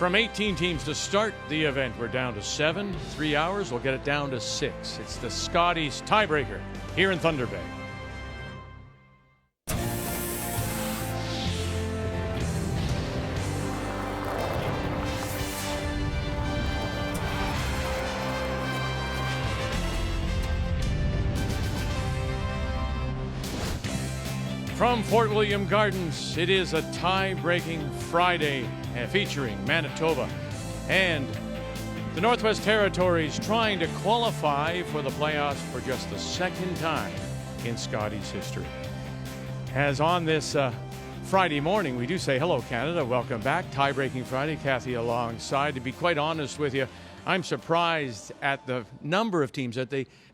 From 18 teams to start the event, we're down to 7. 3 hours, we'll get it down to 6. It's the Scotties Tiebreaker here in Thunder Bay. From Fort William Gardens, it is a tie-breaking Friday featuring Manitoba and the Northwest Territories trying to qualify for the playoffs for just the second time in Scotties history. As on this Friday morning, we do say hello, Canada. Welcome back. Tie-breaking Friday. Kathy alongside. To be quite honest with you, I'm surprised at the number of teams,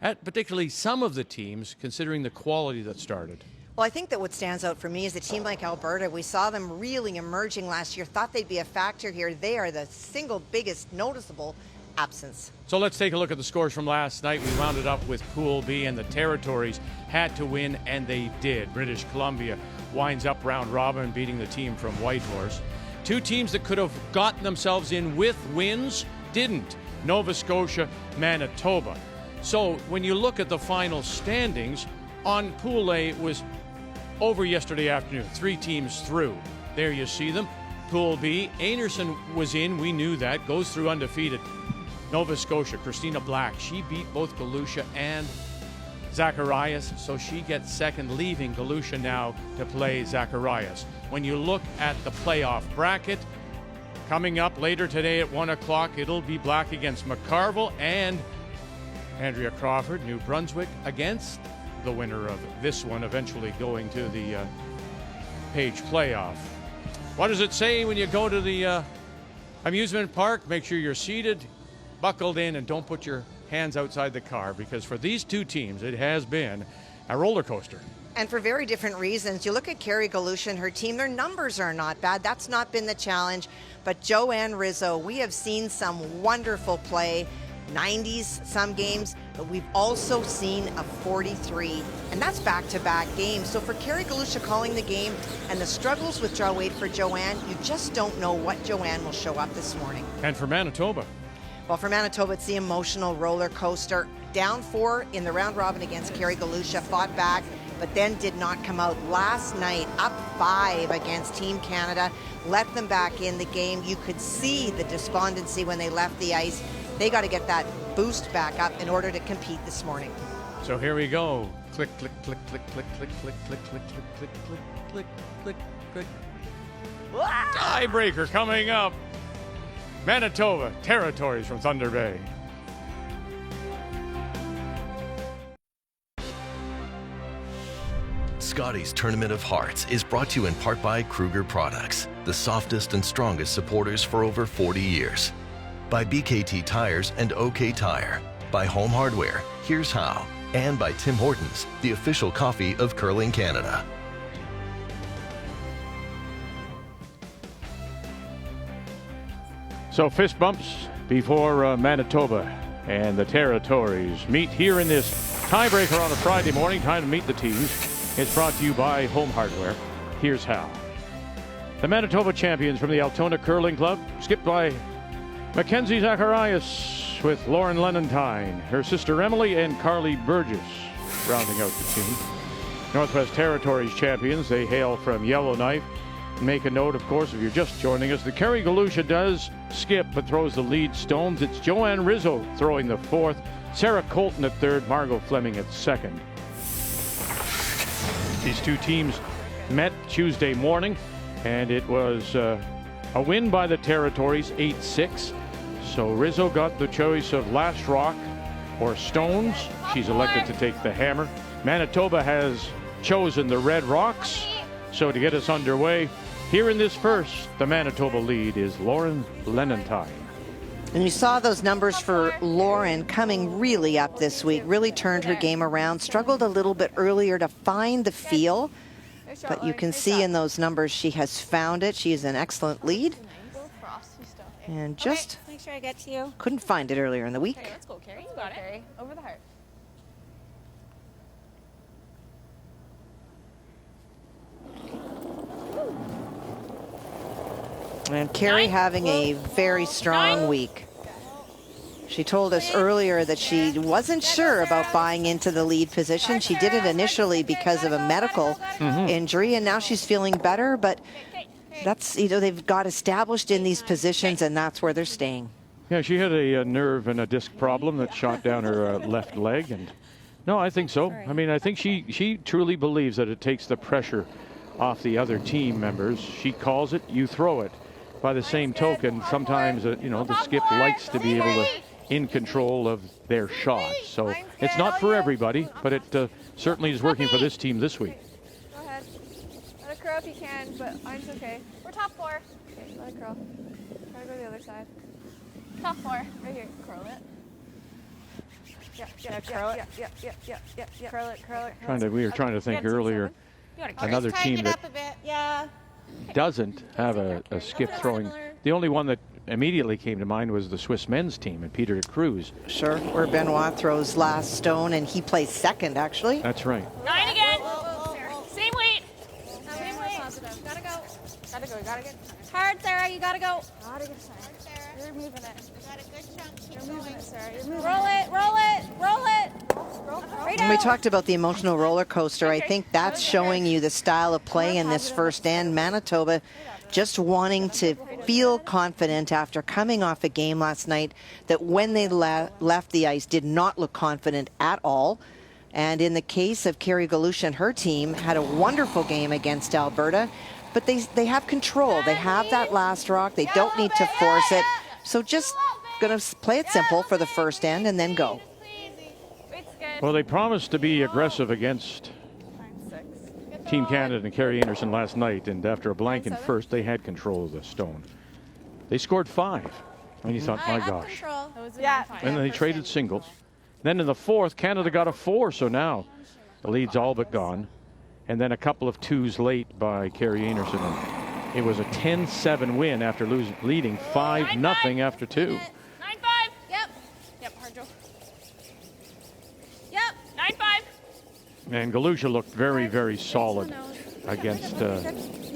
particularly some of the teams, considering the quality that started. Well, I think that what stands out for me is a team like Alberta. We saw them really emerging last year, thought they'd be a factor here. They are the single biggest noticeable absence. So let's take a look at the scores from last night. We wound it up with Pool B, and the Territories had to win, and they did. British Columbia winds up round robin, beating the team from Whitehorse. Two teams that could have gotten themselves in with wins didn't. Nova Scotia, Manitoba. So when you look at the final standings, on Pool A it was over yesterday afternoon. 3 teams through. There you see them. Pool B, Anerson was in. We knew that. Goes through undefeated. Nova Scotia, Christina Black. She beat both Galusha and Zacharias, so she gets second, leaving Galusha now to play Zacharias. When you look at the playoff bracket, coming up later today at 1 o'clock, it'll be Black against McCarville and Andrea Crawford, New Brunswick, against the winner of this one, eventually going to the Page playoff. What does it say when you go to the amusement park? Make sure you're seated, buckled in, and don't put your hands outside the car, because for these two teams, it has been a roller coaster. And for very different reasons. You look at Carrie Galusha and her team, their numbers are not bad. That's not been the challenge. But Joanne Rizzo, we have seen some wonderful play. 90s some games, but we've also seen a 43, and that's back-to-back games. So for Carrie Galusha calling the game and the struggles with draw weight for Joanne, you just don't know what Joanne will show up this morning. And for Manitoba? Well, for Manitoba, it's the emotional roller coaster. Down 4 in the round robin against Carrie Galusha, fought back, but then did not come out. Last night, up 5 against Team Canada, let them back in the game. You could see the despondency when they left the ice. They got to get that boost back up in order to compete this morning. So here we go. Click, click, click, click, click, click, click, click, click, click, click, click, click, click, click. Tiebreaker coming up. Manitoba Territories from Thunder Bay. Scotties Tournament of Hearts is brought to you in part by Kruger Products, the softest and strongest supporters for over 40 years. By BKT Tires and OK Tire. By Home Hardware, Here's How. And by Tim Hortons, the official coffee of Curling Canada. So fist bumps before Manitoba and the Territories meet here in this tiebreaker on a Friday morning. Time to meet the teams. It's brought to you by Home Hardware. Here's How. The Manitoba champions from the Altona Curling Club, skipped by Mackenzie Zacharias with Lauren Lenentine, her sister Emily, and Carly Burgess rounding out the team. Northwest Territories champions, they hail from Yellowknife. Make a note, of course, if you're just joining us, the Carrie Galusha does skip but throws the lead stones. It's Joanne Rizzo throwing the 4th, Sarah Colton at 3rd, Margot Fleming at 2nd. These two teams met Tuesday morning, and it was a win by the Territories, 8-6. So Rizzo got the choice of last rock or stones. She's elected to take the hammer. Manitoba has chosen the red rocks. So to get us underway, here in this first, the Manitoba lead is Lauren Lenentine. And you saw those numbers for Lauren coming really up this week, really turned her game around, struggled a little bit earlier to find the feel, but you can see in those numbers she has found it. She is an excellent lead. And just make sure I get to you. Couldn't find it earlier in the week. Okay, let's go, Carrie. You got it. Over the heart. And Carrie having a very strong week. She told us earlier that she wasn't sure about buying into the lead position. She did it initially because of a medical injury, and now she's feeling better, but that's, they've got established in these positions, and that's where they're staying. Yeah, she had a nerve and a disc problem that shot down her left leg, and no, I think so. I mean, I think she truly believes that it takes the pressure off the other team members. She calls it, you throw it. By the same token, sometimes, the skip likes to be able to in control of their shots. So it's not for everybody, but it certainly is working for this team this week. Go ahead. Let it curl if you can, but mine's okay. We're top 4. Okay, let it curl. Try to go to the other side. Top 4. Right here. Curl it. Yeah, curl it. Yeah. Curl it. We were trying to think earlier, another team that doesn't have a skip throwing. The only one that immediately came to mind was the Swiss men's team and Peter Cruz. Sure, where Benoit throws last stone, and he plays second, actually. That's right. 9 again. Same weight. Same weight. Gotta go. Gotta get. It's hard, Sarah. You gotta go. Gotta get Sarah. You're moving it. You got a good chunk. You're moving it, Sarah. You're moving it. Roll it. When we talked about the emotional roller coaster, I think that's showing you the style of play in this first end. Manitoba just wanting to feel confident after coming off a game last night that when they left the ice did not look confident at all. And in the case of Carrie Galusha and her team, had a wonderful game against Alberta, but they have control. They have that last rock. They don't need to force it. So just going to play it simple for the first end and then go. Well, they promised to be aggressive against Team Canada and Carrie Anderson last night, and after a blank in first, they had control of the stone. They scored 5, and you thought, my gosh. And then they traded singles. Then in the fourth, Canada got a 4, so now the lead's all but gone. And then a couple of 2s late by Carrie Anderson. And it was a 10-7 win after leading 5-0 after 2. 9-5. Yep, hard Joe. Yep, 9-5. And Galusha looked very, very solid against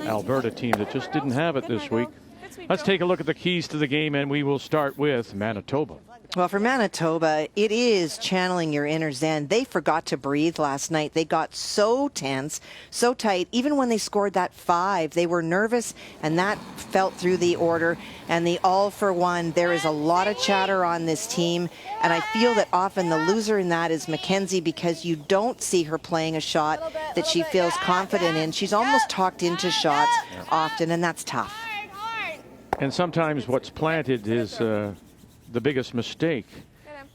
Alberta team that just didn't have it this week. Let's take a look at the keys to the game, and we will start with Manitoba. Well, for Manitoba, it is channeling your inner zen. They forgot to breathe last night. They got so tense, so tight. Even when they scored that 5, they were nervous, and that felt through the order. And the all for one, there is a lot of chatter on this team, and I feel that often the loser in that is Mackenzie, because you don't see her playing a shot that she feels confident in. She's almost talked into shots often, and that's tough. And sometimes what's planted is the biggest mistake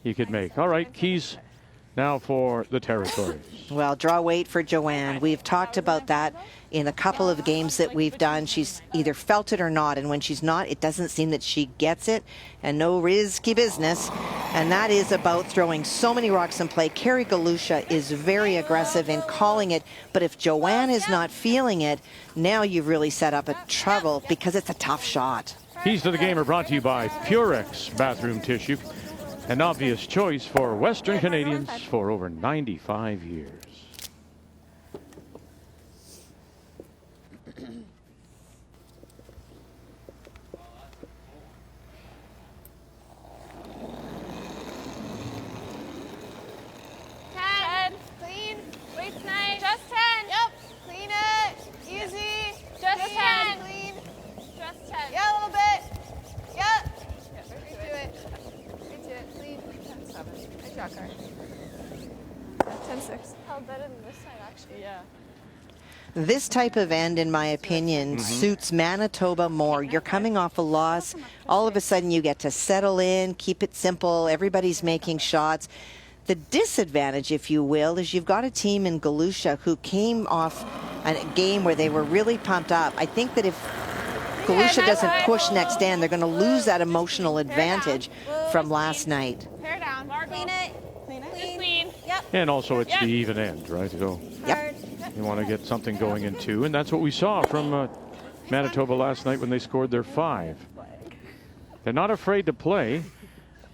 you could make. All right, keys now for the Territories. Well, draw weight for Joanne. We've talked about that in a couple of games that we've done. She's either felt it or not, and when she's not, it doesn't seem that she gets it, and no risky business. And that is about throwing so many rocks in play. Carrie Galusha is very aggressive in calling it, but if Joanne is not feeling it, now you've really set up a trouble because it's a tough shot. Keys to the game are brought to you by Purex Bathroom Tissue, an obvious choice for Western Canadians for over 95 years. Clean. Wait's nice. Just 10. Yep. Clean it. Easy. Just 10. Clean. Just 10. Yeah, a little bit. Yep. Redo it. Clean. 10-7. Nice shot, Car. 10-6. Held better than this side, actually. Yeah. This type of end, in my opinion, suits Manitoba more. You're coming off a loss. All of a sudden, you get to settle in, keep it simple. Everybody's making shots. The disadvantage, if you will, is you've got a team in Galusha who came off a game where they were really pumped up. I think that if Galusha doesn't push next end, they're going to lose that emotional advantage from last night. Hair down. Clean it. Clean. Yep. And also it's the even end, right? So you want to get something going in 2, and that's what we saw from Manitoba last night when they scored their 5. They're not afraid to play.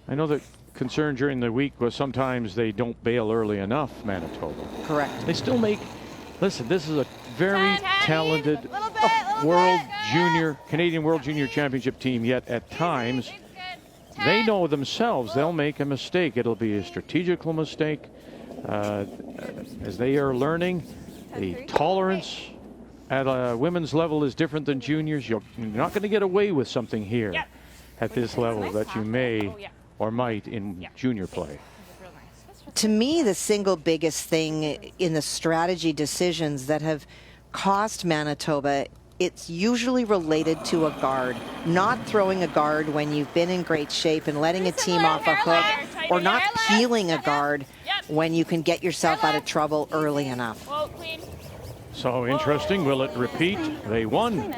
I know that concern during the week was sometimes they don't bail early enough, Manitoba. Correct. They still make, listen, this is a very talented Canadian World Junior Championship team yet at times. They know themselves they'll make a mistake. It'll be a strategical mistake. As they are learning, the tolerance at a women's level is different than juniors. You're not going to get away with something here at this level that you may or might in junior play. To me, the single biggest thing in the strategy decisions that have cost Manitoba, it's usually related to a guard. Not throwing a guard when you've been in great shape and letting a team off a hook, or not peeling a guard when you can get yourself out of trouble early enough. So interesting. Will it repeat? They won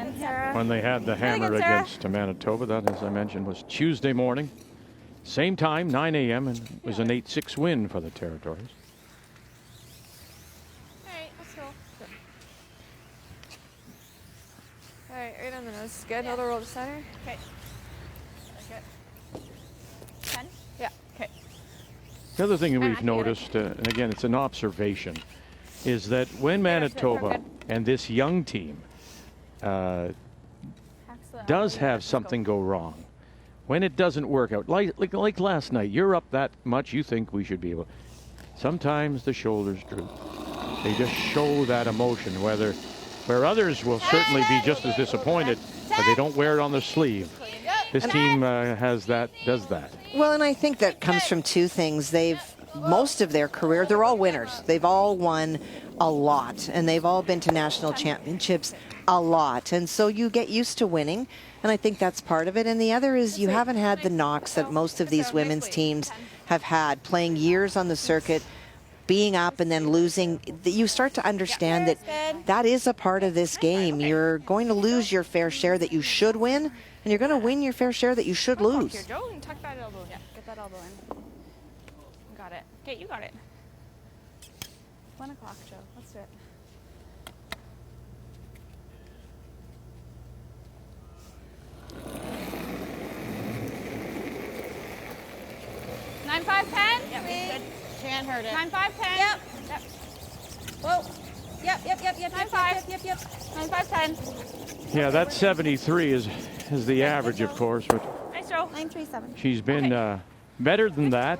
when they had the hammer against Manitoba. That, as I mentioned, was Tuesday morning. Same time, 9 a.m., and it was an 8-6 win for the Territories. All right, let's go. All right, right on the nose. Good. Another roll to center. Okay. Good. 10? Yeah. Okay. The other thing that we've noticed, and again, it's an observation, is that when Manitoba and this young team does have something go wrong, when it doesn't work out, like last night, you're up that much, you think we should be able. Sometimes the shoulders droop. They just show that emotion, where others will certainly be just as disappointed, but they don't wear it on their sleeve. This team does that. Well, and I think that comes from two things. Most of their career, they're all winners. They've all won a lot, and they've all been to national championships a lot. And so you get used to winning, and I think that's part of it. And the other is you haven't had the knocks that most of these women's teams have had, playing years on the circuit, being up and then losing. You start to understand that that is a part of this game. You're going to lose your fair share that you should win, and you're going to win your fair share that you should lose. Here, Joe, and tuck that elbow in. Yeah, get that elbow in. Got it. Okay, you got it. 1 o'clock, Joe. Let's do it. Nine, 5, 10. Yep, good. Jan heard it. 9, 5, 10. Yep. Whoa. Yep. 9, 5. Yep. 9, 5, 10. Yeah, that 73 is the average, of course, but Nice, Joe. 9, 3, 7. she's been better than that.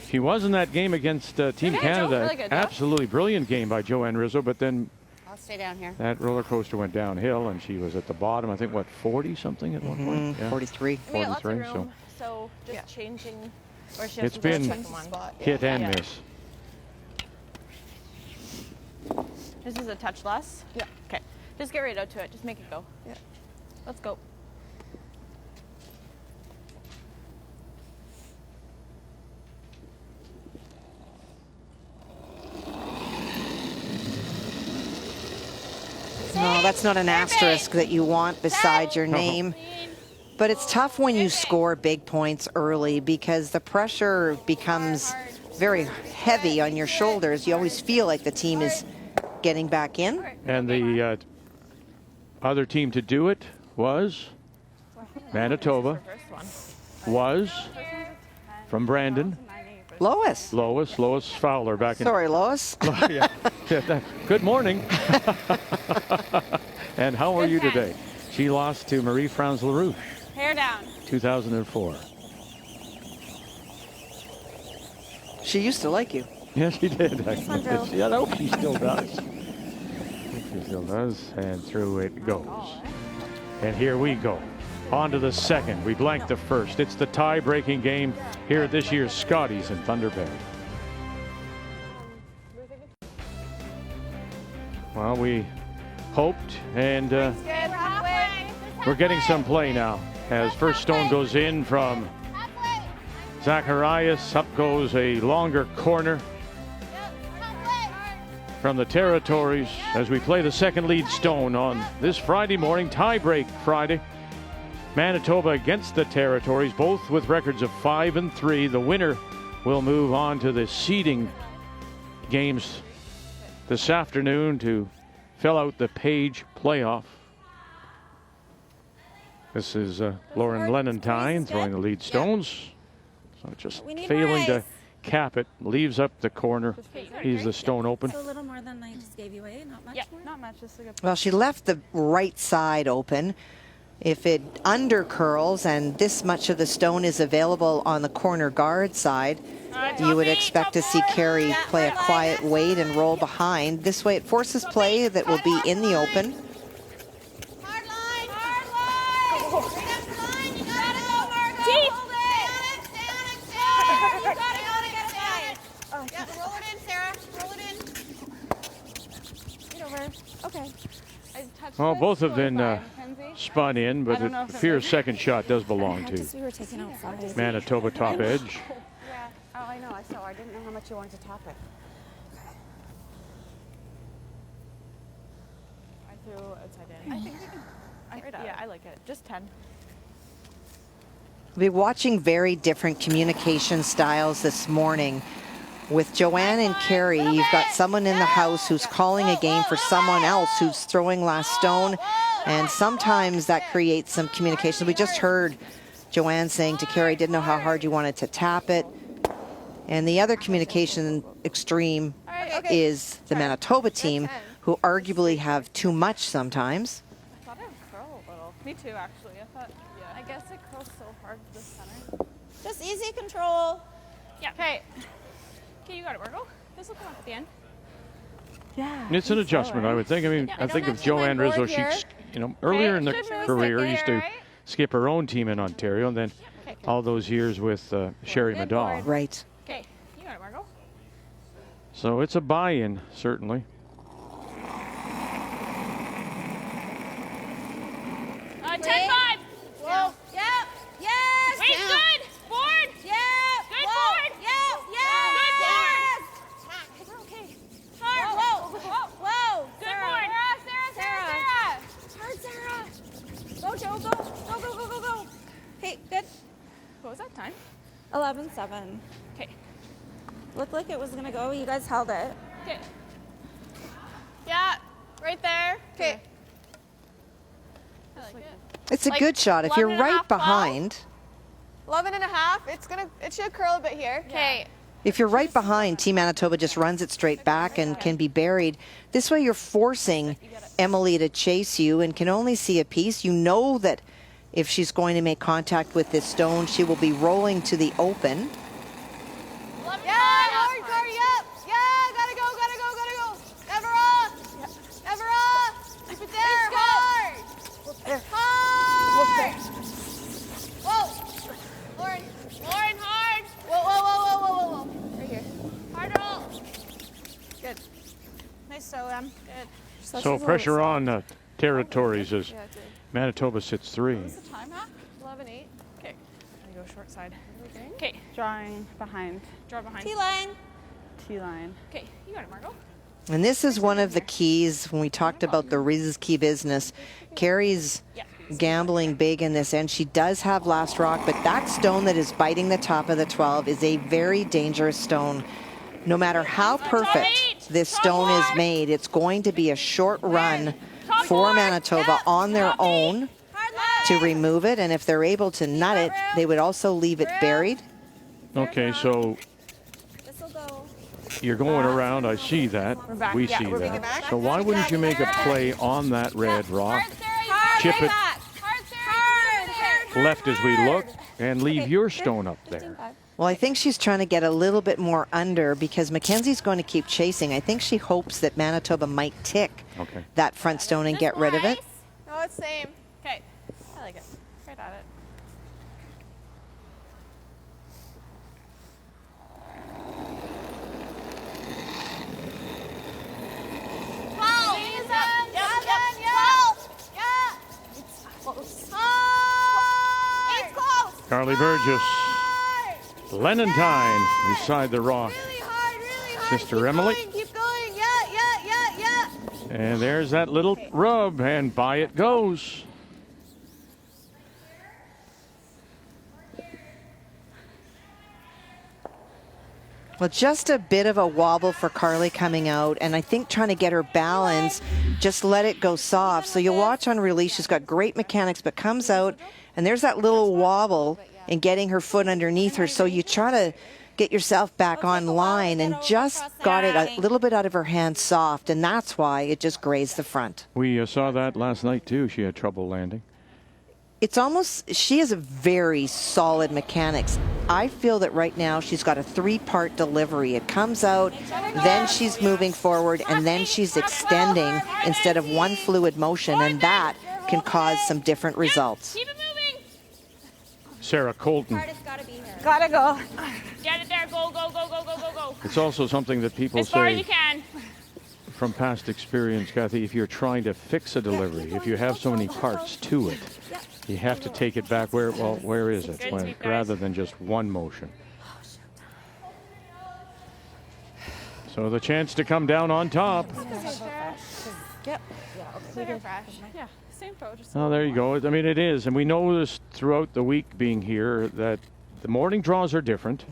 She was in that game against Team Canada. Really good, Absolutely brilliant game by Joanne Rizzo, but then I'll stay down here. that roller coaster went downhill, and she was at the bottom, I think, 40-something at one point? Yeah. 43. 43, So just changing, or she It's been hit and miss. This is a touch less? Yeah. Okay. Just get right out to it. Just make it go. Yeah. Let's go. No, that's not an asterisk that you want beside your name. But it's tough when you score big points early because the pressure becomes very heavy on your shoulders. You always feel like the team is getting back in. And the other team to do it was Manitoba, was from Brandon. Lois Fowler back in. Sorry, Lois. Yeah. Good morning. And how are you today? She lost to Marie-France LaRouche. Hair down. 2004. She used to like you. Yeah, she did. Actually. I hope she still does. She still does. And through it goes. And here we go. On to the second. We blanked the first. It's the tie-breaking game here at this year's Scotties in Thunder Bay. Well, we hoped, and we're getting some play now. As first stone goes in from Zacharias, up goes a longer corner from the Territories as we play the second lead stone on this Friday morning, tie-break Friday. Manitoba against the Territories, both with records of 5-3. The winner will move on to the seeding games this afternoon to fill out the Page playoff. This is Lauren Lenentine throwing the lead stones. So just failing to cap it, leaves up the corner. He's the stone open. So a little more than I just gave you, eh? Not much more? Not much. Just a good Well, she left the right side open. If it under curls and this much of the stone is available on the corner guard side, you would expect to see Carey play a quiet wait and roll behind. This way it forces play that will be in the open. Hard line. Right up the line. You got it over. Deep. Hold it. Stay on it. Stay on it. You got it. Get it. Yeah, roll it in, Sarah. Roll it in. Get over. Okay. Well, both have been spun in, but it appears second shot does belong to We were taking out 5. Manitoba top edge. Yeah. Oh, I know. I saw. I didn't know how much you wanted to top it. I threw outside in. I think we can. Yeah, I like it. Just 10. We'll be watching very different communication styles this morning. With Joanne and Carey, you've got someone in the house who's calling a game for someone else who's throwing last stone, and sometimes that creates some communication. We just heard Joanne saying to Carey, didn't know how hard you wanted to tap it. And the other communication extreme is the Manitoba team, who arguably have too much sometimes. I thought it would curl a little. Me too, actually. I thought, I guess it curls so hard to the center. Just easy control. Yeah. Okay. Okay, you got it, Margot. This will come up at the end. Yeah. It's an adjustment, I would think. I mean, I think of Joanne Rizzo. She, earlier in the career, used to skip her own team in Ontario, and then all those years with Sherry Madal. Right. Okay, you got it, Margot. So it's a buy-in, certainly. 10-5. Whoa. Yep. Yes. Wait, good. Board. Yep. Good Whoa. board. Yep. Yes. Good board. Yes. Is it okay? Hard. Whoa. Whoa. Good Sarah. board. Sarah. Hard, Sarah. Go, Joe. Go. Go, go, go, go, go. Hey, good. What was that time? 11-7. Okay. Looked like it was going to go. You guys held it. Okay. Yeah, right there. Okay. I like it. It's a Like good shot. If 11 you're and a right half, 12? behind, 11 and a half. It should curl a bit here. Okay. if you're right behind, Team Manitoba just runs it straight back and can be buried. This way you're forcing Emily to chase you and can only see a piece. You know that if she's going to make contact with this stone, she will be rolling to the open. Yeah, hard, Cardi, up. Yeah, gotta go, gotta go, gotta go. Never off. Never off. Keep it there. Hard. Hard. Whoa. Lauren, hard. Whoa, whoa, whoa, whoa, whoa, whoa, whoa. Right here. Hard roll. Good. Nice so, Good. So pressure on territories as Manitoba sits 3. What's the time at? 11-8. Okay. I'm gonna go short side. Okay. Drawing behind. Draw behind. T-line. T-line. Okay, you got it, Margot. And this is one of the keys when we talked about the risky business. Carey's gambling big in this end. She does have last rock, but that stone that is biting the top of the 12 is a very dangerous stone. No matter how perfect this stone is made, it's going to be a short run for Manitoba on their own to remove it. And if they're able to nut it, they would also leave it buried. Okay, so you're going around. I see that. We see that. So why wouldn't you make a play on that red rock, chip it left as we look, and leave your stone up there? Well, I think she's trying to get a little bit more under because Mackenzie's going to keep chasing. I think she hopes that Manitoba might tick that front stone and get rid of it. No, it's same. Okay. I like it. Right at it. Carly Burgess, Lenentine beside the rock. Sister Emily. Keep going. Yeah. And there's that little rub, and by it goes. Well, just a bit of a wobble for Carly coming out, and I think trying to get her balance, just let it go soft. So you'll watch on release, she's got great mechanics, but comes out, and there's that little wobble in getting her foot underneath her. So you try to get yourself back online, and just got it a little bit out of her hand soft, and that's why it just grazed the front. We saw that last night too. She had trouble landing. It's almost, she has a very solid mechanics. I feel that right now she's got a 3-part delivery. It comes out, then she's moving forward, and then she's extending instead of one fluid motion, and that can cause some different results. Keep it moving. Sarah Colton. Gotta go. Get it there. Go, go, go, go, go, go, go. It's also something that people As far as say you can. from past experience, Kathy, if you're trying to fix a delivery, if you have so many parts to it, you have to take it back where is it? Good sweep, guys. Rather than just one motion. So the chance to come down on top. Yep. Yeah, same pro. Just Oh, there you go. I mean, it is. And we know this throughout the week being here that the morning draws are different.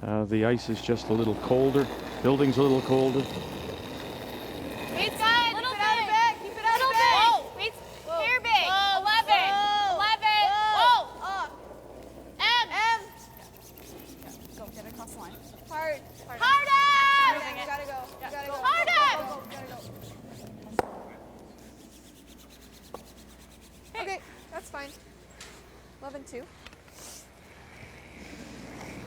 The ice is just a little colder. Building's a little colder. Keep it out a bit. Keep it out a bit. Whoa. Wait's here big. 11. 11. Whoa. M. go get it across the line. Hard. Harder. You gotta go. You gotta go. Harder. Okay, that's fine. 11-2.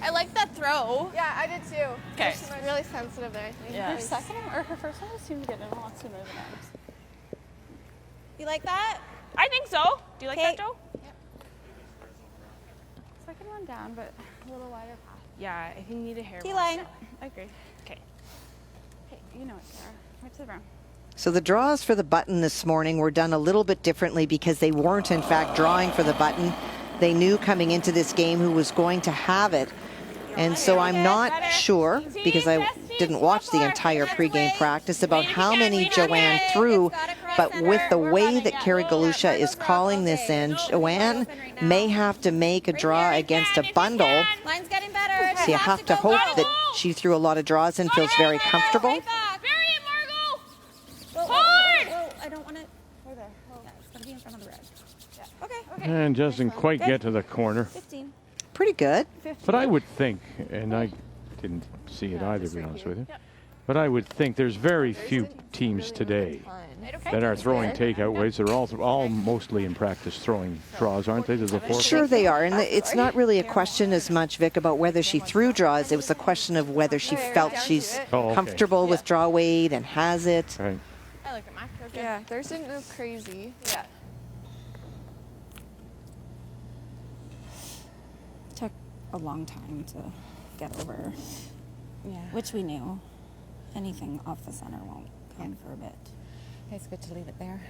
I like that throw. Yeah, I did too. Okay. She's really sensitive there, I think. Yeah. Her second or her first one seemed to get in a lot sooner than ours. You like that? I think so. Do you like that, Joe? Second one down, but a little wider path. Yeah, I think you need a hair. T-line. I agree. Okay. Hey, you know it, Sarah. Right to the brown. So the draws for the button this morning were done a little bit differently because they weren't in fact drawing for the button. They knew coming into this game who was going to have it. And so I'm not sure, because I didn't watch the entire pregame practice, about how many Joanne threw, but with the way that Carrie Galusha is calling this in, Joanne may have to make a draw against a bundle. Line's getting better. So you have to hope that she threw a lot of draws and feels very comfortable. Bury it, Margot! Hard! I don't want it. Over there. Yeah, it's going to be in front of the red. Yeah. Okay. And doesn't quite get to the corner. 15. Pretty good. But I would think, and I didn't see it either, to be honest with you, but I would think there's very few teams today that are throwing takeout weights. They're all mostly in practice throwing draws, aren't they? To the fourth. Sure they are, and it's not really a question as much, Vic, about whether she threw draws. It was a question of whether she felt she's comfortable with draw weight and has it. Right. I like it, Mac. Yeah, theirs didn't move crazy. Yeah. Took a long time to get over. Yeah. Which we knew. Anything off the center won't come for a bit. It's good to leave it there.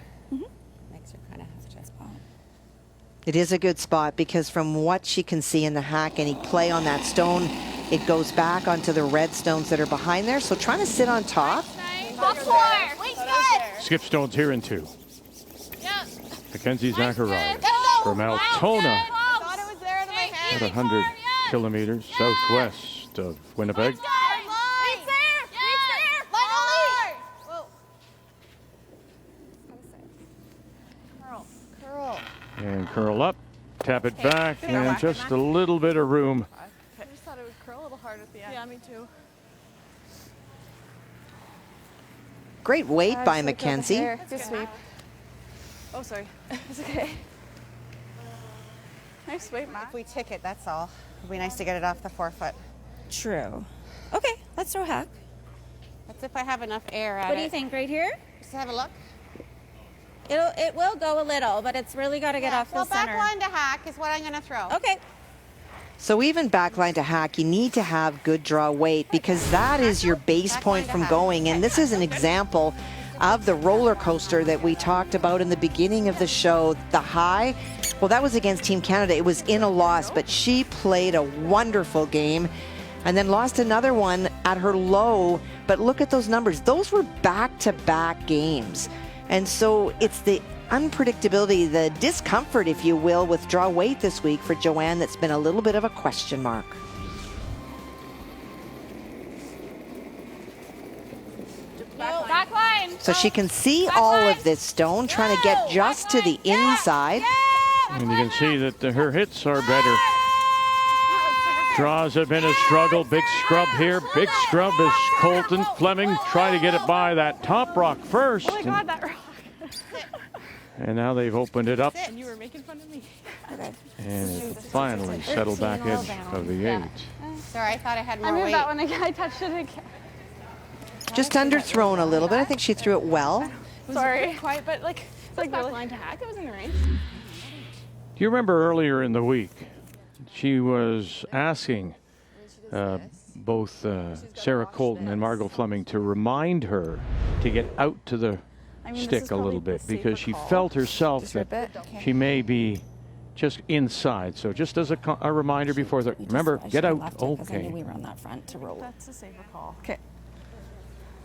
Makes her kind of have to spot. It is a good spot because from what she can see in the hack, any play on that stone, it goes back onto the red stones that are behind there. So trying to sit on top. Skip stones here in 2. Yep. Mackenzie Zacharias from Altona, at 100 kilometers southwest of Winnipeg. And curl up, tap it back, and just a little bit of room. I just thought it would curl a little hard at the end. Yeah, me too. Great weight by Mackenzie. Good sweep. Oh, sorry. It's okay. Nice sweep, Matt. If we tick it, that's all. It'd be nice to get it off the forefoot. True. Okay, let's throw hack. That's if I have enough air at it. What do you think, right here? Just have a look. It will go a little, but it's really got to get off the center. Well, back line to hack is what I'm going to throw. Okay. So even backline to hack, you need to have good draw weight because that is your base point from going. And this is an example of the roller coaster that we talked about in the beginning of the show. The high, well, that was against Team Canada. It was in a loss, but she played a wonderful game and then lost another one at her low. But look at those numbers. Those were back-to-back games. And so it's the unpredictability, the discomfort, if you will, with draw weight this week for Joanne that's been a little bit of a question mark. Back line. So she can see all of this stone, trying to get just to the inside. And you can see that her hits are better. Draws have been a struggle. Big scrub here. Big scrub is Colton Fleming trying to get it by that top rock first. Oh my God, that rock. And now they've opened it up. And you were making fun of me. Okay. And it finally settled back edge of the 8. Sorry, I thought I had I more moved weight. that one again. I touched it again. Just underthrown a little bit. I think she threw it well. Sorry. Quiet, but like, it's like back line to hack. It was in the range. Do you remember earlier in the week, she was asking both Sarah Colton and Margot Fleming to remind her to get out to the stick a little bit because she felt herself that she may be just inside. So just as a reminder before the, remember, get out. Okay. We were on that front to roll. That's a safer call. Okay.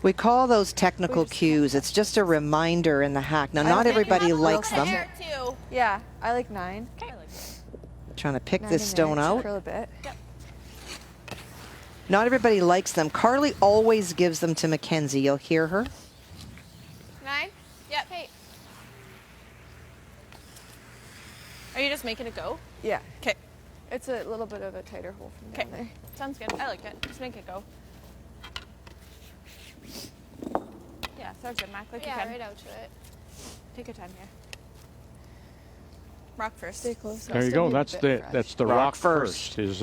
We call those technical cues. It's just a reminder in the hack. Now, not everybody likes them. Yeah, I like 9. Trying to pick this stone out. Curl a bit. Not everybody likes them. Carly always gives them to Mackenzie. You'll hear her. 9. Yep. Hey. Are you just making it go? Yeah. Okay. It's a little bit of a tighter hole from down there. Sounds good. I like it. Just make it go. Yeah, sounds good, Mac. Like you can. Right out to it. Take your time here. Rock first. Stay close. There you go. That's the rock first. Is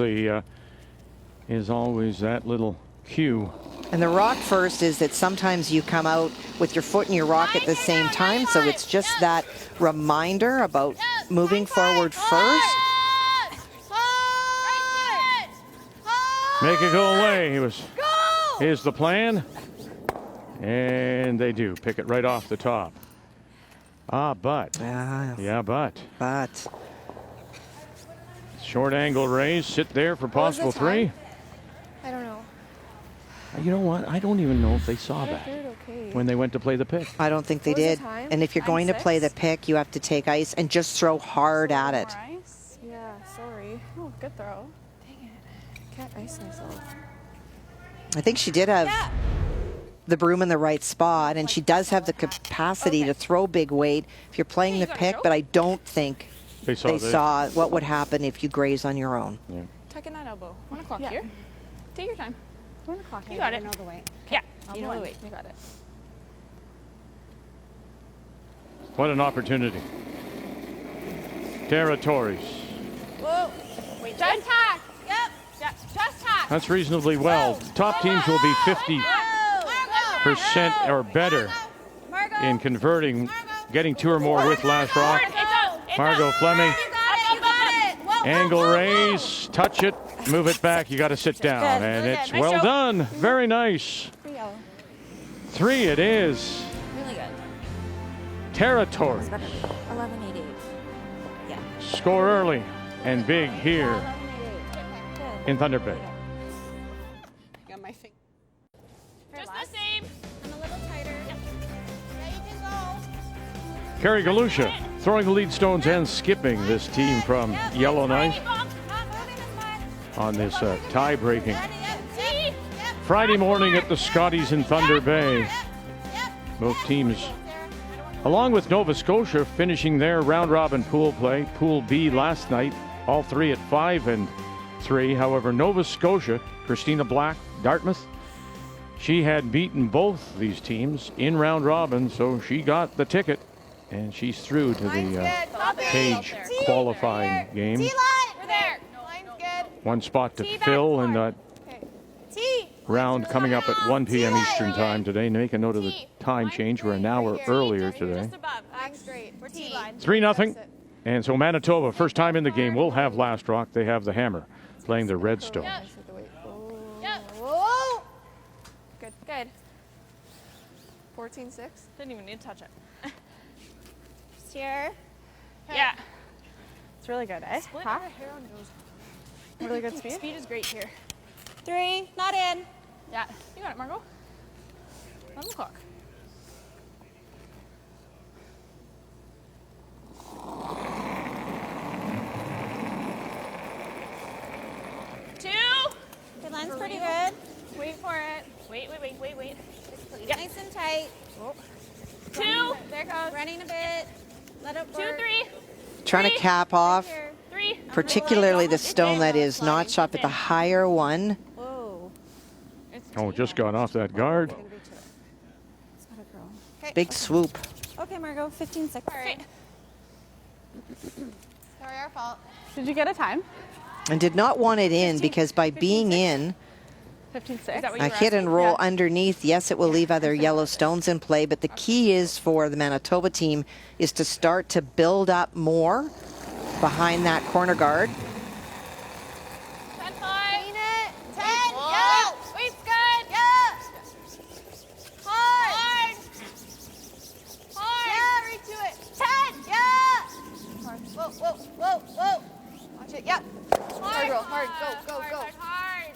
always that little cue. And the rock first is that sometimes you come out with your foot and your rock at the same time. So it's just that reminder about moving forward first. Make it go away. Here's the plan. And they do. Pick it right off the top. But. But. Short angle raise. Sit there for possible 3. I don't know. You know what? I don't even know if they saw that when they went to play the pick. I don't think they did. And if you're going to play the pick, you have to take ice and just throw hard at it. Yeah, sorry. Oh, good throw. Dang it. Can't ice myself. I think she did have the broom in the right spot, and she does have the capacity to throw big weight if you're playing the pick, but I don't think they saw what would happen if you graze on your own. Yeah. Tuck in that elbow. 1 o'clock here. Take your time. 1 o'clock. You got it. I know the weight. Yeah. I'll You do know the it. weight. You got it. What an opportunity. Territories. Whoa. Wait, just hack. Yep. Yeah, just hack. That's reasonably well. Top teams will be 50% or better in converting, getting 2 or more with last rock. Margot Fleming. Angle raise, touch it, move it back. You got to sit down, and it's well done. Very nice. 3 it is. Really good. Territories. 11-88. Yeah. Score early and big here in Thunder Bay. Got my finger. Just the same. I'm a little tighter. Yep. Yeah, you can go. Carrie Galusha throwing the lead stones and skipping this team from Yellowknife on this tie-breaking Friday morning at the Scotties in Thunder Bay. Both teams, along with Nova Scotia, finishing their round-robin pool play. Pool B last night, all 3 at 5 and 3. However, Nova Scotia, Christina Black, Dartmouth, she had beaten both these teams in round-robin, so she got the ticket. And she's through to the Page qualifying game. We're there. Line's good. 1 spot to fill in that round coming up at 1 p.m. Eastern time today. Make a note of the time change. We're an hour earlier today. Just above. Line's great. We're T-line. 3-0. And so Manitoba, first time in the game, will have last rock. They have the Hammer playing the Redstone. Yep. Whoa. Good. Good. 14-6. Didn't even need to touch it. Here. Yeah. It's really good, eh? Huh? Really good speed. Speed is great here. 3. Not in. Yeah. You got it, Margot. 11 o'clock. Good line's pretty good. Wait for it. Wait. Yep. Nice and tight. Oh. 2. There it goes. Running a bit. Let it 2, work. 3. Trying to cap off. 3. particularly the stone that is notched up at the higher one. Whoa. Oh, just got off that guard. Can reach it. It's gotta grow. Big swoop. Okay, Margot, 15-6. Sorry, our fault. Did you get a time? And did not want it in because by being in, 15-6. a hit and roll underneath, yes, it will leave other yellow stones in play, but the key is for the Manitoba team is to start to build up more behind that corner guard. 10-5. Clean it. 10. Yeah. Sweep's good. Yeah. Hard. Yeah, reach to it. 10. Yeah. Hard. Whoa, whoa, whoa, whoa. Watch it. Yeah. Hard, girl. Hard. Go, go, go. Hard.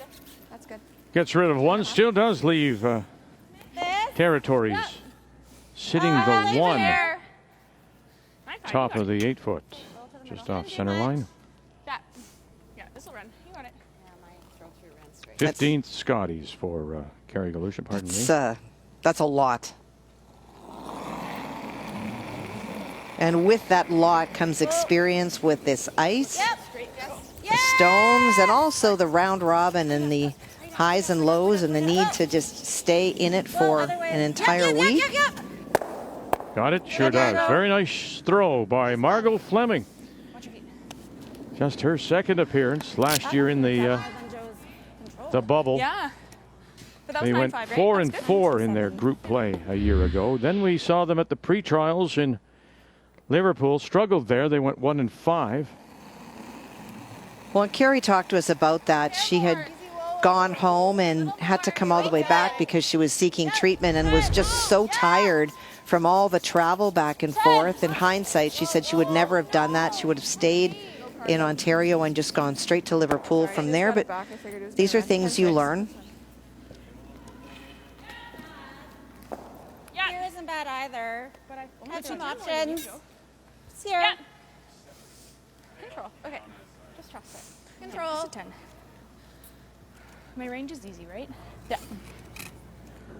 That's good. Gets rid of one, still does leave territories. Sitting the one. Top of the 8-foot. Just off center line. Yeah, this will run. You got it. 15th Scotties for Carrie Galusha, pardon me. That's a lot. And with that lot comes experience with this ice, the stones, and also the round robin and the highs and lows and the need to just stay in it for an entire week. Got it? Sure does. Very nice throw by Margot Fleming. Just her second appearance last year in the bubble. Yeah. But that was They went 9-5, right? 4 That's and good. 4 in their group play a year ago. Then we saw them at the pre-trials in Liverpool. Struggled there. They went 1 and 5. Well, and Carrie talked to us about that. She had gone home and had to come all the way back because she was seeking treatment and was just so tired from all the travel back and forth. In hindsight, she said she would never have done that. She would have stayed in Ontario and just gone straight to Liverpool from there. But these are things you learn. Here isn't bad either. But I Had some only options. did one. Sierra. Yeah. Control. Okay. Just trust it. Control. Just a 10. My range is easy, right? Yeah.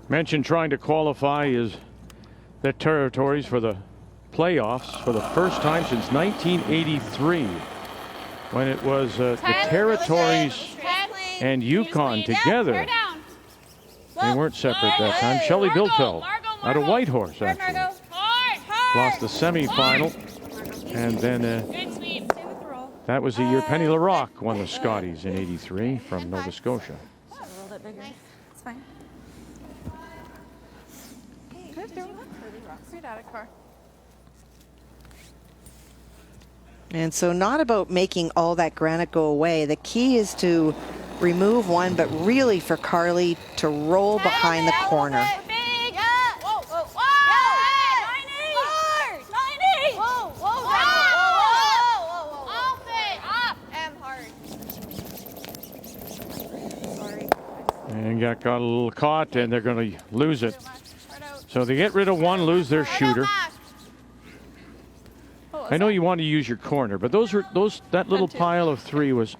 Mentioned trying to qualify is the territories for the playoffs for the first time since 1983, when it was the territories and Yukon together. They weren't separate that time. Shelley Billfeld out of Whitehorse, actually. Lost the semifinal, and then that was the year Penny LaRocque won the Scotties in '83 from Nova Scotia. A little bit bigger. It's fine. Read out of car. And so not about making all that granite go away. The key is to remove one, but really for Carly to roll behind the corner. Big. Yeah. Whoa, whoa, whoa. 90. Hard. 90. Whoa, whoa, whoa, whoa, whoa, whoa. Off it. Up. M hard. Sorry. And got a little caught, and they're going to lose it. So they get rid of one, lose their shooter. I know you want to use your corner, but that little pile of 3 was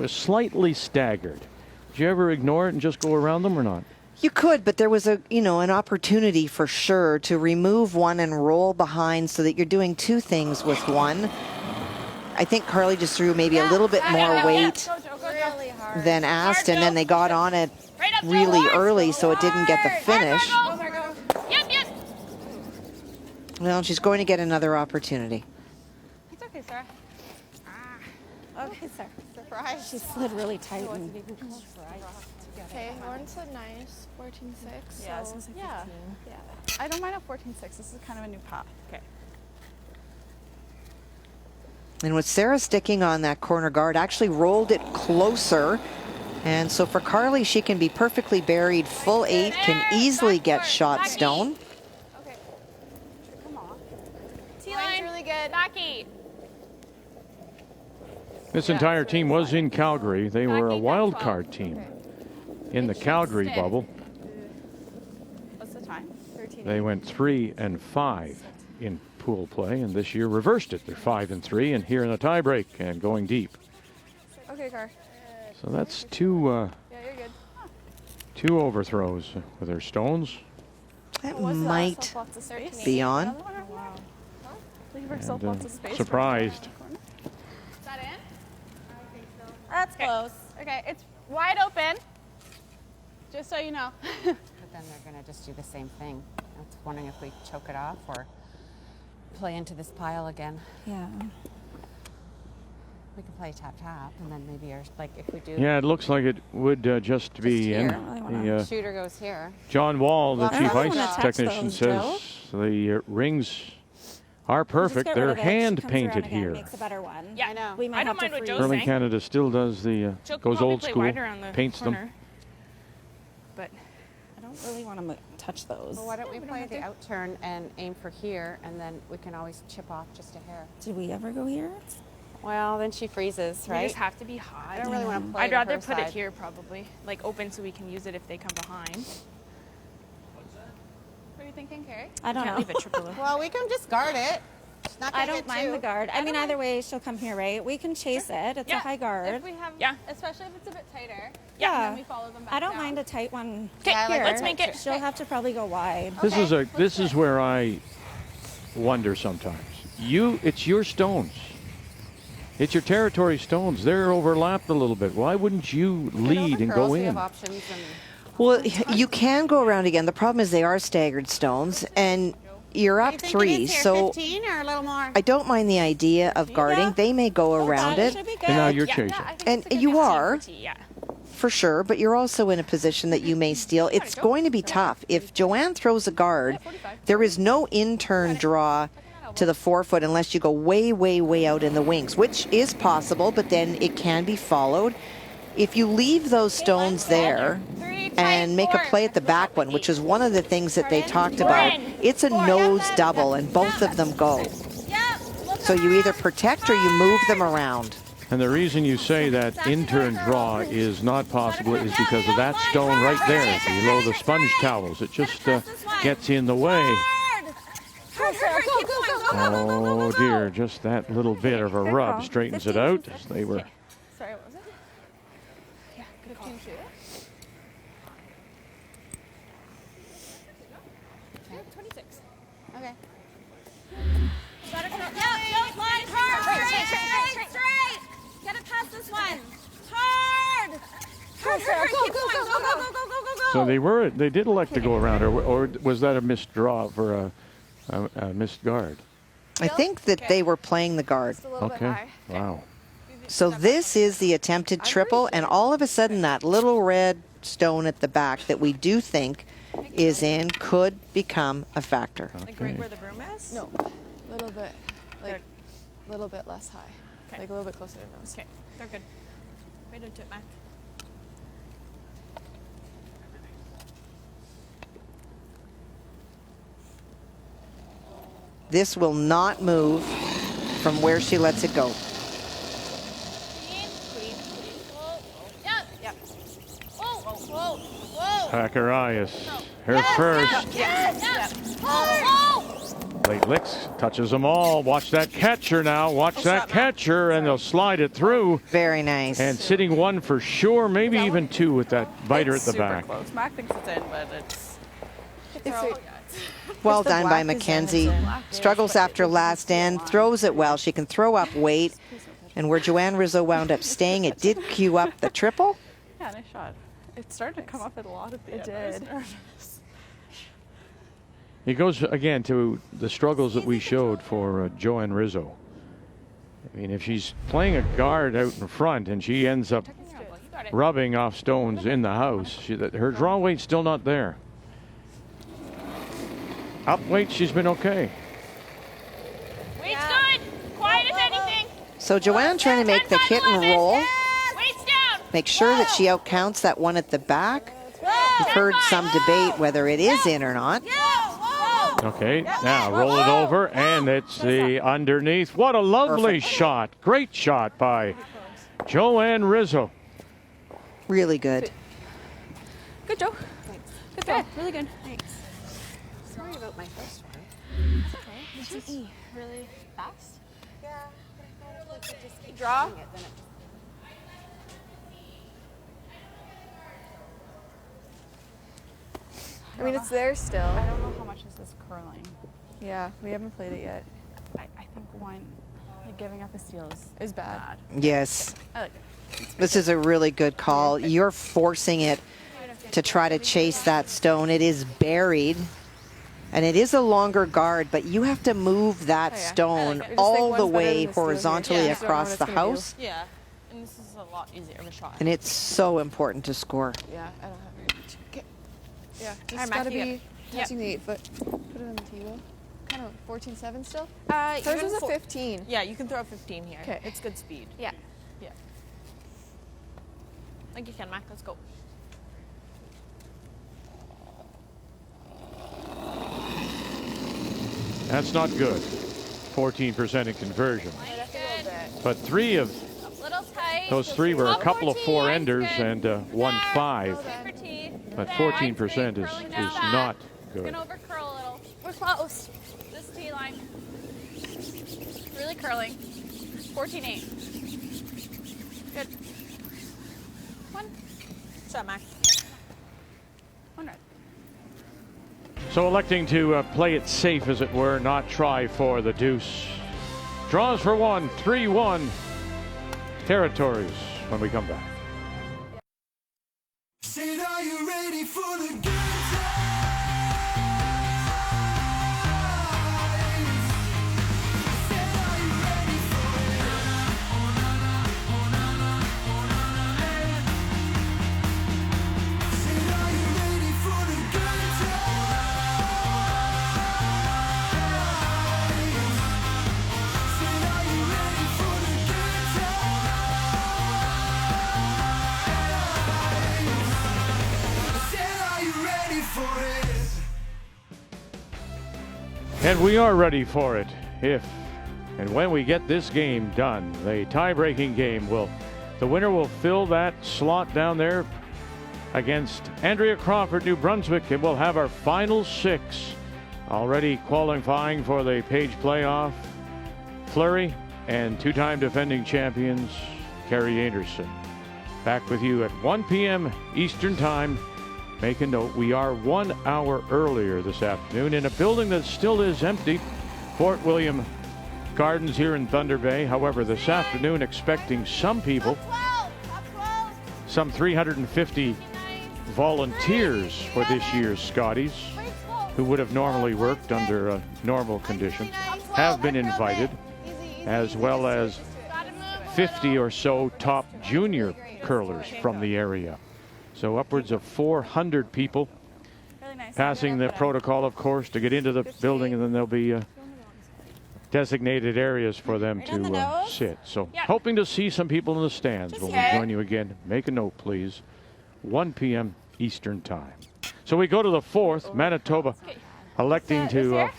slightly staggered. Did you ever ignore it and just go around them or not? You could, but there was an opportunity for sure to remove one and roll behind so that you're doing 2 things with one. I think Carly just threw maybe a little bit more weight than asked, and then they got on it really early, so it didn't get the finish. Well, she's going to get another opportunity. It's okay, Sarah. Okay, sir. Surprise. She slid really tight. And Okay, Lauren said nice. 14-6. Yeah, So, this is like yeah. 15. Yeah. I don't mind a 14-6. This is kind of a new path. Okay. And with Sarah sticking on that corner guard, actually rolled it closer. And so for Carly, she can be perfectly buried, full 8, can easily get shot stone. Okay. Come on. T-line's really good. Naki. This entire team was in Calgary. They were a wild card team in the Calgary bubble. What's the time? 13. They went 3 and 5 in pool play, and this year reversed it. They're 5 and 3, and here in the tiebreak and going deep. Okay, Car. So that's 2 Yeah, you're good. 2 overthrows with their stones. That What's might that? Lots of space. be on. Another one? Wow. Leave herself And, lots of space. surprised. Is that in? That's close. Okay, it's wide open. Just so you know. But then they're going to just do the same thing. I was wondering if we choke it off or play into this pile again. Yeah. We can play tap, and then maybe like if we do. Yeah, it looks like it would just be in. The shooter goes here. John Wall, the Well, chief I don't ice wanna touch technician, those, says the rings are perfect. They're hand painted here. Makes a better one. Yeah, I know. We might I don't have to mind what freeze. Joe's Curling saying. Canada still does the She'll goes probably old play school, wider on the paints them. corner. But I don't really want to touch those. Well, why don't we we don't play have the to. out turn and aim for here, and then we can always chip off just a hair. Did we ever go here? Well, then she freezes, we right? just have to be hot. I don't really want to play I'd to rather her put it side. here probably, like open so we can use it if they come behind. What are you thinking, Carrie? I don't Can't know. leave it triple. Well, we can just guard it. She's not I gonna don't get mind two. the guard. I mean, either way, she'll come here, right? We can chase it. It's a Yeah. high guard. If we have, Yeah. especially if it's a bit tighter. Yeah. And then we follow them back I don't down. mind a tight one. Okay, Yeah, I like here. let's make it. She'll have to probably go wide. This is where I wonder sometimes. It's your stones. It's your territory stones. They're overlapped a little bit. Why wouldn't you lead and go We in? have options and Well, you can go around again. The problem is they are staggered stones, and you're up What do you think it 3. is here, So 15 or a little more? I don't mind the idea of guarding. They may go around That it. should be good. And now you're Yeah, chasing. yeah, I think And it's a good you 15 are. for tea, yeah. For sure, but you're also in a position that you may steal. It's going to be tough. If Joanne throws a guard, there is no in-turn draw to the forefoot unless you go way, way, way out in the wings, which is possible, but then it can be followed. If you leave those stones there and make a play at the back one, which is one of the things that they talked about, it's a nose double and both of them go. So you either protect or you move them around. And the reason you say that in-turn draw is not possible is because of that stone right there below the sponge towels. It just gets in the way. Oh dear, just that little bit of a rub straightens it out. As they were. Sorry, what was it? Yeah, good call. 15 shoot. Yeah, 26. Okay. Get it past this one. Hard. So they did elect to go around, or was that a missed draw for a missed guard? I think that they were playing the guard. Just a little bit Okay. high. Wow. So this is the attempted triple, and all of a sudden that little red stone at the back that we do think is in could become a factor. Like right where the broom is? No, a little bit, like a little bit less high. Okay. Like a little bit closer to nose. Okay, they're good. Right into it, Mac. This will not move from where she lets it go. Yep. Whoa, whoa, whoa. Zacharias, her first. Late licks, touches them all. Watch that catcher now. Watch that catcher, and they'll slide it through. Very nice. And sitting one for sure, maybe even two with that biter at the back. Super close. Mac thinks it's in, but it's. Well the done by black is in, Mackenzie. it's in. Struggles after last end, throws it well. She can throw up weight. And where Joanne Rizzo wound up staying, it did cue up the triple. Yeah, nice shot. It started to come up at a lot at the end. It did. It goes again to the struggles that we showed for Joanne Rizzo. I mean, if she's playing a guard out in front and she ends up rubbing off stones in the house, her draw weight's still not there. Up weight, she's been okay. Weight's good. Quiet if anything. So Joanne trying to make the hit and roll. Weight's down. Make sure that she outcounts that one at the back. We've heard some debate whether it is in or not. Okay, now roll it over, and it's the underneath. What a lovely shot. Great shot by Joanne Rizzo. Really good. Good, Joe. Good throw. Really good. Sorry about my first one. It's just really fast. Yeah, but I thought if we could just keep Draw. shooting it, then it I mean, it's there still. I don't know how much this is curling. Yeah, we haven't played it yet. I think one, like giving up a steal is It's bad. Yes. I like it. This is a really good call. You're forcing it to try to chase that stone. It is buried. And it is a longer guard, but you have to move that stone all the way horizontally across the house. Yeah, and this is a lot easier of a shot. And it's so important to score. Yeah, I don't have very much. Okay. Yeah, just gotta be touching the 8 foot. Put it on the table. Kind of 14-7 still? Hers is a 15. Yeah, you can throw a 15 here. Okay. It's good speed. Yeah. Yeah. I think you can, Mac. Let's go. That's not good. 14% in conversion. But 3 of those 3 were a couple of 4-enders and 1 5. But 14% is not good. Gonna over curl a little. We're close. This tee line. Really curling. 14-8. Good. 1. Shot, Mac. 1 red. So electing to play it safe, as it were, not try for the deuce. Draws for 1, 3-1. Territories when we come back. Said, are you ready for the good times? Said, are you ready for it? Oh, na, na, oh, na, na, oh, na, na, said, are you ready for the good times? Said, are you ready for the good times? Said, are you ready for it? And we are ready for it. If and when we get this game done, the tie-breaking game, the winner will fill that slot down there against Andrea Crawford, New Brunswick, and we'll have our final 6 already qualifying for the Page playoff. Fleury and 2-time defending champions Carrie Anderson. Back with you at 1 p.m. Eastern Time. Make a note, we are 1 hour earlier this afternoon in a building that still is empty. Fort William Gardens here in Thunder Bay. However, this afternoon expecting some people, some 350 volunteers for this year's Scotties, who would have normally worked under normal conditions, have been invited, as well as 50 or so top junior curlers from the area. So upwards of 400 people passing the protocol, of course, to get into the building, and then there'll be designated areas for them to sit. So hoping to see some people in the stands when we join you again. Make a note, please. 1 p.m. Eastern Time. So we go to the 4th. Manitoba electing to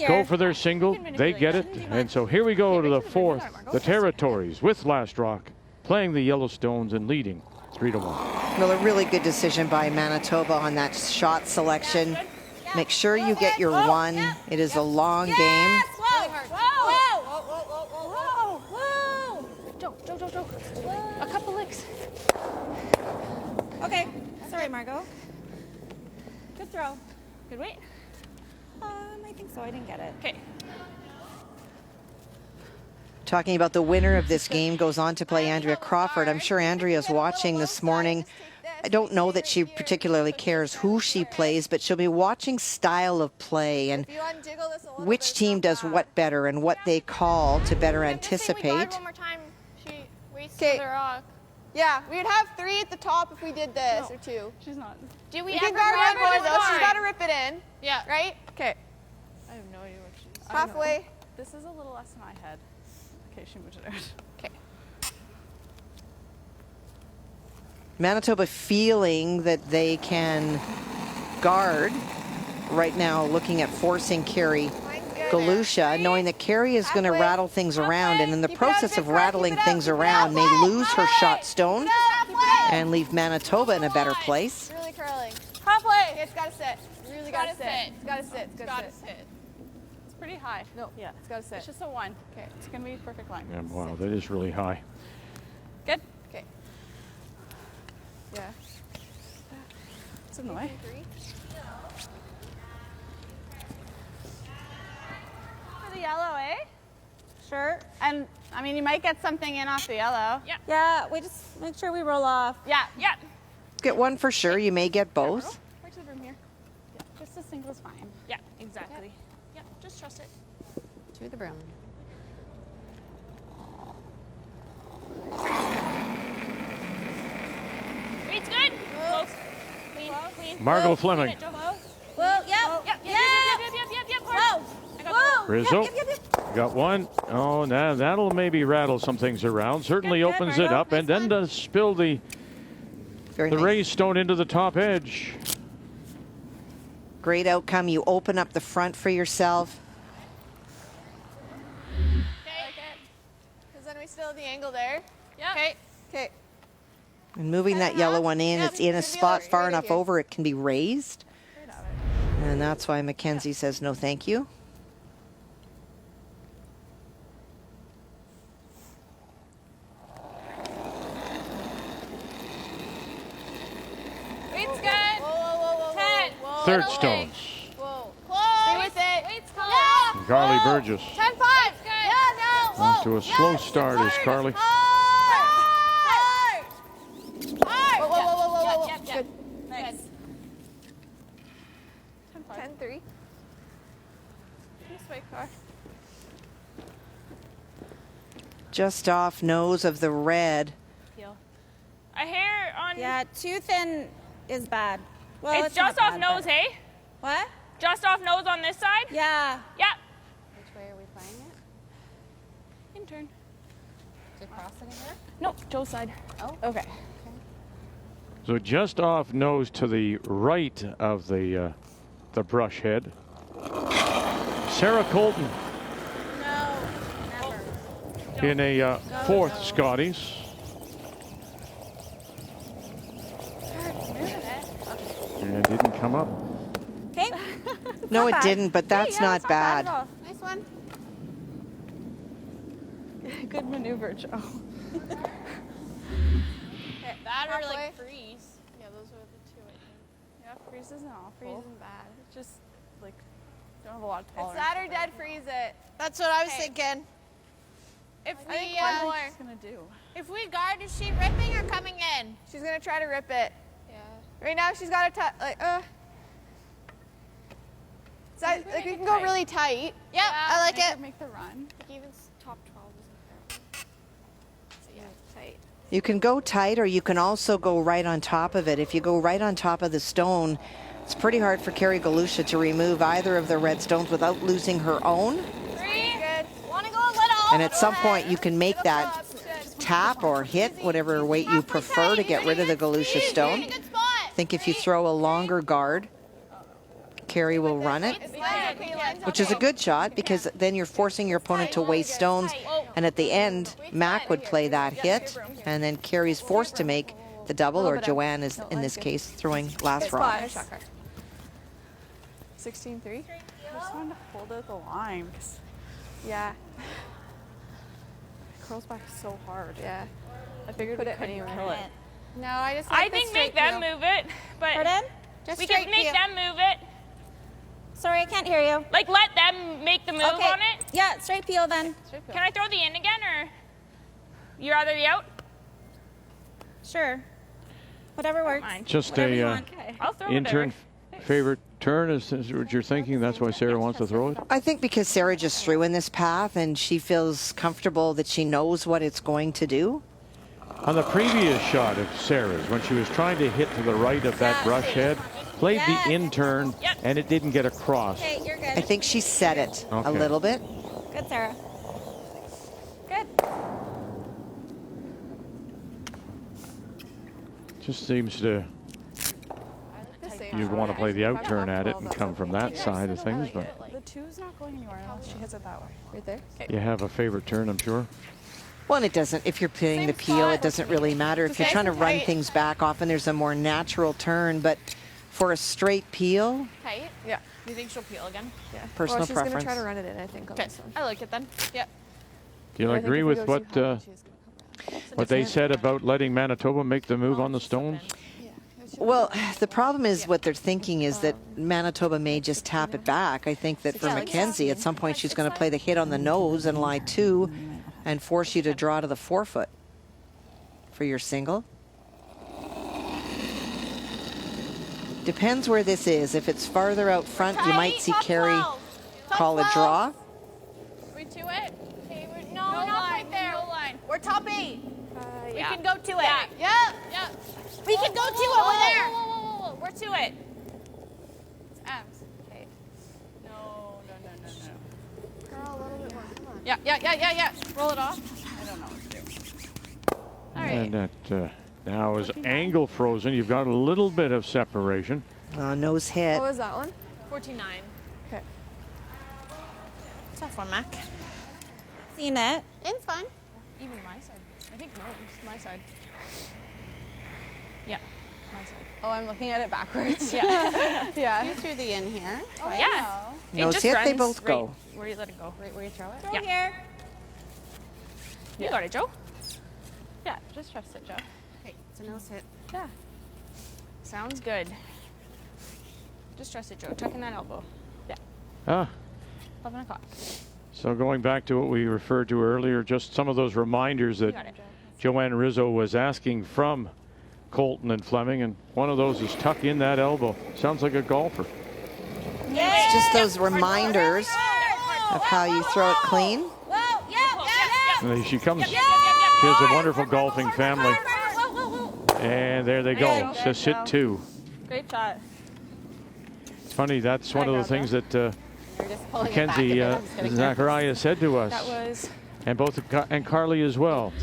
go for their single. They get it. And so here we go to the 4th. The Territories with Last Rock playing the Yellowstones and leading 3-1. Well, a really good decision by Manitoba on that shot selection. Make sure you get your 1. It is a long game. Joe. A couple licks. Okay. Sorry, Margot. Good throw. Good weight. I think so. I didn't get it. Okay. Talking about the winner of this game goes on to play Andrea Crawford. I'm sure Andrea's watching this morning. I don't know that she particularly cares who she plays, but she'll be watching style of play and which team does what better and what they call to better anticipate. One more time. She wastes the rock. Yeah, we'd have 3 at the top if we did this, or 2. She's not. Do we ever grab her though? She's got to rip it in. Yeah. Right? Okay. I have no idea what she's. Halfway. This is a little less than I had. Okay, she moved it out. Okay. Manitoba feeling that they can guard right now, looking at forcing Carrie Galusha, knowing that Carrie is going to rattle things around, and in the process of rattling things around may lose her shot stone and leave Manitoba in a better place. Really curling. Halfway. Okay, it's got to sit. Really got to sit. It's got to sit. It's got to sit. It's pretty high. No. Yeah. It's got to sit. It's just a 1. Okay. It's going to be a perfect line. And wow, that is really high. Good. Okay. Yeah. It's in the way. For the yellow, eh? Sure. And I mean, you might get something in off the yellow. Yeah. Yeah, we just make sure we roll off. Yeah. Yeah. Get one for sure. You may get both. Right to the broom here. Yeah. Just a single's fine. Yeah, exactly. Yeah, just trust it. To the broom. Weight's good. Close. Clean, clean. Margot Whoa, Fleming. clean it, Joe. Whoa. Whoa, Yep, yep, yep, hard. I got Whoa. Rizzo. Yep. Got one. Oh, now that'll maybe rattle some things around. Certainly Good, good, opens it Margot. up and then does spill the Very nice. raised stone into the top edge. Great outcome. You open up the front for yourself. Okay. Because then we still have the angle there. Yeah. Okay. Okay. And moving that yellow one in, Yep, it's in a to the spot other, far right enough here. over it can be raised. And that's why Mackenzie says no thank you. Weight's good. Whoa, whoa, whoa, whoa, 10. whoa. Third Whoa. stones. Whoa. Stay with it. Weight's close. Yeah. Carly Whoa. Burgess. 10-5. Yeah, no. Off Whoa. to a slow Yes, start is hard. Carly. Hard. Hard. Whoa, whoa, whoa, whoa, whoa, whoa. Yep, yep. Good. Nice. 10-3. This way, car. Just off nose of the red. Peel. A hair on. Yeah, too thin is bad. Well, It's just not off bad, nose, but- hey? What? Just off nose on this side? Yeah. Yeah. Which way are we playing it? In turn. To cross it here? Nope, Joe's side. Oh. Okay. So just off nose to the right of the brush head. Sarah Colton No, never. in a fourth Scotties. And it didn't come up. Okay. No, it didn't, but that's not bad. Nice one. Good maneuver, Joe. That or Halfway. like freeze. Yeah, those are the two, I think. Yeah, freeze isn't awful. Freeze isn't bad. It's just like don't have a lot of It's tolerance. that or dead freeze it. That's what I was thinking. If I think we, one more. She's gonna do. if we guard, is she ripping or coming in? She's gonna try to rip it. Yeah. Right now, she's got to like. So I think we like we make can it go tight. really tight. Yep, I like make it. her make the run. Even top 12 isn't fair. So yeah, tight. You can go tight or you can also go right on top of it. If you go right on top of the stone, it's pretty hard for Carrie Galusha to remove either of the red stones without losing her own. Good. Want to go a little? And at some point you can make that tap or hit, whatever weight you prefer, to get rid of the Galusha stone. Good spot. I think if you throw a longer guard, Carrie will run it, which is a good shot because then you're forcing your opponent to waste stones. And at the end, Mac would play that hit, and then Carrie's forced to make the double, or Joanne is, in this case, throwing last rock. 16-3. I just wanted to hold out the line. 'Cause, Yeah. it curls back so hard. Yeah. I figured Put we it couldn't anywhere. kill it. No, I just I like the think make straight them peel. move it, but Pardon? Just we straight can make peel. them move it. Sorry, I can't hear you. Like let them make the move Okay. on it. Yeah, straight peel then. Can I throw the in again, or you rather the out? Sure. Whatever works. Fine. Just Whatever you a want. I'll throw it intern there. favorite turn is what you're thinking. That's why Sarah wants to throw it. I think because Sarah just threw in this path and she feels comfortable that she knows what it's going to do. On the previous shot of Sarah's, when she was trying to hit to the right of that brush head, played the in turn, and it didn't get across. Okay, you're good. I think she set it a Okay. little bit. Good, Sarah. Good. Just seems to you'd want to play the out turn at it and come from that side of things, but The two's not going anywhere unless she hits it that way. Right there. you have a favorite turn, I'm sure. Well, and it doesn't, if you're playing the peel, it doesn't really matter. If you're trying to run things back, often there's a more natural turn, but for a straight peel, Tight. Yeah. Do you think she'll peel again? Yeah. Personal well, she's preference. gonna try to run it in, I think, on Okay, this one. I like it then. Yep. Do you But I think agree if we with go too what high, she's gonna come around. what they said about letting Manitoba make the move on the stones? well, the problem is what they're thinking is that Manitoba may just tap it back. I think that for Mackenzie, at some point she's going to play the hit on the nose and lie two and force you to draw to the forefoot for your single. Depends where this is. If it's farther out front, you might see Carrie call a draw. We to it? Okay, no, we're not quite there. No line. We're top 8. We can go to it. Yep. We can go to it. We're there. Whoa. We're to it. It's M's. Okay. No. Girl, a little bit more. Come on. Yeah. Roll it off. I don't know what to do. All right. And that now is angle frozen. You've got a little bit of separation. Nose hit. What was that one? 14-9. Okay. Tough one, Mac. Seen it. It's fine. Even my side. I think no, it's my side. Yeah, my side. Oh, I'm looking at it backwards. Yeah. Yeah. You threw the in here. Oh, Yeah. It Nose just hit, runs they both right go. where you let it go. Right where you throw it? Yeah. Here. You got it, Joe. Yeah, just trust it, Joe. Okay, it's a nose hit. Yeah. Sounds good. Just trust it, Joe. Tuck in that elbow. Yeah. 11 o'clock. So going back to what we referred to earlier, just some of those reminders You that got it. Joanne Rizzo was asking from Colton and Fleming, and one of those is tuck in that elbow. Sounds like a golfer. It's just those reminders of how you throw it clean. And she comes, she has a wonderful golfing family. And there they go. Says hit 2. Great shot. It's funny, that's one of the things that You're just pulling it back Mackenzie a bit. I'm just gonna Zacharias said to us, That was and Carly as well.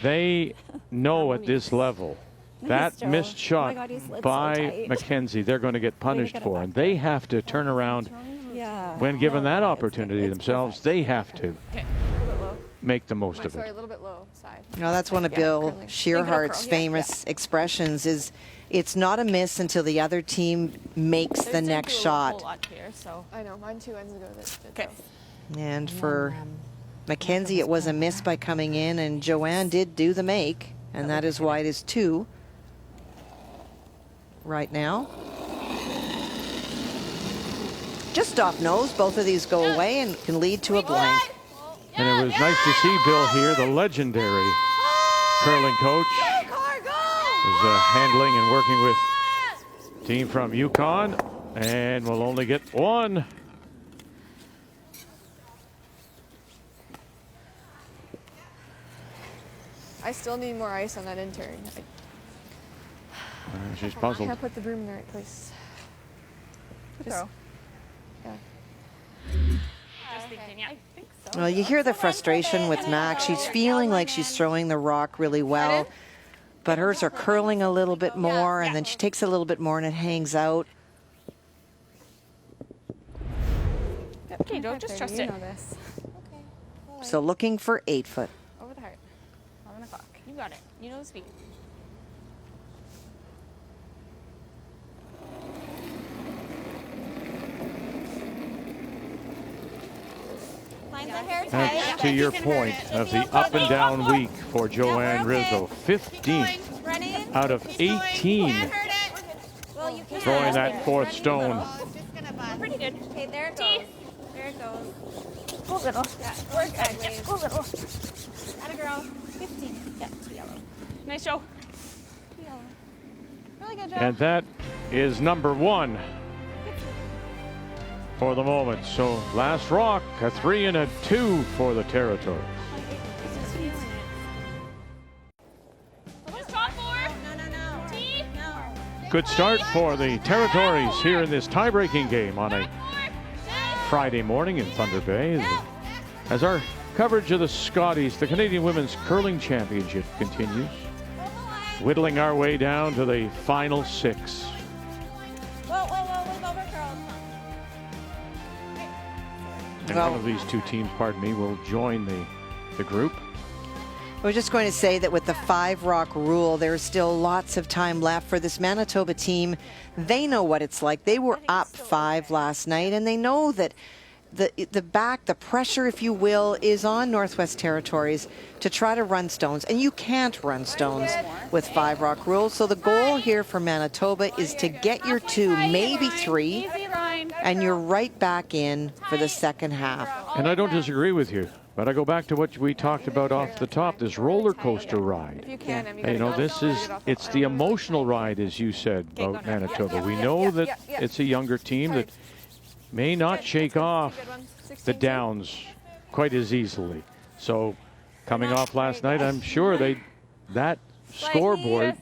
They know at this level that Joe. missed Oh shot my God, he slid so by tight. Mackenzie, they're going to get punished get it for, back and they have to turn around Yeah. when given that opportunity themselves. They have to make the most of Sorry, a it. little bit low side. You know, that's one of Bill curling. Shearhart's Yeah, famous expressions is it's not a miss until the other team makes the There's next a shot. whole lot here, so. I know, mine 2 ends ago. That Okay. And for Mackenzie, it was a miss by coming in, and Joanne did do the make, and that is why it is 2 right now. Just off nose, both of these go away and can lead to a blank. And it was nice to see Bill here, the legendary curling coach, is handling and working with team from Yukon, and will only get 1. I still need more ice on that intern. She's I puzzled. can't put the broom in the right place. Just, throw. yeah. Just thinking, yeah. I think so. Well, you hear the frustration with Mac. She's feeling like she's throwing the rock really well, but hers are curling a little bit more, and then she takes a little bit more and it hangs out. Okay, Joe, just trust you it. know this. So looking for 8 foot. Over the heart. 11 o'clock. You got it. You know the speed. That's to your point of the up and down week for Joanne Rizzo. 15 out of 18 throwing that 4th stone. Pretty good. Okay, there it goes. There it goes. Go little. Yeah, Work at it. Go little. Atta girl. 15. Yeah, 2 yellow. Nice, Joe. 2 yellow. Really good job. And that is number 1 for the moment. So last rock, a 3 and a 2 for the Territories. Just top 4. No. T. No. Good start for the Territories here in this tie-breaking game on a Friday morning in Thunder Bay. As our coverage of the Scotties, the Canadian Women's Curling Championship, continues. Whittling our way down to the final 6. Whoa, over curl. And one of these 2 teams, pardon me, will join the group. I was just going to say that with the 5-rock rule, there's still lots of time left for this Manitoba team. They know what it's like. They were up 5 last night, and they know that the pressure, if you will, is on Northwest Territories to try to run stones. And you can't run stones with 5-rock rules. So the goal here for Manitoba is to get your 2, maybe 3, and you're right back in for the second half. And I don't disagree with you. But I go back to what we talked about off the top, this roller coaster ride. If you can, And, you know, this is, it's the emotional ride, as you said, about Manitoba. We know that it's a younger team that may not shake off the downs quite as easily. So coming off last night, I'm sure that scoreboard,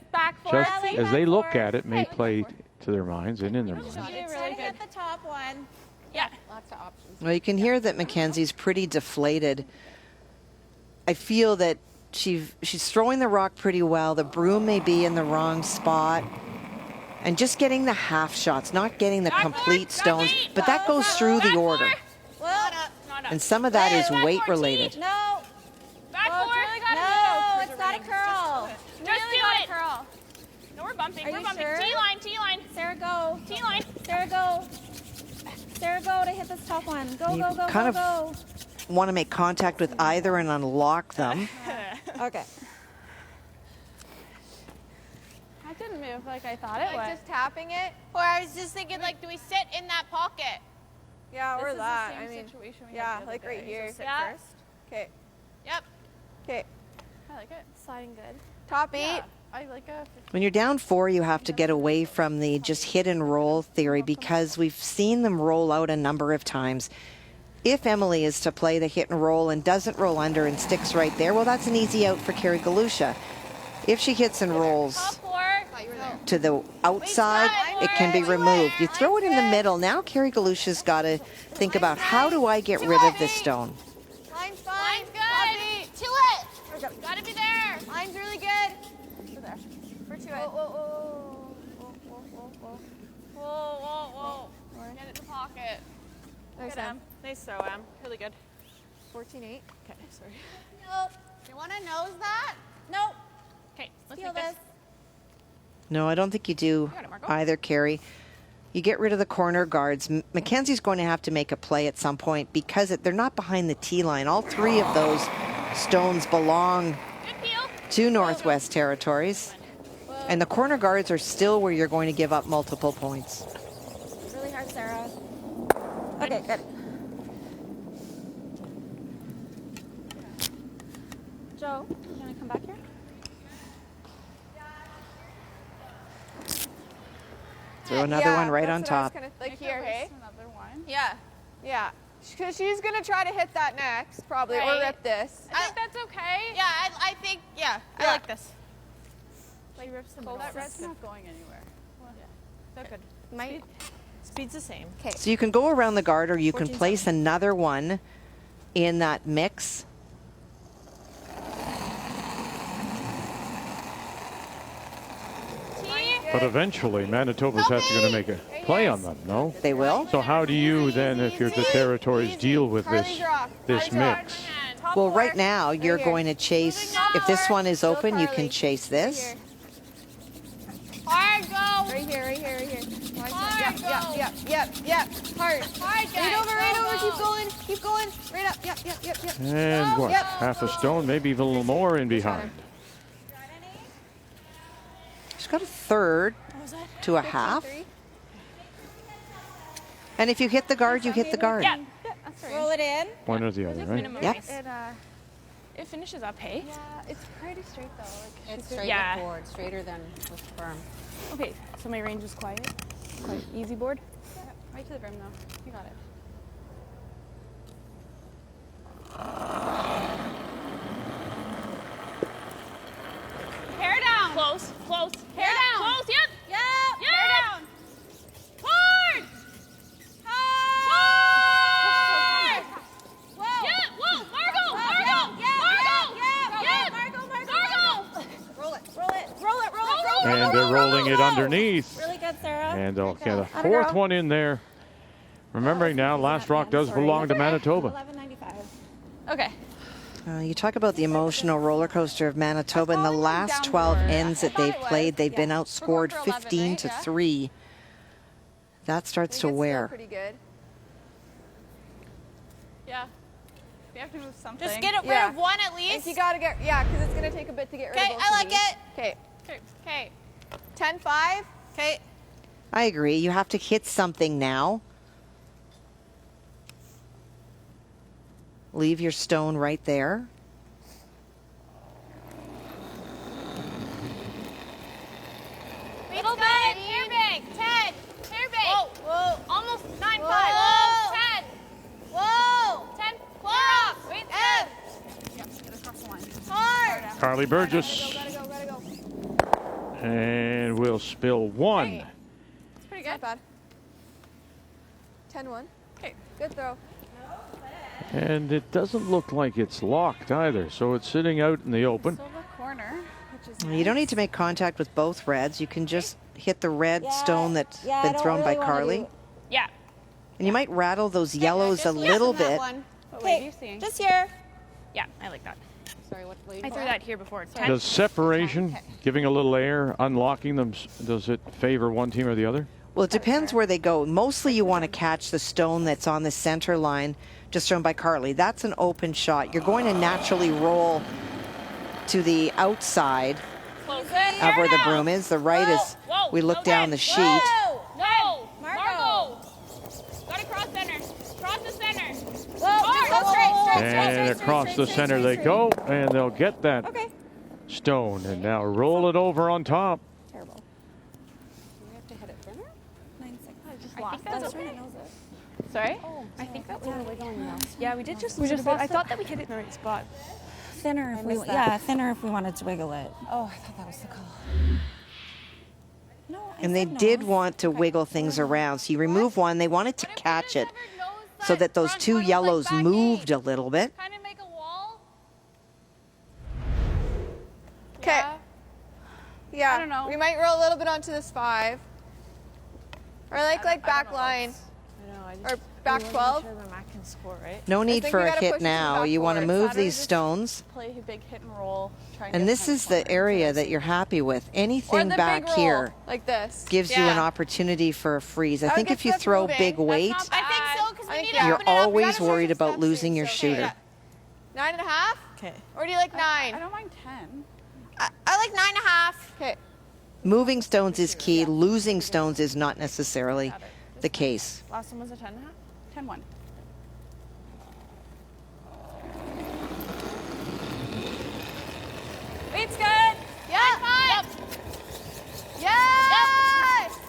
just as they look at it, may play to their minds and in their minds. Really hit the top one. Yeah. Lots of options. Well, you can hear that Mackenzie's pretty deflated. I feel that she's throwing the rock pretty well. The broom may be in the wrong spot. And just getting the half shots, not getting the complete stones. But that goes through the order. Well, And some of that is weight related. no. Back forward. No, it's not a curl. Just do it. Curl. No, we're bumping. Are We're you bumping. sure? T-line, T-line. Sarah, go. T-line. Sarah, go. Sarah, go to hit this top one. Go, You go, go, kind go, of want to make contact with either and unlock them. go. Okay. That didn't move like I thought it would. Just tapping it. Or I was just thinking, like, do we sit in that pocket? Yeah, or This is the that. same I mean, situation we yeah, had the like other right day. here. So sit Yeah. first. Okay. Yep. Okay. I like it. Sliding good. Top 8. Yeah, I like a. When you're down 4, you have to get away from the just hit and roll theory because we've seen them roll out a number of times. If Emily is to play the hit and roll and doesn't roll under and sticks right there, well, that's an easy out for Carrie Galusha. If she hits and rolls Top 4. to the outside, it can be removed. You throw it in the middle. Now Carrie Galusha's got to think about, how do I get rid of this stone? Line's fine. Line's good. To it. Gotta be there. Line's really good. We're to it. Whoa, whoa, whoa. Get it in the pocket. Good, Em. Nice throw, Em. Really good. 14-8. Okay, sorry. Nope. You want to nose that? Nope. Okay, let's Feel take this. this. No, I don't think you do got it, Marco. either, Carrie. You get rid of the corner guards. Mackenzie's going to have to make a play at some point because they're not behind the tee line. All 3 of those stones belong Good peel. to Northwest Territories. And the corner guards are still where you're going to give up multiple points. Really hard, Sarah. Okay, good. Joe, you want to come back here? Throw another one right on that's what I was top. kinda- like here, hey? Another one. Yeah. Yeah. Because she's going to try to hit that next, probably, or Right. rip this. I think that's okay. Yeah, I think, I Yeah. like this. Like rips the middle. That red's not going anywhere. That good. Might. Speed's the same. So you can go around the guard or you can 14-7. place another one in that mix. But eventually, Manitoba's has to make a play on them, no? They will. So how do you then, if you're the Territories, deal with this mix? Well, right now, you're going to chase, if this one is open, you can chase this. Hard go. Right here, right here, right here. Hard go. Yep. Hard. Hard, guys. Right over, Go, keep go. going, keep going. Right up, yep. And what, Yep. half a stone, maybe even a little more in behind. She's got a third to a half. 3. And if you hit the guard, you hit the guard. Yeah. That's right. Roll it in. One or the other, right? Minimum Yep. race. It finishes up, hey? Yeah, it's pretty straight though. Like, It's straight Yeah. forward, straighter than with firm. Okay, so my range is quiet. Quite easy board. Right to the rim though. You got it. Hair down. Close. Hair down. Close, yep. Yep. Yep. Hair down. Hard. Hard. Whoa. Yeah, whoa, Margo. And they're rolling it underneath. Really good, Sarah. And they'll get a fourth one in there. Remembering now, Last Rock does belong to Manitoba. 11.95. Okay. You talk about the emotional roller coaster of Manitoba. In the last 12 ends that they've played, they've been outscored 15 to 3. That starts to wear. Pretty good. Yeah. We have to move something. Just get it rid of one at least. If you gotta get, because it's gonna take a bit to get rid of Okay, both I of like these. it. Okay. Okay. 10-5. Okay. I agree. You have to hit something now. leave your stone right there. Little bit. Hair big. 10. Hair big. Whoa. Whoa. Almost 9-5. Whoa. 10. Whoa. 10. Clear off. Wait. Yep, get across the line. Hard. Carly Burgess. Gotta go. And we'll spill one. Hey. It's pretty Not good. bad. 10-1. Okay. Good throw. And it doesn't look like it's locked either, so it's sitting out in the open. Still the corner, which is You don't need to make contact with both reds. You can just hit the red stone that's been thrown by Carly. Yeah. And you might rattle those yellows a little bit. What wave are you seeing? Just here. Yeah, I like that. Sorry, what wave? I threw that here before. 10. Does separation, giving a little air, unlocking them, does it favor one team or the other? Well, it depends where they go. Mostly you want to catch the stone that's on the center line, just thrown by Carly. That's an open shot. You're going to naturally roll to the outside Close it. of where the broom is. The right is, we look down the sheet. No. Margot. Gotta cross center. Cross the center. Hard. And across the center they go, and they'll get that stone. And now roll it over on top. Terrible. We have to hit it thinner? 9-6. I think that's okay. Knows it. Sorry? I think that was Yeah, we did just lose it a bit. I thought that we hit it in the right spot. thinner if we thinner if we wanted to wiggle it. Oh, I thought that was the call. No, I And they said no. did want to wiggle things around. So you remove one, they wanted to catch it so that those two yellows moved a little bit. Kind of make a wall. Okay. Yeah. I don't know. We might roll a little bit onto this 5. Or like back line. I know. Or back 12. Sure the Mac can score, right? No need think for we a gotta push hit it to now. back You want to forward. move Saturday these just- stones. Play a big hit and roll. Try and And get this some is the corner. area that you're happy with. Or Anything the back big roll, here like this. gives you an Yeah. opportunity for a freeze. I would think get if you stuff throw moving. big That's weight, I think so because we need to yeah. you're open it up. always show worried some about steps losing soon, your so- shooter. Yeah. 9.5? Okay. Or do you like 9? I don't mind 10. I like 9.5. Okay. Moving stones is key. Losing stones is not necessarily the case. Last one was a 10.5? 10-1. Weight's good. Yeah. Yep. Yes!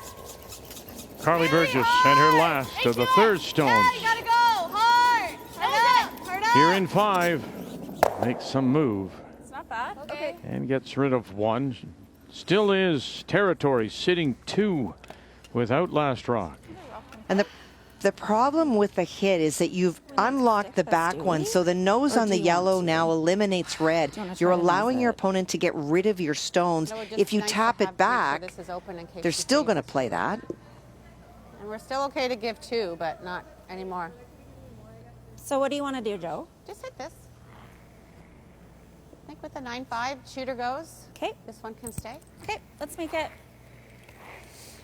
Carly Burgess and her last of the third stones. Yeah, you gotta go hard. Hard up. Here in 5, makes some move It's not bad. Okay. and gets rid of one. Still is territory, sitting 2 without last rock. And the problem with the hit is that you've unlocked the back one, so the nose Or on do the you want yellow to? now eliminates red. Do you wanna You're try to allowing move your it? opponent to get rid of your stones. No, it's If you nice to tap have- it make sure back, this is open in case they're you still save going to it. play that. And we're still okay to give 2, but not anymore. So what do you want to do, Joe? Just hit this. I think with the 9-5, shooter goes. Okay. This one can stay. Okay, let's make it.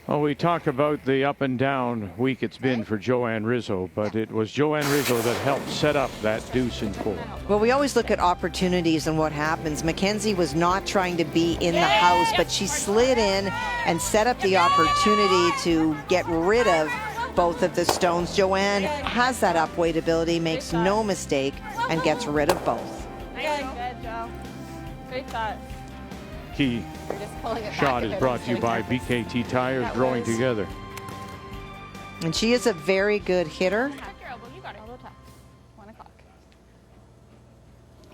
Well, we talk about the up and down week it's been for Joanne Rizzo, but it was Joanne Rizzo that helped set up that deuce in 4. Well, we always look at opportunities and what happens. Mackenzie was not trying to be in the house, but she slid in and set up the opportunity to get rid of both of the stones. Joanne has that upweight ability, makes no mistake, and gets rid of both. Good, Joe. Great thought. Key We're just pulling it back shot a is bit brought and to you sitting by there. BKT Tires, That growing was- together. And she is a very good hitter. Tuck your elbow. You got it. Elbow tuck. 1 o'clock.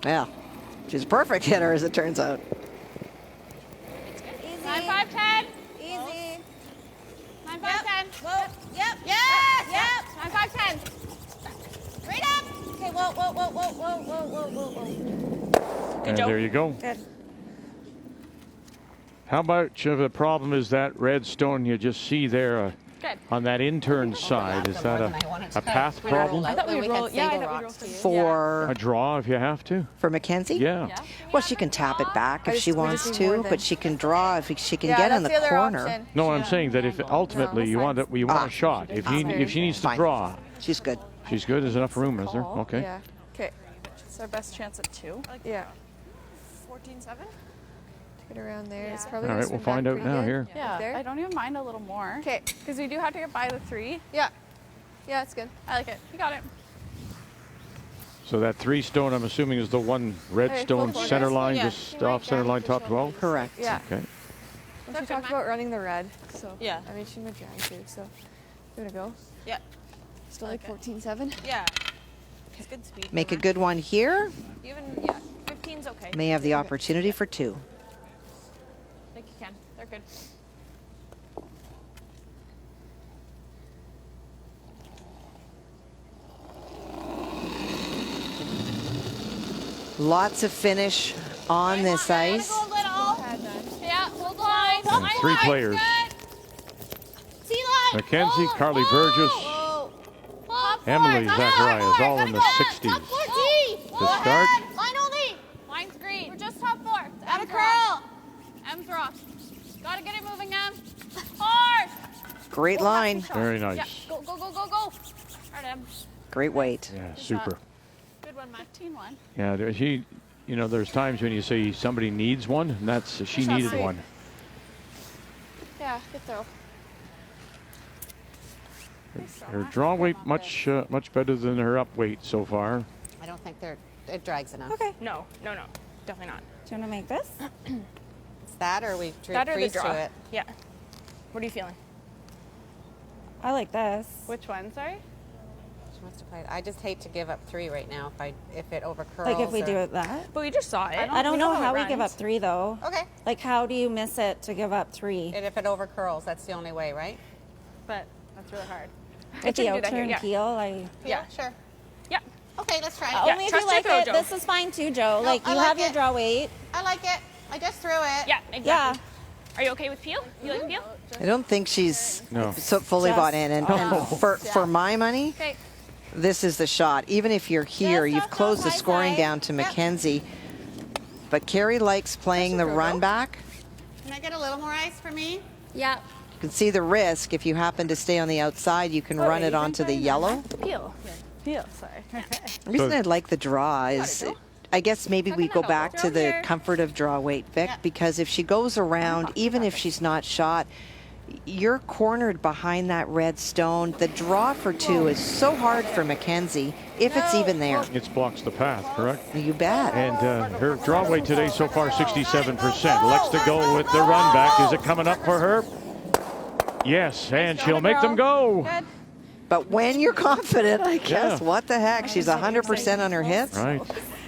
Well, she's a perfect hitter, as it turns out. 9-5-10. Easy. 9-5-10. Whoa. Yep. Yes. Yep. 9-5-10. Right up. Okay, whoa. And Joe. there you go. Good. How much of a problem is that red stone you just see there Good. on that intern side? Is that a path problem? I thought we would roll. Yeah, I thought we'd roll for you. For A draw if you have to? Mackenzie? Yeah. Yeah. Well, she can tap it back if she we wants just need more to, than- but she can draw if she can Yeah, get in that's the other corner. option. No, I'm saying that if ultimately you want a shot, if she needs to Fine. draw, She's good. she's good. There's enough room, is there? Okay. Yeah. Okay. It's our best chance at 2. Yeah. 14-7? Get around there. It's probably All gonna right, we'll swing find back out pretty now good. here. Yeah. There? I don't even mind a little more. Okay. Because we do have to get by the 3. Yeah. Yeah, it's good. I like it. You got it. So that 3 stone, I'm assuming, is the one red stone center line, just off center line, top 12? Correct. Yeah. Okay. Well, she talked about running the red, so Yeah. I mean she might drag too. So give it a go. Yeah. Still like 14.7. Yeah. It's good speed. Make a good one here. Even, yeah, 15's okay. May have the opportunity for 2. I think you can. They're good. Lots of finish on this ice. Go little. Yeah, hold line. And 3 players. T-line. Mackenzie, Carly Burgess, Emily Zacharias, all in the 60s. Top 14. To start. Line only. Line's green. We're just top 4. Add a curl. M's rock. Gotta get it moving, Em. Hard. Great line. Very nice. Yeah, go, go, go, go, go. Hard, Em. Great weight. Yeah, super. Good one, Mac. Team one. Yeah, there's times when you say somebody needs one, and that's she needed one. Yeah, good throw. Her draw weight much better than her up weight so far. I don't think it drags enough. Okay. No, definitely not. Do you want to make this? It's that or we That or the freeze draw. to it. Yeah. What are you feeling? I like this. Which one? Sorry. She wants to play. I just hate to give up 3 right now if it over curls. Like if we or- do it that. But we just saw it. I don't know how we it give up runs. 3 though. Okay. Like how do you miss it to give up 3? And if it over curls, that's the only way, right? But that's really hard. With the shouldn't do that outturn here, heel, I Yeah. Sure. Yeah. Okay, let's try it. only if you trust your like throw, it. Joe. This is fine too, Joe. No, like I you like have your it. draw weight. I like it. I just threw it. Yeah, exactly. Yeah. Are you okay with peel? You like peel? I don't think she's No. so fully Just- bought in. And for my money, Okay. this is the shot. Even if you're here, Just you've off closed the high scoring side. down to Yep. Mackenzie. But Carrie likes playing the run back. Can I get a little more ice for me? Yeah. You can see the risk. If you happen to stay on the outside, you can run it onto the yellow. Peel. Peel, sorry. The reason I like the draw is, I guess maybe we go back to the comfort of draw weight, Vic, because if she goes around, even if she's not shot, you're cornered behind that red stone. The draw for 2 is so hard for Mackenzie, if it's even there. It blocks the path, correct? You bet. And her draw weight today so far 67%. Likes to go with the run back. Is it coming up for her? Yes, and she'll make them go. Good. But when you're confident, I guess, Yeah. what the heck? She's 100% on her hits. Right.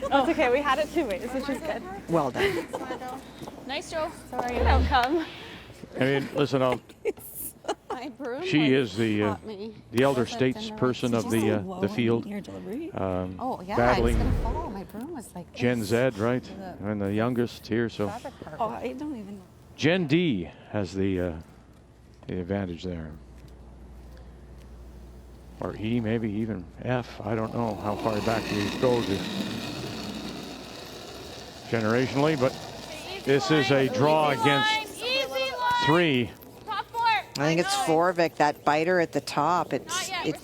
That's okay. We had it 2 ways, which is good. Well done. Nice, Joe. Sorry. Good outcome. I mean, listen, My broom. she is the elder statesperson of Low the in field. your delivery. Oh, yeah. Battling It's going to fall. My broom was like Gen this. Z, right? And the youngest here, so Fabric part. Oh, I don't even know. Gen D has the advantage there. Or E, maybe even F. I don't know how far back we go to generationally, but this is a draw against Easy line. 3. Top 4. I think it's 4, Vic. That biter at the top, it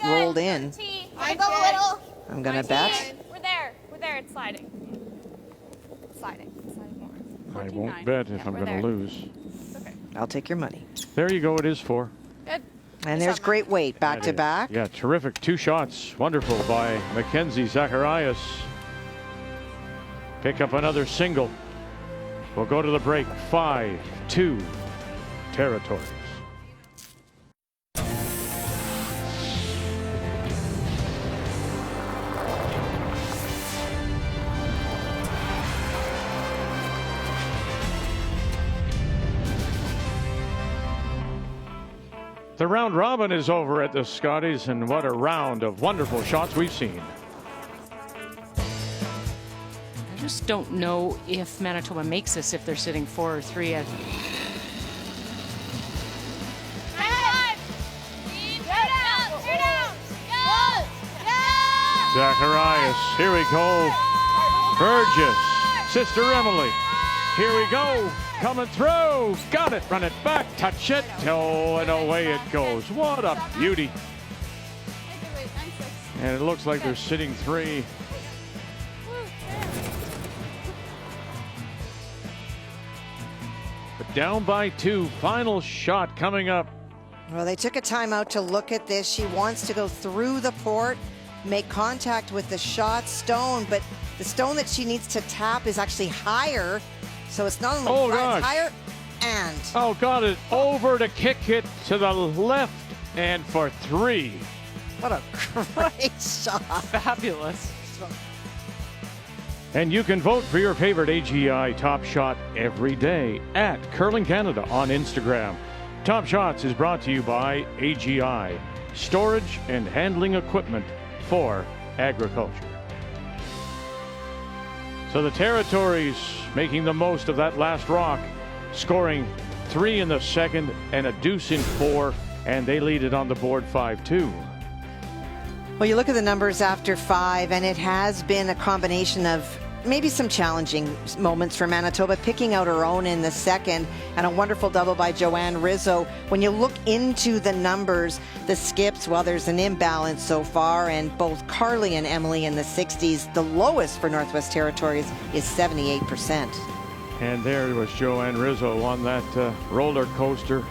rolled in. T. I go little. I'm going to bet. We're there. We're there. It's sliding. Sliding. Sliding more. I won't bet if I'm we're going to there. lose. I'll take your money. There you go. It is 4. Good. And there's great weight back to back. Yeah, terrific. 2 shots. Wonderful by Mackenzie Zacharias. Pick up another single. We'll go to the break. 5-2 territories. The round robin is over at the Scotties, and what a round of wonderful shots we've seen. I just don't know if Manitoba makes this if they're sitting 4 or 3. Zacharias, here we go. Burgess, Sister Emily, here we go. Coming through, got it, run it back, touch it, oh, and away it goes. What a beauty. And it looks like they're sitting 3. But down by 2, final shot coming up. Well, they took a timeout to look at this. She wants to go through the port. make contact with the shot stone, but the stone that she needs to tap is actually higher. So it's not only flat, it's higher and. Oh, got it over to kick it to the left and for 3. What a great shot. Fabulous. And you can vote for your favorite AGI Top Shot every day at Curling Canada on Instagram. Top Shots is brought to you by AGI, storage and handling equipment for agriculture. So the Territories making the most of that last rock, scoring 3 in the second and a deuce in 4, and they lead it on the board 5-2. Well, you look at the numbers after 5, and it has been a combination of maybe some challenging moments for Manitoba, picking out her own in the second, and a wonderful double by Joanne Rizzo. When you look into the numbers, the skips, well, there's an imbalance so far, and both Carly and Emily in the 60s. The lowest for Northwest Territories is 78%. And there was Joanne Rizzo on that roller coaster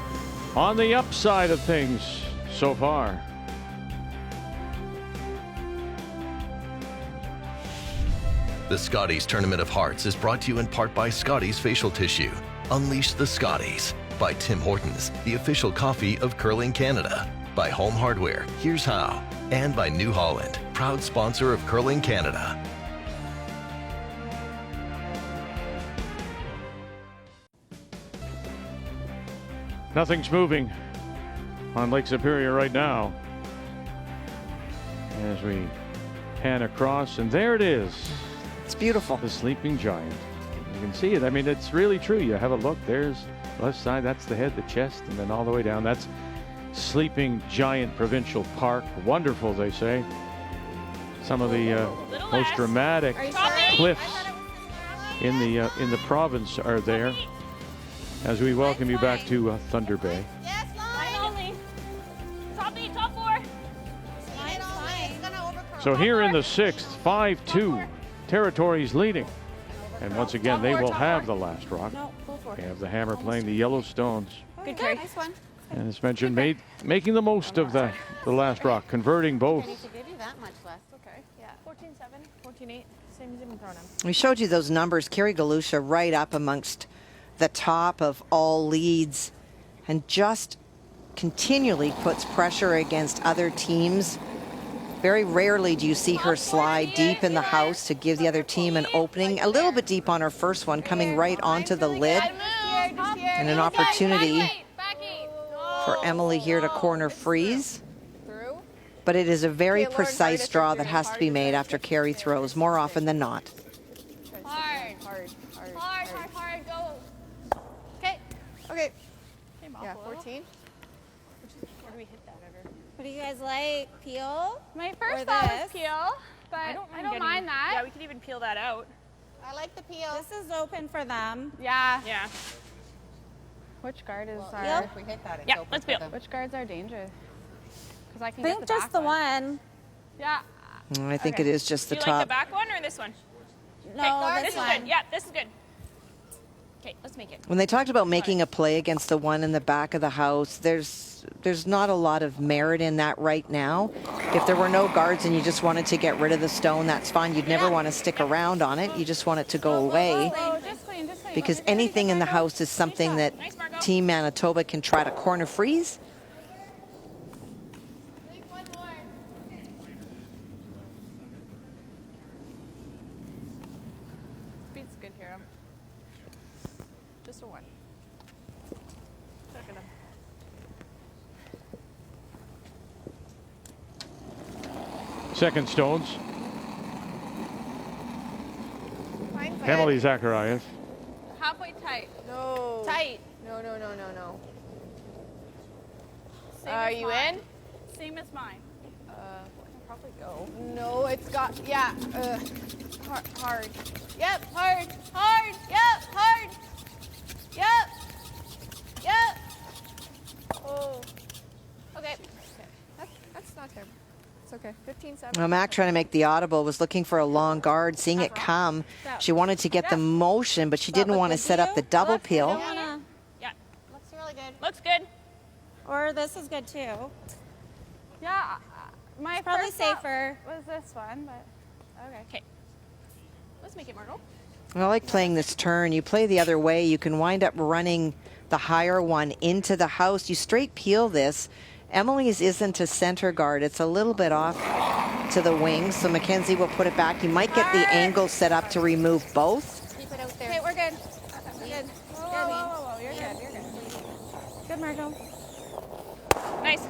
on the upside of things so far. The Scotties Tournament of Hearts is brought to you in part by Scotties Facial Tissue. Unleash the Scotties. By Tim Hortons, the official coffee of Curling Canada. By Home Hardware, here's how. And by New Holland, proud sponsor of Curling Canada. Nothing's moving on Lake Superior right now as we pan across, and there it is. It's beautiful. The sleeping giant. You can see it. I mean, it's really true. You have a look. There's left side. That's the head, the chest, and then all the way down. That's Sleeping Giant Provincial Park. Wonderful, they say. Some of the most dramatic cliffs in the province are there. As we welcome you back to Thunder Bay. Yes, line only. Top 4. So here in the 6th, 5-2, Territories leading. And once again, they will have the last rock. They have the Hammer playing the Yellowstones. Good carry. Nice one. And as mentioned, making the most of the last rock, converting both. I need to give you that much less. Okay. Yeah. 14-7, 14-8. Same as even thrown in. We showed you those numbers. Carrie Galusha right up amongst the top of all leads and just continually puts pressure against other teams. Very rarely do you see her slide deep in the house to give the other team an opening. A little bit deep on her first one, coming right onto the lid. And an opportunity for Emily here to corner freeze. But it is a very precise draw that has to be made after Carrie throws, more often than not. Hard, go. Okay. Okay. Yeah, 14. Where do we hit that at her? What do you guys like? Peel? My first Or thought was this? peel, but I don't mind that. Yeah, we could even peel that out. I like the peel. This is open for them. Yeah. Yeah. Which guard is our? Yep. If we hit that, it's Yeah, open let's for peel. them. Which guards are dangerous? Because I can I get think the just back the one. one. Yeah. I think it is just Do the you like the top. back one or this one? No, Okay, this this is one. good. Yeah, this is good. Okay, let's make it. When they talked about making a play against the one in the back of the house, there's not a lot of merit in that right now. If there were no guards and you just wanted to get rid of the stone, that's fine. You'd never want to stick around on it. You just want it to go away. Oh, just clean, just clean. Because anything in the house is something that Team Manitoba can try to corner freeze. One more. Speed's good here. Just a 1. Look at him. Second stones. Fine, fine. Emily Zacharias. Halfway tight. No. Tight. No. Same Are as you mine. in? Same as mine. Probably go. No, it's got, yeah. Hard. Yep, hard. Yep, hard. Yep. Oh. Okay. That's not terrible. It's okay. 15-7. Well, Mac trying to make the audible was looking for a long guard, seeing it come. She wanted to get the motion, but she didn't want to set up the double peel. Yeah, Looks really good. looks good. Or this is good too. Yeah. My probably first thought safer. was this one, but okay. Okay. Let's make it Margot. I like playing this turn. You play the other way. You can wind up running the higher one into the house. You straight peel this. Emily's isn't a center guard. It's a little bit off to the wing, so Mackenzie will put it back. You might get the angle set up to remove both. Keep it out there. Okay, we're good. We're good. Whoa, you're good. You're good. Good, Margot. Nice.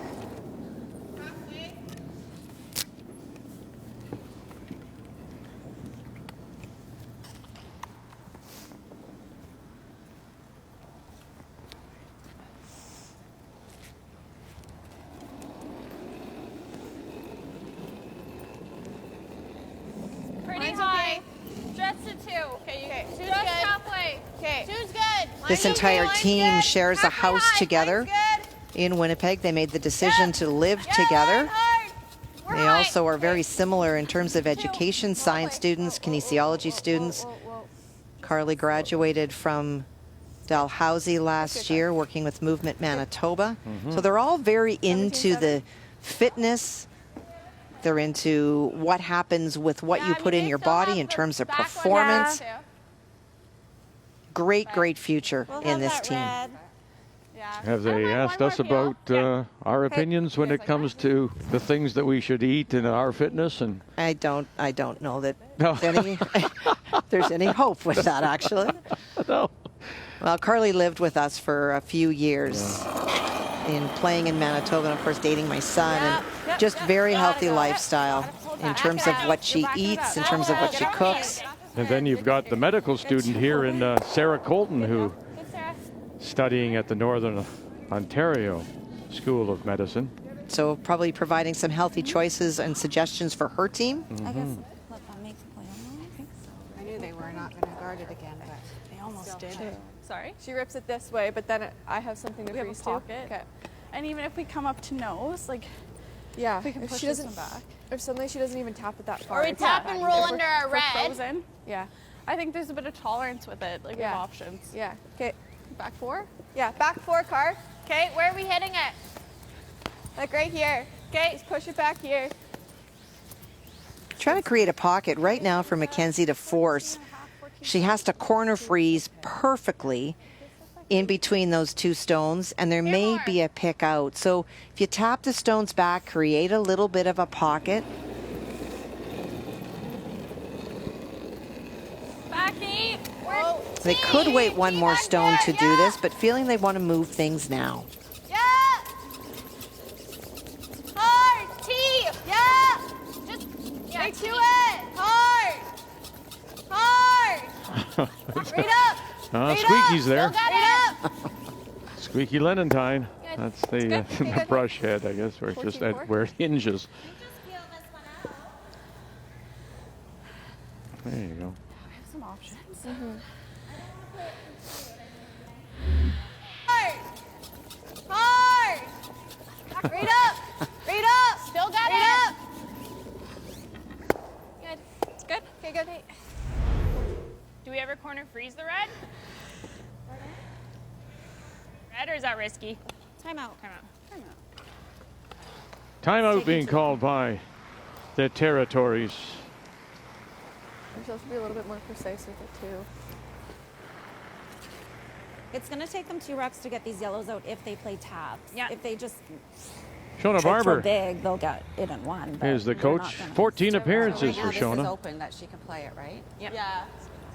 Pretty high. Just a 2. Okay, two's just good. Halfway. Okay. Two's good. This entire team shares a house together in Winnipeg. They made the decision to live together. They also are very similar in terms of education, science students, kinesiology students. Carly graduated from Dalhousie last year, working with Movement Manitoba. So they're all very into the fitness. They're into what happens with what you put in your body in terms of performance. Great, great future in this team. Have they asked us about our opinions when it comes to the things that we should eat in our fitness? And I don't know that there's any hope with that, actually. No. Well, Carly lived with us for a few years in playing in Manitoba, and of course dating my son, and just very healthy lifestyle in terms of what she eats, in terms of what she cooks. And then you've got the medical student here in Sarah Colton, who studying at the Northern Ontario School of Medicine. So probably providing some healthy choices and suggestions for her team. I guess let them make the plan. I think so. I knew they were not going to guard it again, but they almost did. Sorry? She rips it this way, but then I have something to freeze to. Okay. And even if we come up to nose, like, yeah, we can if push she this doesn't one back. If suddenly she doesn't even tap it that far. Or we tap and roll under our red. Frozen. Yeah. I think there's a bit of tolerance with it, like we have options. Yeah. Okay. Back 4? Yeah, back 4, Car. Okay, where are we hitting it? Like right here. Okay, just push it back here. Trying to create a pocket right now for Mackenzie to force. She has to corner freeze perfectly in between those two stones, and there may be a pick out. So if you tap the stones back, create a little bit of a pocket. Back 8. They could wait one more stone to do this, but feeling they want to move things now. Yeah. Hard. T. Yeah. Just stick to it. Hard. Hard. Read up. Squeaky's there. Read up. Squeaky Lenentine. That's the brush head, I guess, where it's just where it hinges. There you go. I have some options. Hard. Hard. Read up. Read up. Still got it. Up. Good. It's good. Okay, good. Do we ever corner freeze the red? Red, or is that risky? Timeout. Timeout being called by the Territories. I'm supposed to be a little bit more precise with it too. It's going to take them 2 reps to get these yellows out if they play taps. Yeah. If they just Shona try Barber big, they'll get it in one. But is the they're coach. not gonna. 14 appearances right for now this is Shona. open that she can play it, right? Yep. Yeah.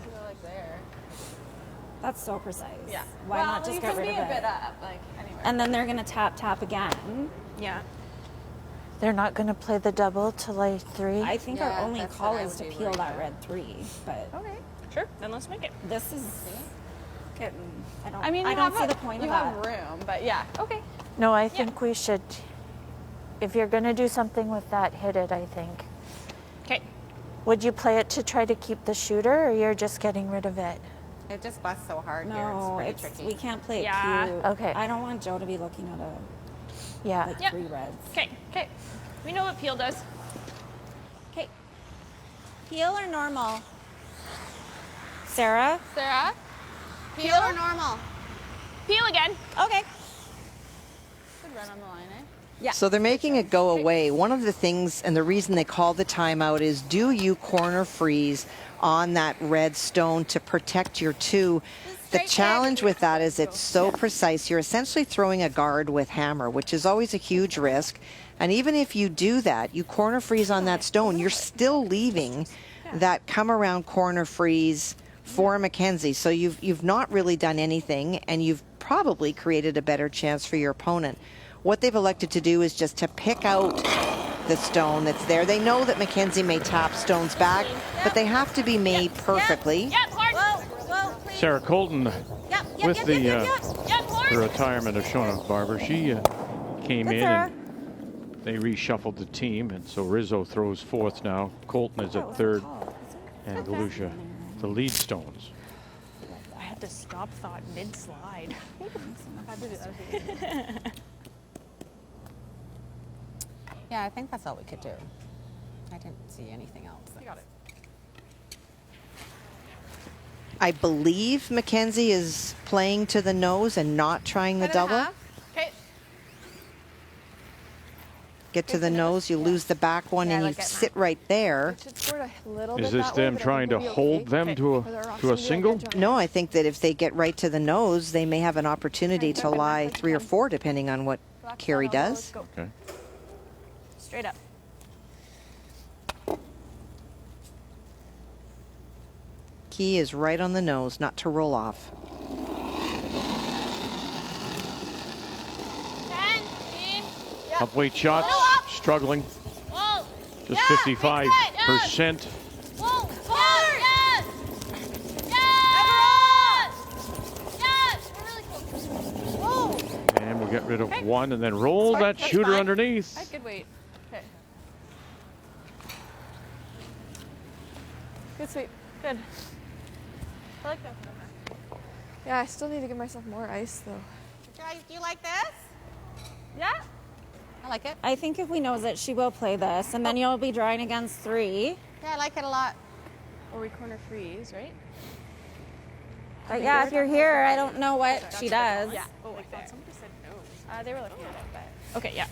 So go like there. That's so precise. Yeah. Why not just you get can rid be of a bit it? up, like anywhere. And then they're going to tap again. Yeah. They're not going to play the double to lay 3? I think Yeah, our only that's call what I is to would be peel worried that about. red 3. But Okay. Sure. Then let's make it. this is getting. I mean, I you don't have see the point you of have that. room, but yeah. Okay. No, I think we should, if you're going to do something with that, hit it, I think. Okay. Would you play it to try to keep the shooter, or you're just getting rid of it? It just busts so hard here. No, It's pretty tricky. we can't play it Yeah. cute. Okay. I don't want Joe to be looking at a Yeah. like Yep. 3 reds. Okay. Okay. We know what peel does. Okay. Peel or normal? Sarah? Sarah. Peel or normal? Peel again. Okay. Good run on the line, eh? Yeah. So they're making it go away. One of the things, and the reason they call the timeout is, do you corner freeze on that red stone to protect your 2? The challenge with that is it's so precise. You're essentially throwing a guard with hammer, which is always a huge risk. And even if you do that, you corner freeze on that stone, you're still leaving that come around corner freeze for Mackenzie. So you've not really done anything, and you've probably created a better chance for your opponent. What they've elected to do is just to pick out the stone that's there. They know that Mackenzie may tap stones back, but they have to be made perfectly. Sarah Colton with the retirement of Shona Barber. She came in and they reshuffled the team, and so Rizzo throws fourth now. Colton is at third, and Galusha the lead stones. I had to stop thought mid-slide. Yeah, I think that's all we could do. I didn't see anything else. You got it. I believe Mackenzie is playing to the nose and not trying the double. Okay. Get to the nose, you lose the back one, and you sit right there. Is this them trying to hold them to a single? No, I think that if they get right to the nose, they may have an opportunity to lie 3 or 4, depending on what Carey does. Okay. Straight up. Key is right on the nose, not to roll off. 10, Upweight shots, struggling. Just 55%. And we'll get rid of one and then roll that shooter underneath. I could wait. Okay. Good sweep. Good. I like that. Yeah, I still need to give myself more ice though. Guys, do you like this? Yeah. I like it. I think if we know that she will play this, and then you'll be drawing against 3. Yeah, I like it a lot. Or we corner freeze, right? But yeah, if you're here, I don't know what she does. Yeah. Oh, I thought somebody said no. They were looking at it, but okay, yeah.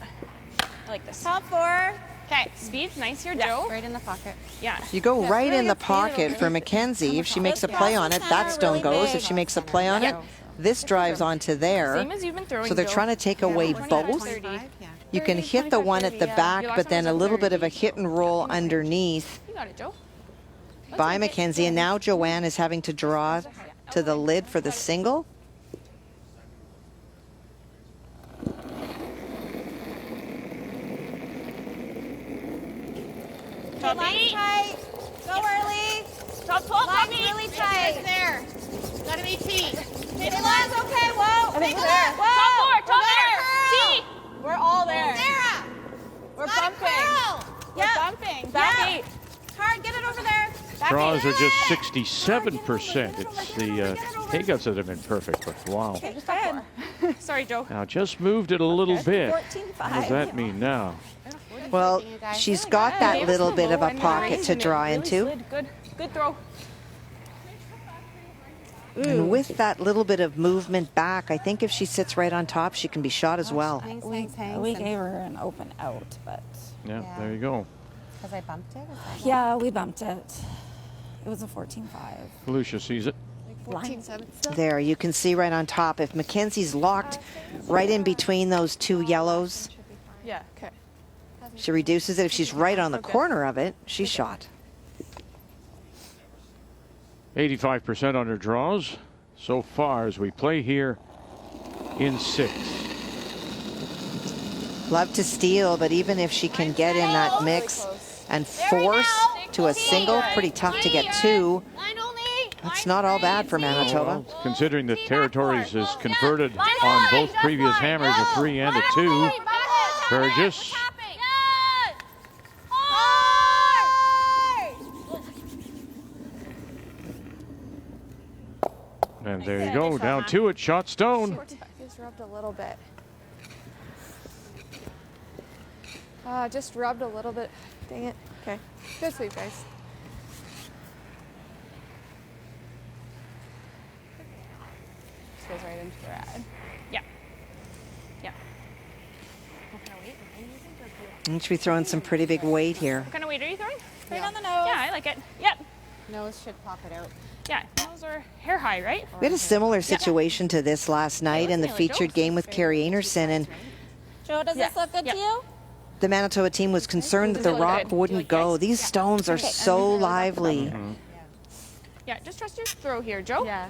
I like this. Top 4. Okay, speed's nice here, Joe. Right in the pocket. Yeah. You go right in the pocket for Mackenzie. If she makes a play on it, that stone goes. If she makes a play on it, this drives onto there. Same as you've been throwing, So they're Joe. trying to take away both. You can hit the one at the back, but then a little bit of a hit and roll underneath You got it, Joe. by Mackenzie. And now Joanne is having to draw to the lid for the single. Top 8. Tight. Go early. Top 12, Tommy. Really tight. There. Got an 18. Okay, the line's okay. Whoa. Big there. Whoa. Top 4. T. We're all there. Sarah. We're bumping. Yeah. We're bumping. Back 8. Hard, get it over there. Draws are just 67%. It's the take-ups that have been perfect, but wow. Okay, just top 4. Sorry, Joe. Now just moved it a little bit. 14-5. What does that mean now? Well, she's got that little bit of a pocket to draw into. Good throw. And with that little bit of movement back, I think if she sits right on top, she can be shot as well. We gave her an open out, but... Yeah, there you go. Because I bumped it? Yeah, we bumped it. It was a 14-5. Lucia sees it. 14-7 still. There, you can see right on top. If Mackenzie's locked right in between those 2 yellows, Yeah, okay. she reduces it. If she's right on the corner of it, she's shot. 85% on her draws so far as we play here in 6. Love to steal, but even if she can get in that mix and force to a single, pretty tough to get 2. That's not all bad for Manitoba. Well, considering that Territories has converted on both previous hammers, a 3 and a 2. Burgess. And there you go, down 2 at shot stone. Just rubbed a little bit. Just rubbed a little bit. Dang it. Okay. Good sweep, guys. This goes right into the rad. Yeah. Yeah. And should be throwing some pretty big weight here. What kind of weight are you throwing? Right on the nose. Yeah, I like it. Yep. Nose should pop it out. Yeah, nose or hair high, right? We had a similar situation to this last night in the featured game with Carrie Anderson, and Joe, does this look good to you? the Manitoba team was concerned that the rock wouldn't go. These stones are so lively. Yeah, just trust your throw here, Joe. Yeah.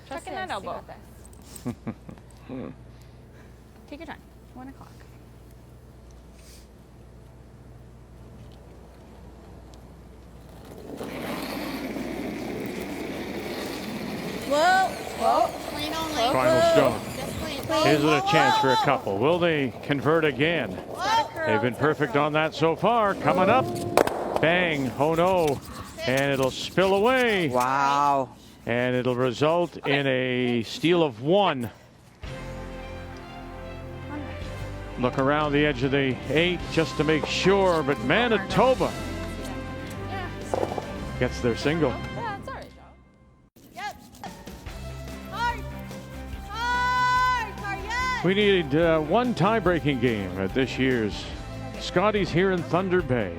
Tuck in that elbow. Take your time. 1 o'clock. Whoa. Whoa. Clean only. Final stone. Just clean. Is it a chance for a couple? Will they convert again? They've been perfect on that so far. Coming up. Bang. Oh no. And it'll spill away. Wow. And it'll result in a steal of 1. Look around the edge of the 8 just to make sure, but Manitoba gets their single. Yeah, it's all right, Joe. Yep. Hard. Hard. Hard. Yes. We need one tie-breaking game at this year's Scotties here in Thunder Bay.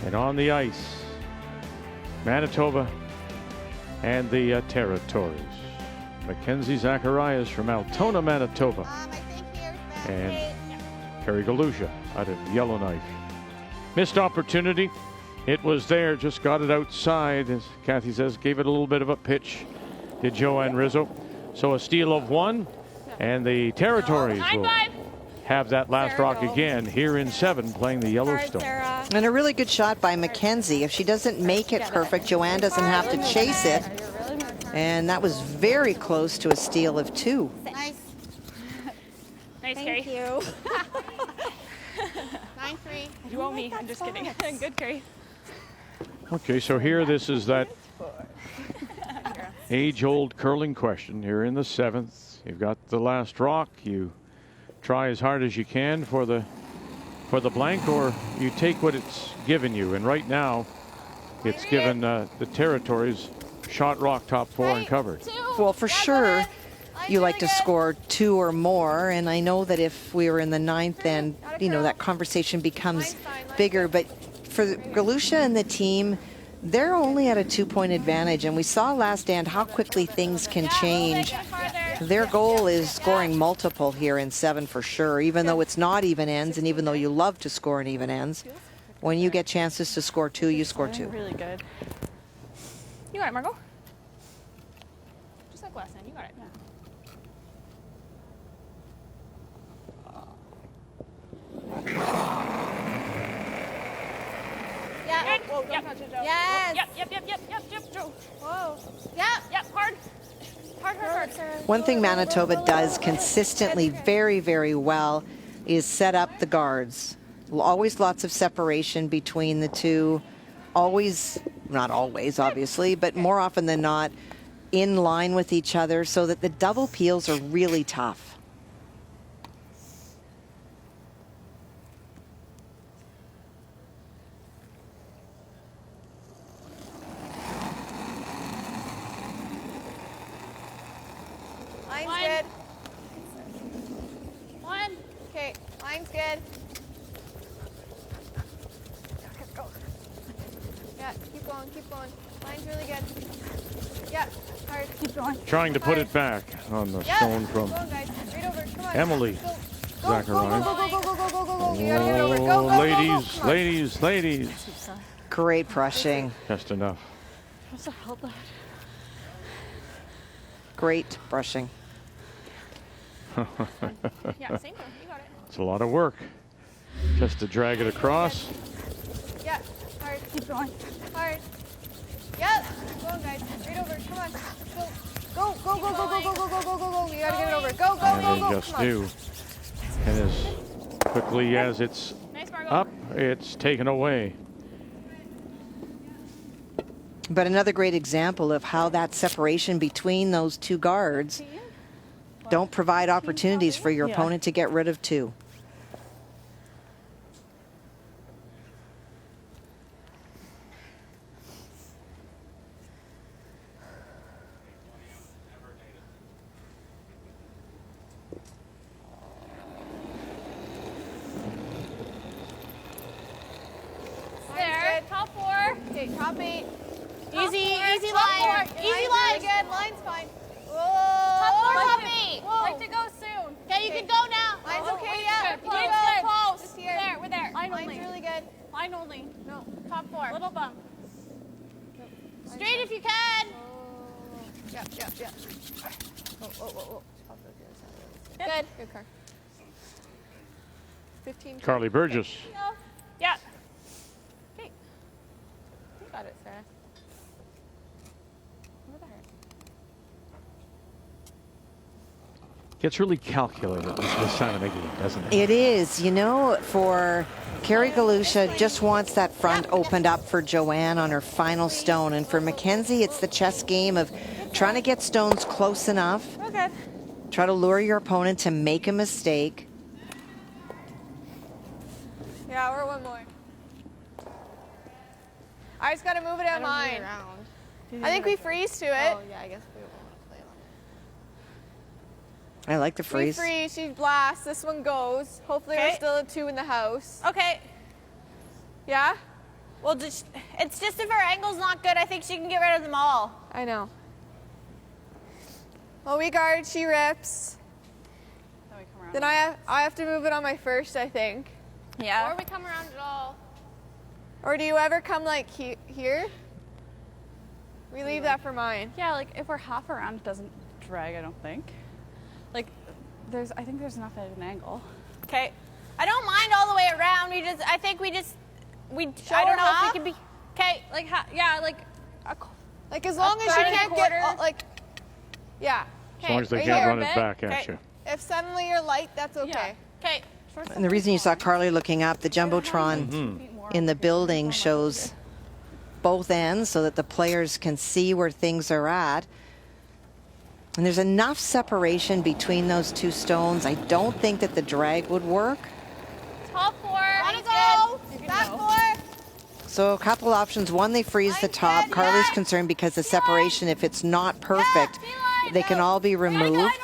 And on the ice, Manitoba and the Territories. Mackenzie Zacharias from Altona, Manitoba. And Carrie Galusha out of Yellowknife. Missed opportunity. It was there, just got it outside. As Kathy says, gave it a little bit of a pitch. Did Joanne Rizzo. So a steal of 1. And the Territories will have that last rock again here in 7 playing the Yellowstone. And a really good shot by Mackenzie. If she doesn't make it perfect, Joanne doesn't have to chase it. And that was very close to a steal of 2. Nice. Nice, Thank Carrie. you. 9-3. You owe me. I'm just kidding. Good, Carrie. Okay, so here this is that age-old curling question. Here in the 7th. You've got the last rock. You try as hard as you can for the blank, or you take what it's given you. And right now, it's given the Territories shot rock top 4 and covered. Well, for sure, you like to score 2 or more. And I know that if we were in the 9th, then, you know, that conversation becomes bigger. But for Galusha and the team, they're only at a 2-point advantage. And we saw last end how quickly things can change. Their goal is scoring multiple here in 7 for sure, even though it's not even ends, and even though you love to score in even ends. When you get chances to score 2, you score 2. Really good. You got it, Margot. Just like last time. You got it. Yeah. Whoa, don't touch it, Joe. Yes. Yep, Joe. Whoa. Yep. Hard. Hard. One thing Manitoba does consistently very, very well is set up the guards. Always lots of separation between the two. Always, not always, obviously, but more often than not, in line with each other so that the double peels are really tough. Line's good. 1. Okay. Line's good. Go. Yeah. Keep going. Keep going. Line's really good. Yeah. Hard. Keep going. Trying to put it back on the stone from Keep going, guys. Right over. Come on. Emily Go. Zacharias. Go. You gotta get it over. Go. Ladies. Great brushing. Just enough. Great brushing. Yeah, same thing. You got it. It's a lot of work just to drag it across. Yeah. Hard. Keep going. Hard. Yep. Keep going, guys. Right over. Come on. Go. Go. You gotta get it over. Go. And they just do. And as quickly as it's up, it's taken away. But another great example of how that separation between those two guards don't provide opportunities for your opponent to get rid of 2. Top 8. Easy, easy Top line. 4. Easy Line's line. really good. Line's fine. Top 4, top 8. Like to go soon. Okay, you can go now. Line's okay, Wait, yeah. good. We're Keep good. close. Just here. We're there. Line Line's only. really good. Line only. No. Top 4. Little bump. Straight if you can. Yep. Oh. Good. Good car. 15. Carly Burgess. Yeah. Okay. You got it, Sarah. Over there. Gets really calculated this time of the game, doesn't it? It is. You know, for Carrie Galusha, just wants that front opened up for Joanne on her final stone. And for Mackenzie, it's the chess game of trying to get stones close enough. Okay. Try to lure your opponent to make a mistake. Yeah, we're one more. I just gotta move it on mine. I think we freeze to it. Oh, yeah, I guess we don't want to play on it. I like the freeze. We freeze, she blasts, this one goes. Hopefully we're still at 2 in the house. Okay. Yeah? Well, it's just if her angle's not good, I think she can get rid of them all. I know. Well, we guard, she rips. Then I have to move it on my first, I think. Yeah. Or we come around at all. Or do you ever come like here? We leave that for mine. Yeah, like if we're half around, it doesn't drag, I don't think. Like, I think there's enough at an angle. Okay. I don't mind all the way around. I don't know if we can be. Okay. Like, yeah, like like as long as you can't get like, yeah. As long as they can't run it back at you. If suddenly you're light, that's okay. Okay. And the reason you saw Carly looking up, the Jumbotron in the building shows both ends so that the players can see where things are at. And there's enough separation between those two stones. I don't think that the drag would work. Top 4. Wanna go? Back 4. So a couple options. One, they freeze the top. Carly's concerned because the separation, if it's not perfect, they can all be removed.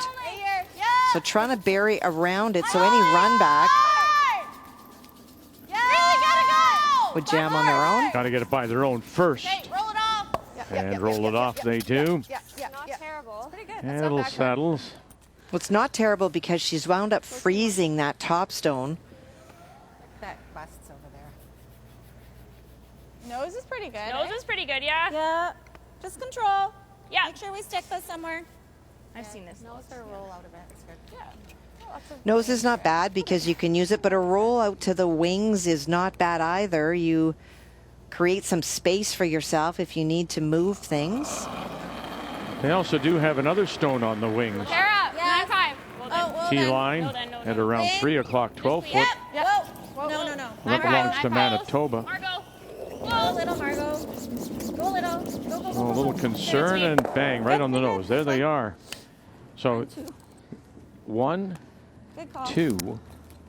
So trying to bury around it so any run back would jam on their own. Got to get it by their own first. Roll it off. And roll it off, they do. Not terrible. Pretty good. And little saddles. Well, it's not terrible because she's wound up freezing that top stone. That busts over there. nose is pretty good. Nose is pretty good, yeah. Yeah. Just control. Yeah. Make sure we stick this somewhere. I've seen this. Nose or roll out a bit. It's good. Yeah. Nose is not bad because you can use it, but a roll out to the wings is not bad either. You create some space for yourself if you need to move things. They also do have another stone on the wings. Kara, 9-5. Well T-line at around 3 o'clock, 12 foot. Yep. No. That belongs to Manitoba. Margot. Go little, Margot. Go little. Go. Oh, a little concern and bang, right on the nose. There they are. So 1, Good call. 2,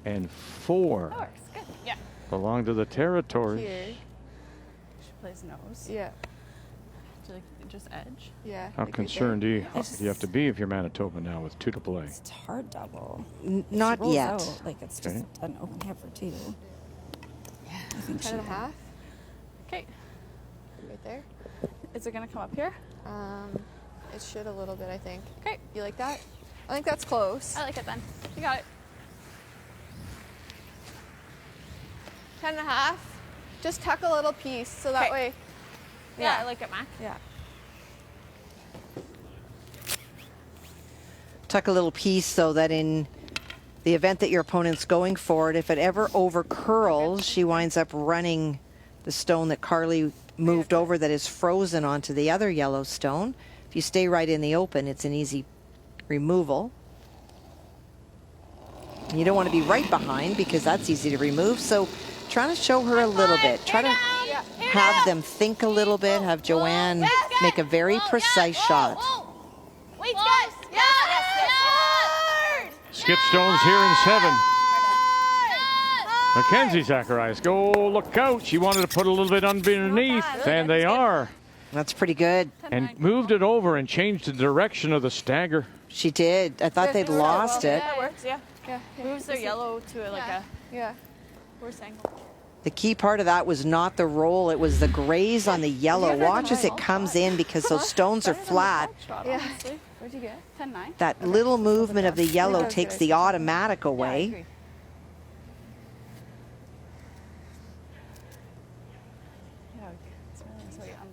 and 4 Good. Yeah. belong to the territories. Here. She plays nose. Yeah. To like just edge. Yeah. How concerned do you have to be if you're Manitoba now with 2 to play? It's hard double. Not She rolls yet. out, like it's just an open hip for 2. Yeah. I think 10.5. Okay. Right there. Is it gonna come up here? It should a little bit, I think. Okay. You like that? I think that's close. I like it then. You got it. 10.5. Just tuck a little piece so that way. Yeah, I like it, Mac. Yeah. Tuck a little piece so that in the event that your opponent's going for it, if it ever over curls, she winds up running the stone that Carly moved over that is frozen onto the other yellow stone. If you stay right in the open, it's an easy removal. You don't want to be right behind because that's easy to remove. So trying to show her a little bit. Try to have them think a little bit, have Joanne make a very precise shot. Wait, guys. Yes. Skip stones here in 7. Mackenzie Zacharias, go look out. She wanted to put a little bit underneath, and they are. That's pretty good. And moved it over and changed the direction of the stagger. She did. I thought they'd lost it. That works, yeah. Yeah. Moves their yellow to like a Yeah. worse angle. The key part of that was not the roll, it was the graze on the yellow. Watch as it comes in because those stones are flat. Yeah. What'd you get? 10-9. That little movement of the yellow takes the automatic away.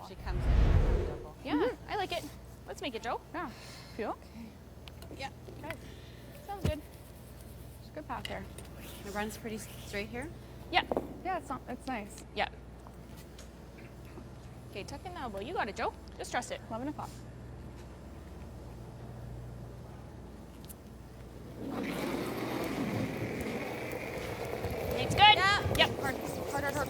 She comes in double. Yeah, I like it. Let's make it, Joe. Yeah. Feel? Yeah. Good. Sounds good. It's a good path here. It runs pretty straight here. Yeah. Yeah, it's nice. Yeah. Okay, tuck in the elbow. You got it, Joe. Just trust it. 11 o'clock. It's good. Yeah. Yep. Hard. Hold it over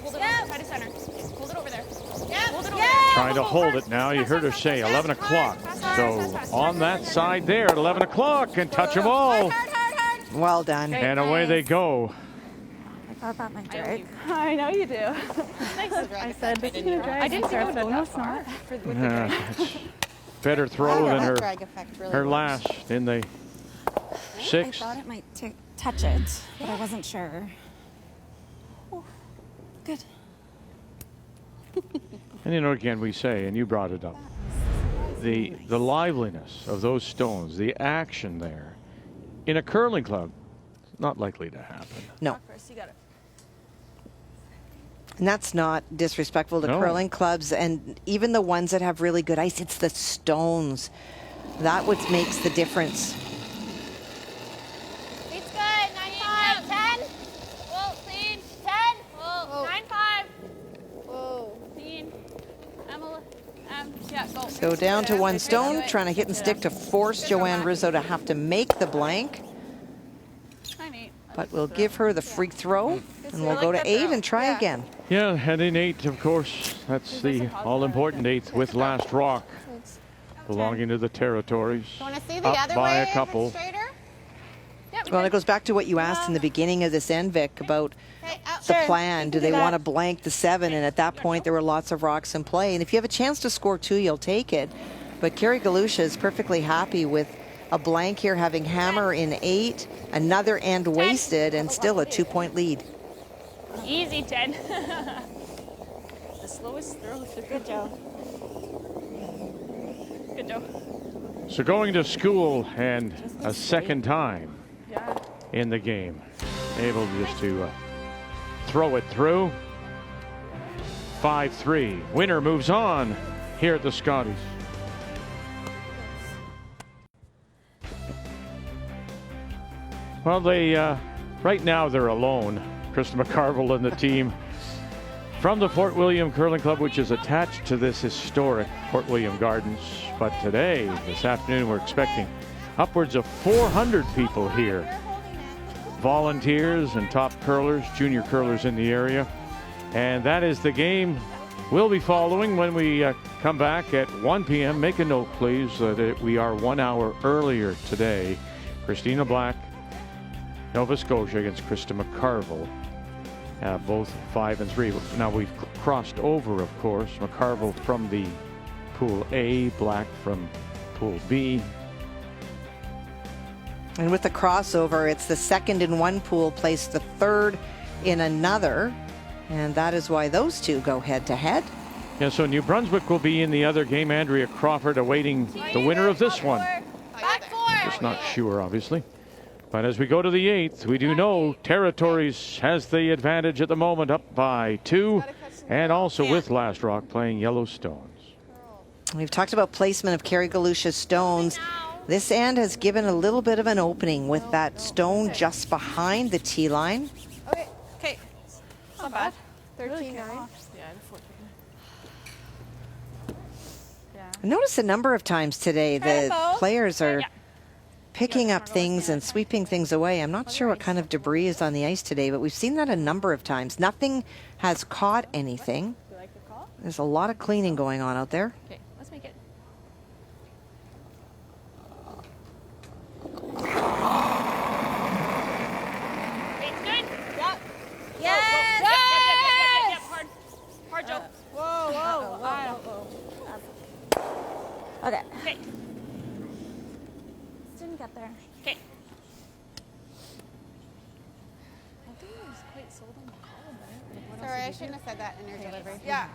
side of center. Hold it over there. Yeah. Hold it over there. Trying to hold it now. You heard her say 11 o'clock. So on that side there at 11 o'clock and touch them all. Well done. And away they go. I thought that might drag. I know you do. I said this is going to drag. I didn't think it would go that far. It's better throw than her last in the sixth. I thought it might touch it, but I wasn't sure. Oh, good. And you know, again, we say, and you brought it up, the liveliness of those stones, the action there, in a curling club, not likely to happen. No. You got it. And that's not disrespectful to curling clubs and even the ones that have really good ice. It's the stones. That what makes the difference. It's good. 9-5. 10. Whoa, clean. 10. Whoa. 9-5. Whoa. Clean. Emma. Yeah, go. So down to one stone, trying to hit and stick to force Joanne Rizzo to have to make the blank. But we'll give her the freak throw, and we'll go to 8 and try again. Yeah, and in 8, of course, that's the all-important 8th with last rock, belonging to the territories. Want to see the up other by way a couple. Well, it goes back to what you asked in the beginning of this end, Vic, about the plan. Do they want to blank the 7? And at that point, there were lots of rocks in play. And if you have a chance to score 2, you'll take it. But Carrie Galusha is perfectly happy with a blank here, having hammer in 8, another end wasted, and still a 2-point lead. Easy, 10. The slowest throw. Good, Joe. Good, Joe. So going to school and a second time in the game. Able just to throw it through. 5-3. Winner moves on here at the Scotties. Well, they right now they're alone. Krista McCarville and the team from the Fort William Curling Club, which is attached to this historic Fort William Gardens. But today, this afternoon, we're expecting upwards of 400 people here. Volunteers and top curlers, junior curlers in the area. And that is the game we'll be following when we come back at 1 p.m. Make a note, please, that we are 1 hour earlier today. Christina Black, Nova Scotia against Krista McCarville, both 5 and 3. Now we've crossed over, of course. McCarville from the Pool A, Black from Pool B. And with the crossover, it's the second in one pool plays the third in another. And that is why those two go head-to-head. Yeah, so New Brunswick will be in the other game. Andrea Crawford awaiting the winner of this one. Just not sure, obviously. But as we go to the 8th, we do know Territories has the advantage at the moment, up by 2, and also with Last Rock playing yellow stones. We've talked about placement of Carrie Galusha's stones. This end has given a little bit of an opening with that stone just behind the tee line. Okay. Not bad. 13-9. Yeah, 14. I noticed a number of times today the players are picking up things and sweeping things away. I'm not sure what kind of debris is on the ice today, but we've seen that a number of times. Nothing has caught anything. There's a lot of cleaning going on out there. Okay, let's make it. It's good. Yep. Yes. Yep. Hard, Joe. Whoa. Okay. Okay. Didn't get there. Okay. I think it was quite sold on the column, but All Sorry, I shouldn't have said that in your delivery. Yeah.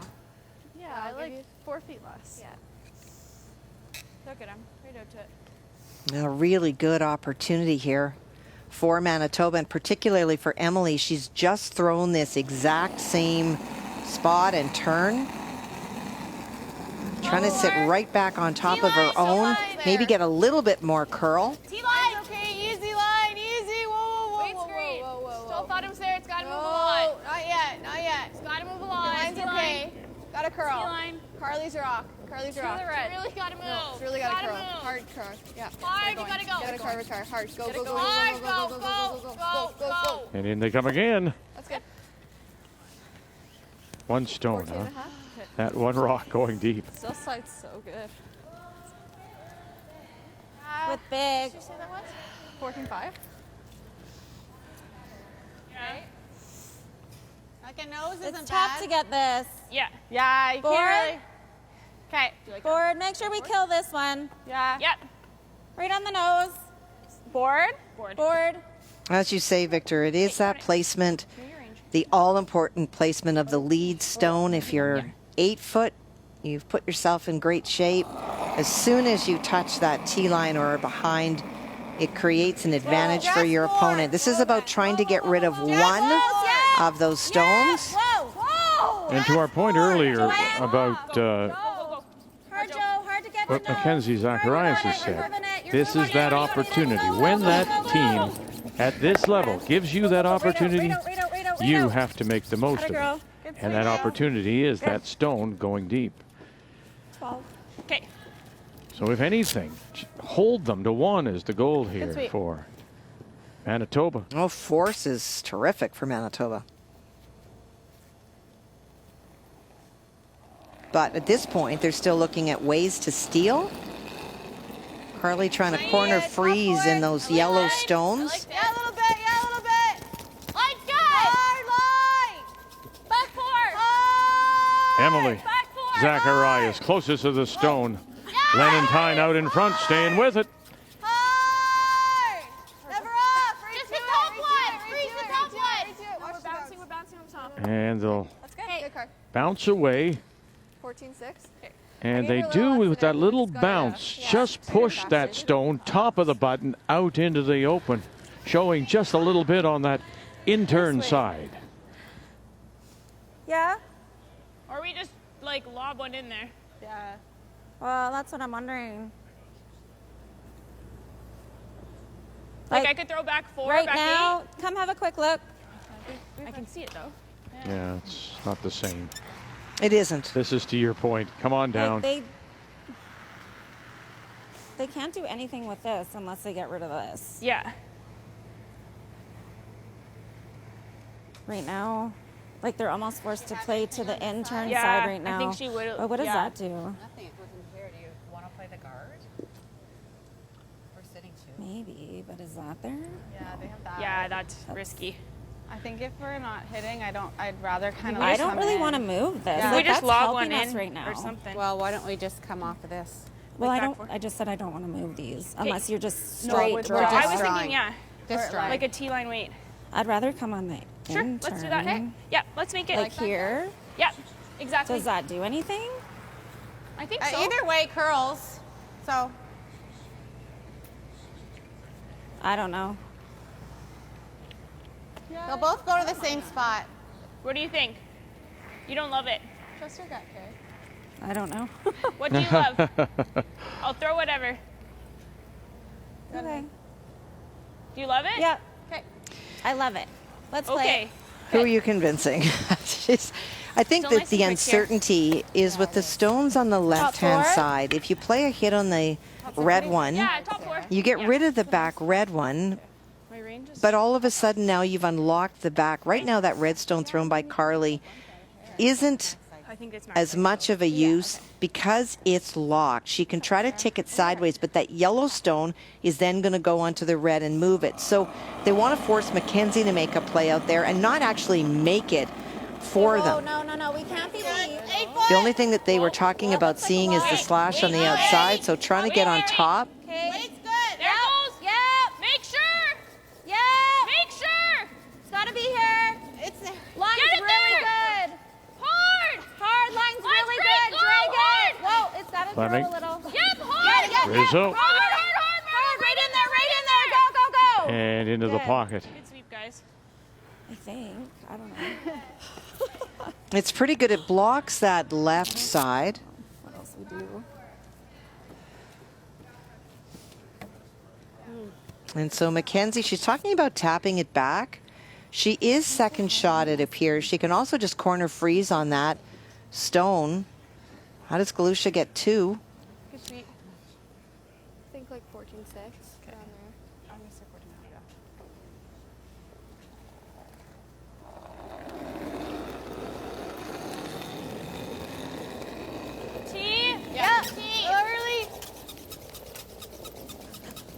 Yeah, I like 4 feet less. Yeah. Look at him. Right out to it. A really good opportunity here for Manitoba, and particularly for Emily. She's just thrown this exact same spot and turn. Trying to sit right back on top of her own. Maybe get a little bit more curl. T-line, okay, easy line, easy. Whoa, whoa, whoa, Wait, whoa, whoa, whoa, whoa. Still thought it was there. It's got to move a No, lot. not yet, not yet. It's got to move a The lot. line's okay. Got to curl. T-line. Carly's a rock. Carly's a To rock. the red. Really got to move. No, it's really got to Gotta curl. move. Hard curl. Yeah. Hard, you gotta go. Got to carve, carve. Hard. Go, go, go, go, Hard, go, go, go, go, go, go, go. And in they come again. That's good. One stone, 14 huh? and a half. That one rock going deep. Still slides so good. With big. Did you say that was? 14.5. Okay. Like a nose isn't It's tough bad. to get this. Yeah. Yeah, you Forward. can't really. Okay. Forward. Make sure we kill this one. Yeah. Yep. Right on the nose. Board. Board. As you say, Victor, it is that placement, the all-important placement of the lead stone. If you're 8 foot, you've put yourself in great shape. As soon as you touch that T-line or behind, it creates an advantage for your opponent. This is about trying to get rid of one of those stones. And to our point earlier about Hard, Joe. Hard to get what to nose. Mackenzie Zacharias has said, this is that opportunity. When that team at this level gives you that opportunity, you have to make the most of it. And that opportunity is that stone going deep. 12. Okay. So if anything, hold them to one is the goal here sweep. for Manitoba. Oh, force is terrific for Manitoba. But at this point, they're still looking at ways to steal. Carly trying to corner freeze in those yellow stones. Yeah, a little bit. Yeah, a little bit. Line's good. Hard line. Back four. Emily Back four. Zacharias closest to the stone. Lenentine out in front, staying with it. Hard. Never off. Just the top one. Freeze the top one. We're bouncing. We're bouncing on top. And they'll That's good. Good card. bounce away. 14-6. And they do with that little bounce, just push that stone, top of the button, out into the open, showing just a little bit on that in-turn side. Yeah? Or we just like lob one in there. Yeah. Well, that's what I'm wondering. Like I could throw back four, Right back now, come have a quick look. I can see it though. Yeah, it's not the same. It isn't. This is to your point. Come on down. Like they can't do anything with this unless they get rid of this. Yeah. Right now, like they're almost forced to play to the in-turn Yeah, side right now. I think she would. But what does that do? Nothing. It wasn't fair. Do you want to play the guard? Or sitting two? Maybe, but is that there? Yeah, they have that. Yeah, that's risky. I think if we're not hitting, I'd rather kind of. I don't really want to move this. Yeah. Like, We just that's lob one helping us in right now. or something. Well, why don't we just come off of this? Well, Like I back don't. four. I just said I don't want to move these unless you're just No, straight. we're draw. just I was drawing. thinking, yeah, Just drawing. like a T-line weight. I'd rather come on the Sure, in-turn. let's do that. Okay. Yeah, let's make it. Like here. Yeah, exactly. Does that do anything? I think so. Either way, curls. So I don't know. they'll both go to the same spot. What do you think? You don't love it. Trust your gut, Carrie. I don't know. What do you love? I'll throw whatever. Okay. Do you love it? Yeah. Okay. I love it. Let's play. Okay. Who are you convincing? I think Still that nice the and quick here. uncertainty is with the stones on the left-hand four? side. If you play a hit on the red one, Yeah, top four. you get rid of the back red one, My range is. but all of a sudden now you've unlocked the back. Right now that red stone thrown by Carly isn't I think it's not as good. much of a use because it's locked. She can try to tick it sideways, but that yellow stone is then going to go onto the red and move it. So they want to force Mackenzie to make a play out there and not actually make it for them. No. We can't be lead. The only thing that they were talking about seeing is the slash on the outside, so trying to get on top. Okay. Weight's good. There goes. Yep. Make sure. Yep. Make sure. It's got to be here. It's Line's Get it really there. good. Fleming. Yep, hard. Rizzo. Hard. Right in there. Go. And into the pocket. Good sweep, guys. I think. I don't know. It's pretty good. It blocks that left side. What else we do? And so Mackenzie, she's talking about tapping it back. She is second shot, it appears. She can also just corner freeze on that stone. How does Galusha get 2? Good sweep. I think like 14-6 around there. I'm going to say 14 now, yeah. T. Yeah. T. Early.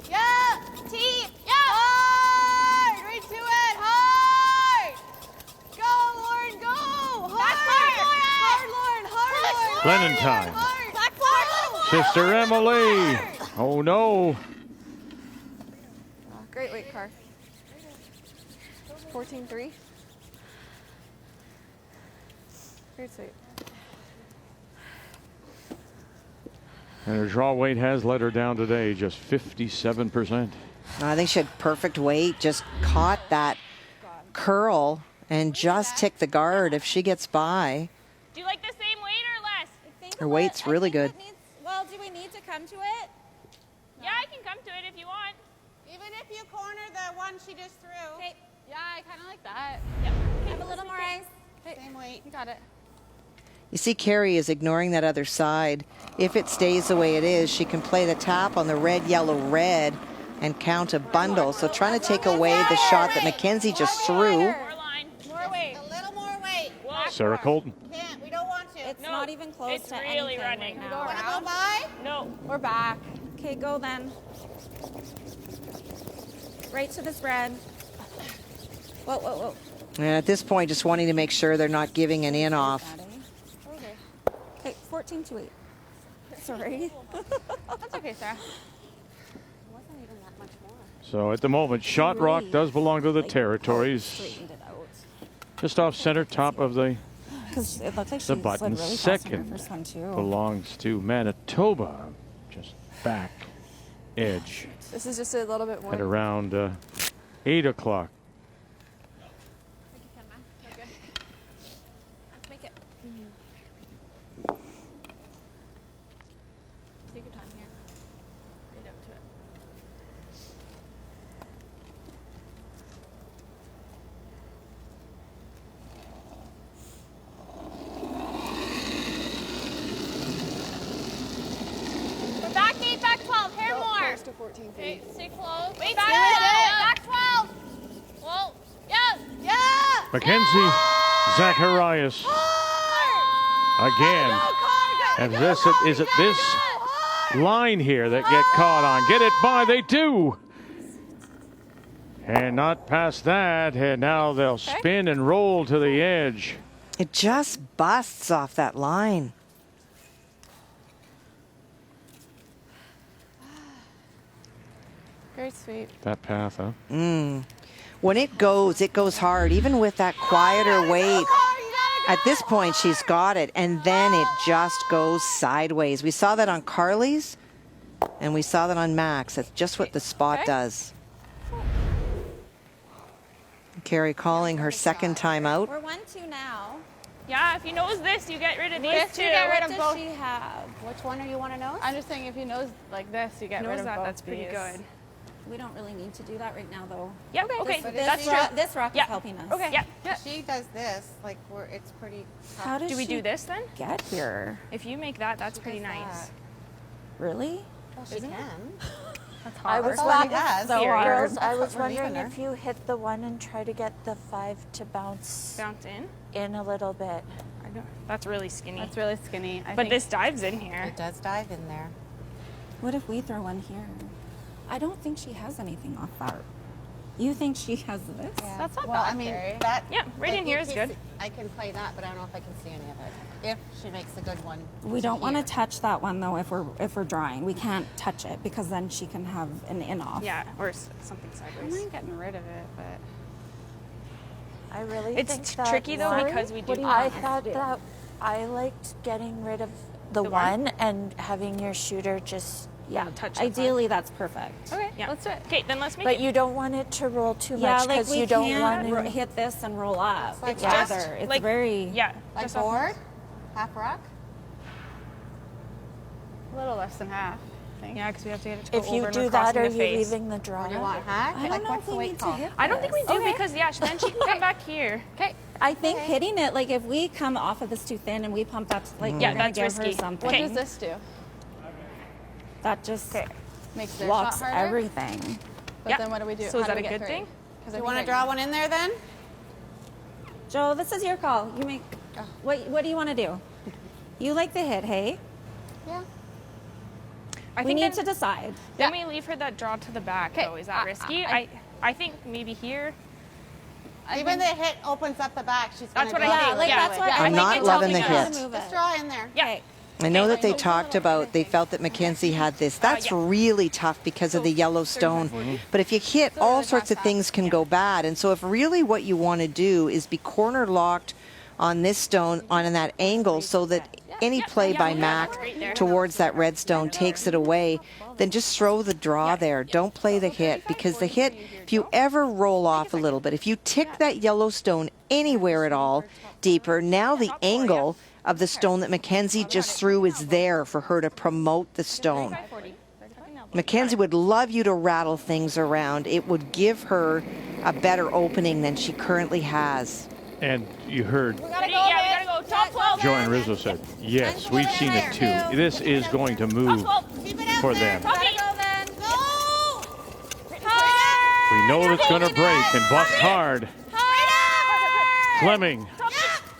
Yeah. T. Yeah. Hard. Right to it. Hard. Go, Lauren. Go. Hard. Hard, Lauren. Glennon time. Back forward. Sister Emily. Oh no. Great weight car. 14-3. Great sweep. And her draw weight has let her down today, just 57%. I think she had perfect weight, just caught that curl and just ticked the guard. If she gets by, Do you like the same weight or less? her weight's really good. Well, do we need to come to it? Yeah, I can come to it if you want. Even if you corner the one she just threw. Okay. Yeah, I kind of like that. Yep. Have a little more ice. Same weight. You got it. You see Carrie is ignoring that other side. If it stays the way it is, she can play the tap on the red, yellow, red and count a bundle. So trying to take away the shot that Mackenzie just threw. More line. More weight. A little more weight. Sarah Colton. Can't. We don't want to. It's not even close it's to really anything running. right Go now. want to go by? No. We're back. Okay, go then. Right to the spread. Whoa, whoa, whoa. And at this point, just wanting to make sure they're not giving an in off. Okay, 14-8. Sorry. That's okay, Sarah. Wasn't even that much more. So at the moment, Shot Rock does belong to the Territories. Straightened it out. Just off center, top of the Because it looked like she the slid button. really fast on her Second first one too. belongs to Manitoba, just back edge This is just a little bit more. at around 8 o'clock. Let's make it. Take your time here. Right up to it. We're back 8, back 12. Hair more. Close to 14 feet. Okay, stay close. Wait, Back back 12. Whoa. Yeah. Yeah. Mackenzie Zacharias again. And is it this line here that get caught on? Get it by, they do. And not past that, and now they'll spin and roll to the edge. It just busts off that line. Great sweep. That path, huh? When it goes hard, even with that quieter weight. At this point, she's got it, and then it just goes sideways. We saw that on Carly's, and we saw that on Max. That's just what the spot does. Carrie calling her second time out. We're 1-2 now. Yeah, if he knows this, you get rid of these This, two. you get rid What of does both. she have? Which one do you want to know? I'm just saying if he knows like this, you get rid of both. That's pretty these. good. We don't really need to do that right now, though. Yeah, okay. But That's this true. This rock Yeah. is helping us. Okay. Yeah. If she does this, like it's pretty tough. How does Do we she do this then? get here? If you make that, that's pretty does nice. that? Really? Well, she can. I was That's all she wondering, has. so Here, girls, I was We're leaving wondering her. if you hit the 1 and try to get the 5 to bounce Bounce in. in a little bit. I don't. That's really skinny. That's really skinny. I but think this dives in here. It does dive in there. What if we throw one here? I don't think she has anything off that. You think she has this? Yeah. That's not well, bad, I mean, Carrie. that. Yeah, right in you here is can good. see- I can play that, but I don't know if I can see any of it. If she makes a good one. We don't want to here. touch that one though. If we're drawing, we can't touch it because then she can have an in off. Yeah, or something I sideways. mind getting rid of it, but I really It's think that tricky though one- because we do. I thought that I liked getting rid of the one and having your shooter just touch ideally that's perfect. Okay, let's do it. Okay, then let's make but it. you don't want it to roll too Yeah, much like because we you don't want can't to hit this and roll up Like together. It's like- very Like just board? Half rock? A little less than half. I think. Yeah, because we have to get it to go if over you and do we're that, crossing are the you face. leaving the draw? Or do you want hack? I don't Like know what's if the we weight need call? to hit I don't think we do this. because then she can come back here. Okay. I think hitting it, like if we come off of this too thin and we pump that, like Yeah, we're gonna that's give risky. her something. What does this do? That just Makes their blocks shot harder? everything. But then what do we do? So is How that do a we get good three? thing? 'Cause Do I you think want to right draw now- one in there then? Joe, this is your call. You make. What do you want to do? You like the hit, hey? Yeah. I We think need then, to decide. then we leave her that draw to the back. Though is that risky? I think maybe here. Even the hit opens up the back. She's That's gonna what I draw think. it. like Yeah. that's what I'm I not think loving the it's hit. Just draw in there. Yeah. I know that they talked about, they felt that Mackenzie had this. That's really tough because of the yellow stone. But if you hit, all sorts of things can go bad. And so if really what you want to do is be corner locked on this stone on that angle so that any play by Mac towards that red stone takes it away, then just throw the draw there. Don't play the hit, because the hit, if you ever roll off a little bit, if you tick that yellow stone anywhere at all deeper, now the angle of the stone that Mackenzie just threw is there for her to promote the stone. Mackenzie would love you to rattle things around. It would give her a better opening than she currently has. And you heard We gotta go. Top 12. Joanne Rizzo said, yes, we've seen it too. This is going to move for them. We know it's going to break and bust hard. Fleming,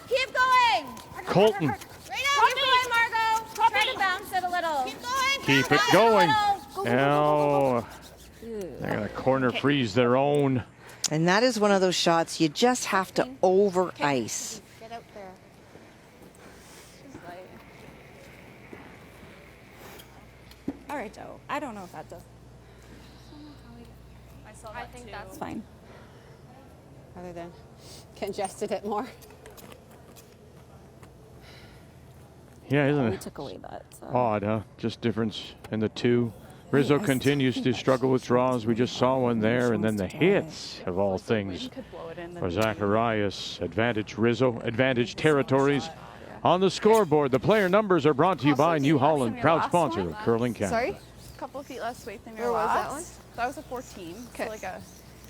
Keep going. Colton, Keep going, Margot. Try to bounce it a little. keep it going. Now, they're going to corner freeze their own. And that is one of those shots you just have to over ice. Get out there. All right, Joe. I don't know if that does. I think that's It's fine. Other than congested it more. Yeah, isn't We it took away that. So. odd, huh? Just difference in the two. Rizzo Yes. continues to struggle with draws. We just saw one there, and then the hits of all things for Zacharias. Advantage Rizzo, advantage territories. On the scoreboard, the player numbers are brought to you by New Holland, proud sponsor of Curling Canada. Sorry? A couple feet less weight than your Where was last. that one? That was a 14. Okay. So like a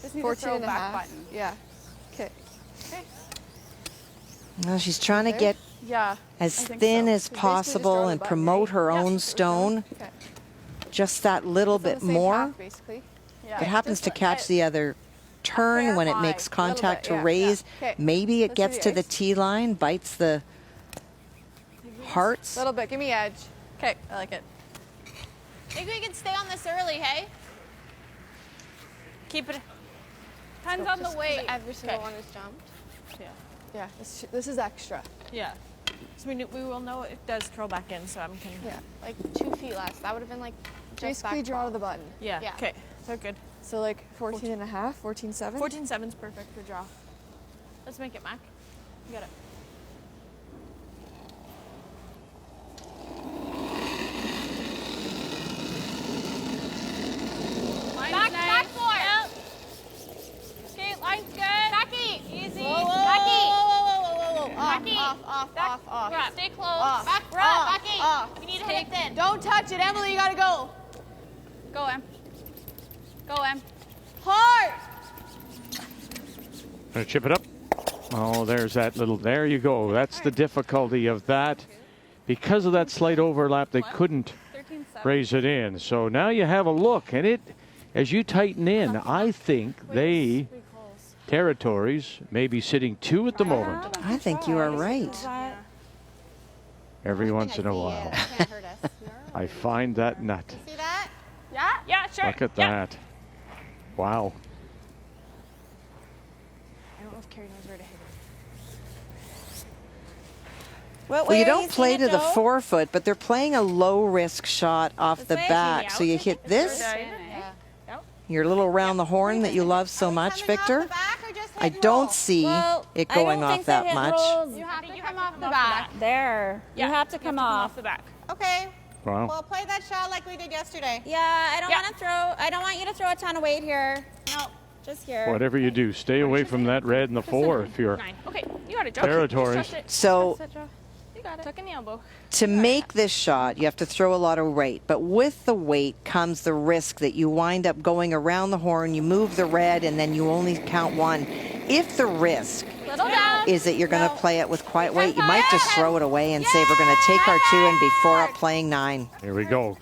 just need 14 to throw and a back half. button. Yeah. Okay. Well, she's trying to get Yeah. as I think thin so. as So basically just possible draw the and button, promote right? her Yeah. own stone. Okay. Just that little It's on bit the same more. path, basically. Yeah. It happens Just to catch the other turn when it high, makes little contact bit, to yeah, raise. yeah. Okay. Maybe it Let's gets do to the the ice. T line, bites the hearts. A little bit. Give me edge. Okay. I like it. Think we can stay on this early, hey? keep it. Depends on the weight. Every single Okay. one is jumped. Yeah. This is extra. Yeah. So we will know it does curl back in, so I'm can. Yeah. Like 2 feet less. That would have been like just Basically back draw to the button. Yeah. Yeah. Okay. So good. So like 14 and a half, 14.7. 14.7's perfect for draw. Let's make it, Mac. You got it. Back 4. Yep. Okay, line's good. Becky. Easy. Becky. Becky. Off. Stay close. Becky. You need to hit it thin. Don't touch it, Emily. You gotta go. Go, Em. Go, Em. Hard. Gonna chip it up. Oh, there's that little, there you go. That's the difficulty of that. Because of that slight overlap, they couldn't raise it in. So now you have a look, and it, as you tighten in, I think they, territories, may be sitting 2 at the moment. I think you are right. Every once in a while. Can't hurt us. I find that nut. See that? Yeah? Yeah, sure. Look at Yeah. that. Wow. I don't know if Carrie knows where to hit it. Well, you don't play to the forefoot, but they're playing a low-risk shot off the back. So you hit this, your little round the horn that you love so much, Victor. I don't see it going off that much. You have to come off the back. There. Yeah, You have to come off. the back. Okay. Wow. We'll play that shot like we did yesterday. Yeah, I don't want to throw. I don't want you to throw a ton of weight here. No, just here. Whatever you do, stay away from that red and the 4 if you're Okay, you got it, Joe. territories. So You got it. Tuck in the elbow. to make this shot, you have to throw a lot of weight. But with the weight comes the risk that you wind up going around the horn, you move the red, and then you only count 1. If the risk is that you're going to play it with quiet weight, you might just throw it away and say, we're going to take our 2 and be 4 up playing 9. Here we go.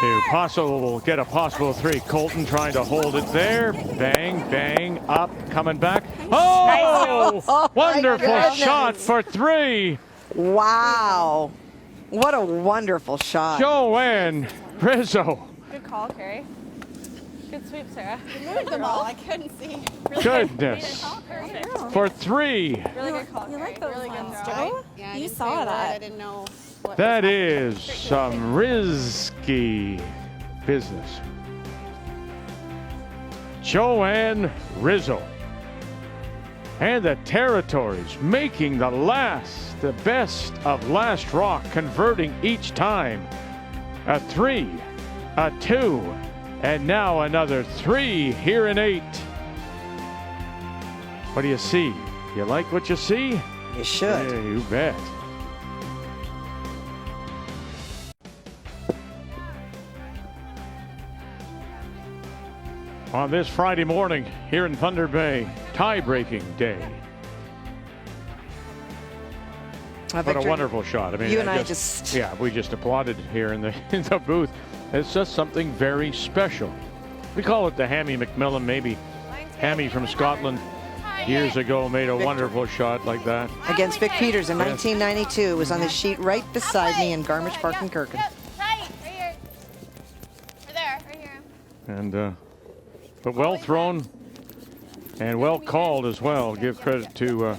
To possible, get a possible 3. Colton trying to hold it there. Bang, bang, up, coming back. Oh, wonderful shot for 3. Wow. What a wonderful shot. Joanne Rizzo. Good call, Carrie. Good sweep, Sarah. You moved the ball. I couldn't see. Goodness. For 3. Really good call, You Carrie. like those Really good ones, throw. Joe? Yeah, I You didn't saw say a word. that. I didn't know what That was is some risky business. Joanne Rizzo. And the Territories making the best of last rock, converting each time. A 3, a 2, and now another 3 here in 8. What do you see? You like what you see? You should. Yeah, you bet. On this Friday morning here in Thunder Bay, tie-breaking day. What a wonderful shot. I mean, you and I just yeah, we just applauded here in the booth. It's just something very special. We call it the Hammy McMillan. Maybe Hammy from Scotland years ago made a wonderful shot like that. against Vic Peters in 1992. It was on the sheet right beside me in Garmisch Park in Kirkin. Right here. Right there. Right here. And but well thrown and well called as well. Give credit to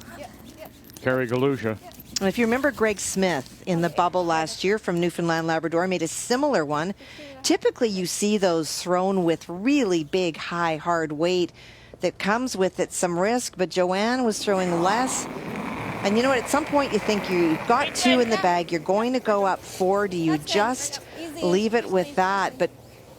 Carrie Galusha. And if you remember, Greg Smith in the bubble last year from Newfoundland Labrador made a similar one. Typically you see those thrown with really big, high, hard weight that comes with it some risk, but Joanne was throwing less. And you know what, at some point you think you've got 2 in the bag, you're going to go up 4. Do you just leave it with that? But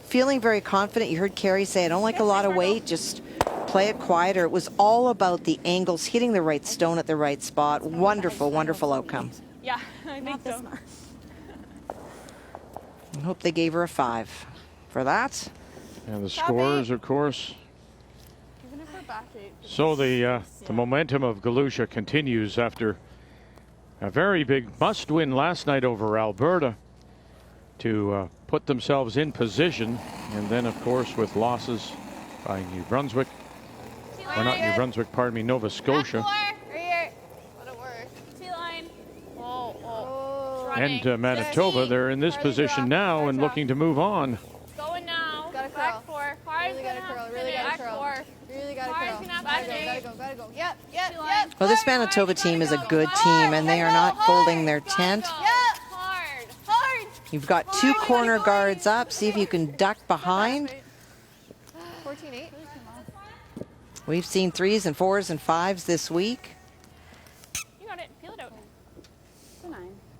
feeling very confident, you heard Carrie say, I don't like a lot of weight, just play it quieter. It was all about the angles, hitting the right stone at the right spot. Wonderful, wonderful outcome. Yeah, I think so. I hope they gave her a 5 for that. And the scores, of course. Even if we're back 8. So the momentum of Galusha continues after a very big must-win last night over Alberta to put themselves in position. And then, of course, with losses by New Brunswick, or not New Brunswick, pardon me, Nova Scotia. Right here. Let it work. T-line. And Manitoba, they're in this position now and looking to move on. Going now. Gotta curl. Back 4. Hard's Really gonna gotta curl. have Really finish. gotta Back curl. 4. Really gotta Hard's curl. gonna have Gotta finish. go. Gotta go. Yep. T-line. Well, this Manitoba team is a good team, and they are not folding their tent. Hard. Hard. You've got 2 corner guards up. See if you can duck behind. 14-8. We've seen 3s and 4s and 5s this week. You got it. Feel it out. It's a 9.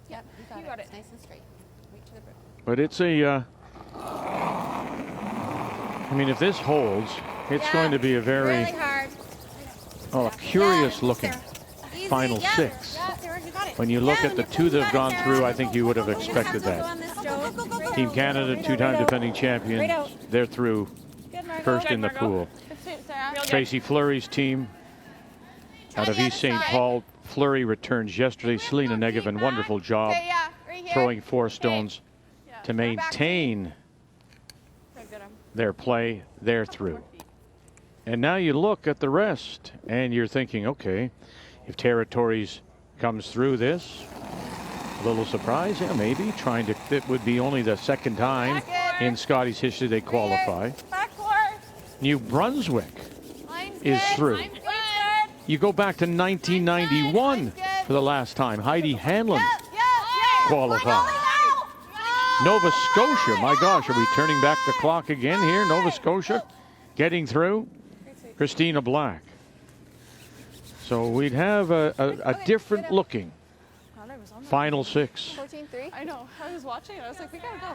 Yep, you got it. It's nice and straight. Reach to the brook. But it's a, I mean, if this holds, it's going to be a very, curious looking final 6. When you look at the 2 that have gone through, I think you would have expected that. Team Canada, 2-time defending champion, they're through first in the pool. Tracy Fleury's team out of East St. Paul. Fleury returns yesterday. Selena Negovin, wonderful job throwing 4 stones to maintain their play. They're through. And now you look at the rest and you're thinking, okay, if Territories comes through this, a little surprise, yeah, maybe. It would be only the 2nd time in Scotties history they qualify. New Brunswick is through. You go back to 1991 for the last time. Heidi Hanlon qualified. Nova Scotia, my gosh, are we turning back the clock again here? Nova Scotia getting through. Christina Black. So we'd have a different looking Final 6. 14-3. I know. I was watching it. I was like, we gotta go.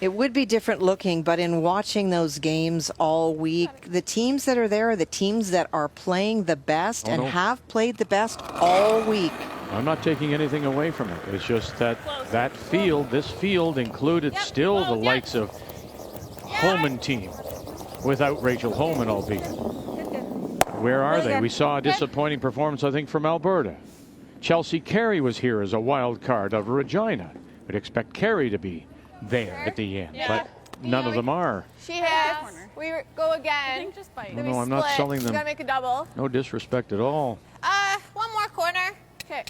It would be different looking, but in watching those games all week, the teams that are there are the teams that are playing the best and have played the best all week. I'm not taking anything away from it. It's just that this field included still the likes of Holman team, without Rachel Holman, albeit. Where are they? We saw a disappointing performance, I think, from Alberta. Chelsea Carey was here as a wild card of Regina. We'd expect Carey to be there at the end, but none of them are. She hits. We go again. Just bite. No, I'm not selling them. We gotta make a double. No disrespect at all. One more corner. Okay.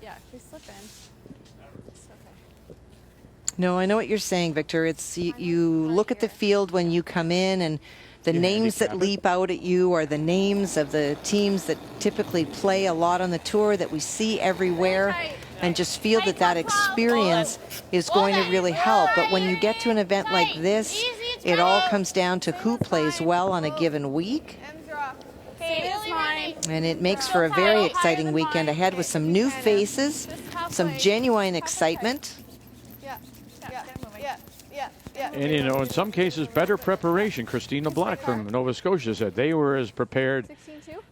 Yeah, she's slipping. No, I know what you're saying, Victor. It's you look at the field when you come in, and the names that leap out at you are the names of the teams that typically play a lot on the tour that we see everywhere, and just feel that that experience is going to really help. But when you get to an event like this, it all comes down to who plays well on a given week. And it makes for a very exciting weekend ahead with some new faces, some genuine excitement. And, you know, in some cases, better preparation. Christina Black from Nova Scotia said they were as prepared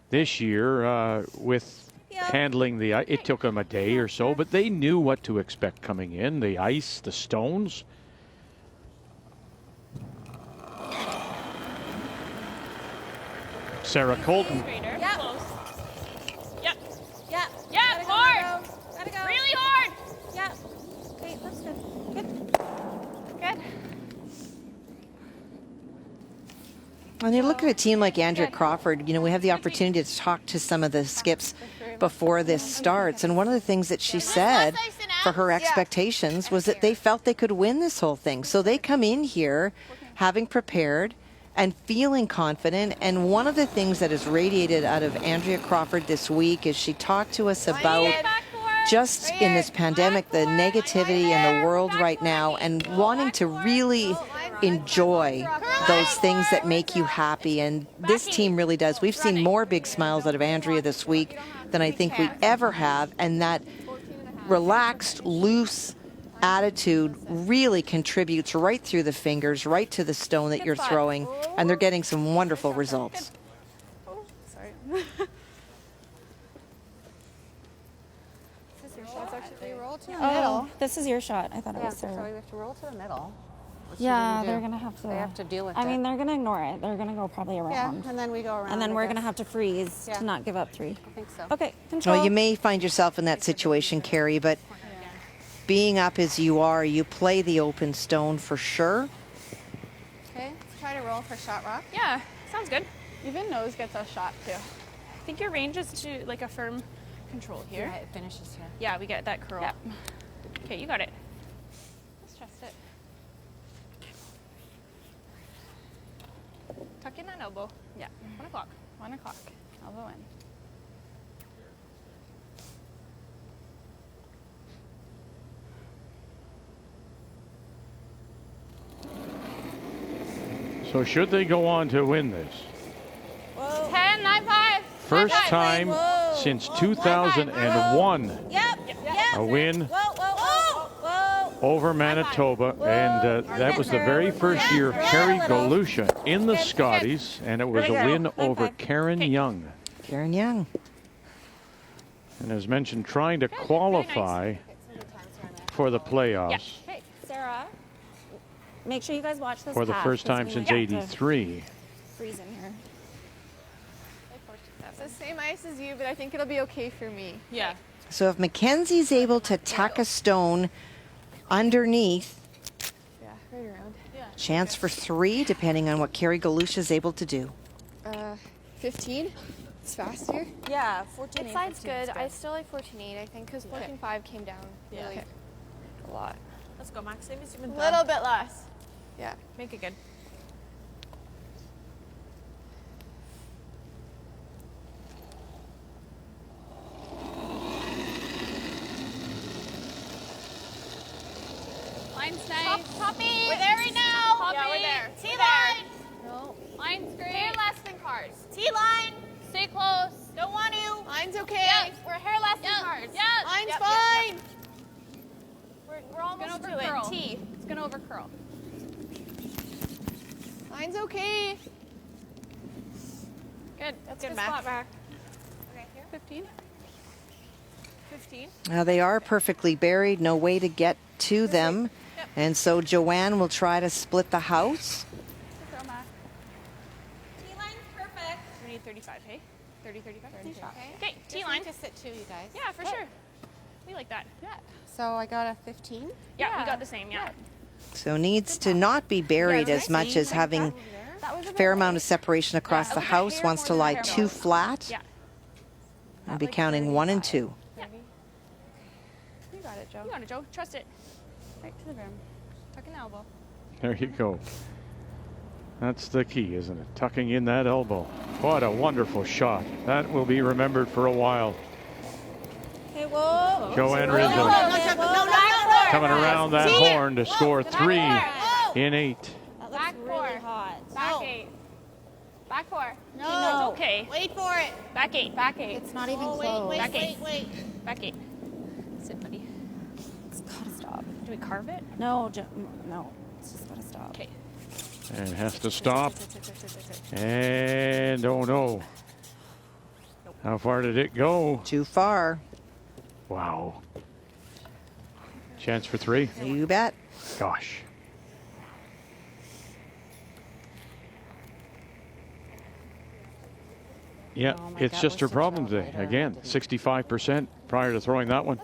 this year with handling the ice. It took them a day or so, but they knew what to expect coming in. The ice, the stones. Sarah Colton. Yep. Hard. Gotta go. Really hard. Yep. Okay, that's good. Good. When you look at a team like Andrea Crawford, you know, we have the opportunity to talk to some of the skips before this starts. And one of the things that she said for her expectations was that they felt they could win this whole thing. So they come in here having prepared and feeling confident. And one of the things that has radiated out of Andrea Crawford this week is she talked to us about just in this pandemic, the negativity in the world right now, and wanting to really enjoy those things that make you happy. And this team really does. We've seen more big smiles out of Andrea this week than I think we ever have. And that relaxed, loose attitude really contributes right through the fingers, right to the stone that you're throwing. And they're getting some wonderful results. Oh, sorry. Oh, this is your shot. I thought it was So Sarah. we have to roll to the middle. Yeah, they're going to have to. They have to deal with I mean, they're going to ignore it. They're going to go probably around. Yeah, and then we go around. And then I we're going to guess. have to freeze to not give up 3. I think so. Okay, control. Well, you may find yourself in that situation, Carrie, but being up as you are, you play the open stone for sure. Okay, let's try to roll for shot rock. Yeah, sounds good. Even nose gets a shot too. I think your range is to like a firm control here. Yeah, it finishes here. Yeah, we get that curl. Yep. Okay, you got it. Let's trust it. Tuck in that elbow. Yeah. 1 o'clock. 1 o'clock. Elbow in. So should they go on to win this? 10, 9-5. First time since 2001, a win over Manitoba, and that was the very first year of Carrie Galusha in the Scotties, and it was a win over Karen Young. Karen Young. And as mentioned, trying to qualify for the playoffs Sarah, make sure you guys watch this for the path, first 'cause time we since might have to '83. Freeze in here. It's the same ice as you, but I think it'll be okay for me. Yeah. So if Mackenzie's able to tuck a stone underneath, Yeah, right around. chance for 3, depending on what Carrie Galusha is able to do. 15. It's fast here. Yeah, 14. It side's good. I still like 14-8, I think, because 14-5 came down really a lot. Let's go, Max. Same as you've been A little bit less. Yeah. Make it good. Line's nice. Poppy. We're there right now. Poppy. Yeah, we're there. T-line. No. Line's great. Pay less than cars. T-line. Stay close. Don't want to. Line Line's okay. Yep. We're hair less than cards. Yep. Line's fine. We're almost Gonna to over it. curl. T. It's gonna over curl. Line's okay. Good. That's Good, good Mac. spot back. Okay, here. 15. 15. Now they are perfectly buried, no way to get to them. Yep. And so Joanne will try to split the house. Good throw, Mac. T-line's perfect. We need 35, hey? 30, 35? 30 shot. Okay, Just T-line. need to sit too, you guys. Yeah, for sure. We like that. Yeah. So I got a 15. Yeah, we got the same, yeah. So needs to not be buried as much as having That was a fair amount of separation across the house. Wants to lie too flat. Yeah. And be counting 1 and 2. You got it, Joe. You got it, Joe. Trust it. Right to the rim. Tuck in the elbow. There you go. That's the key, isn't it? Tucking in that elbow. What a wonderful shot. That will be remembered for a while. Okay, whoa. Joanne Rizzo coming around that horn to score 3 in 8. That Back looks four. really hot. Back 8. Back 4. No. It's okay. Wait for it. Back 8. Back 8. It's not even close. Back 8. Wait. Back 8. Sit, buddy. It's gotta stop. Do we carve it? No, no. It's just gotta stop. Okay. And has to stop. And oh no. How far did it go? Too far. Wow. Chance for 3? You bet. Gosh. Yeah, Oh my it's God, just we're her problem such a today. writer. Again, 65% prior to throwing that one.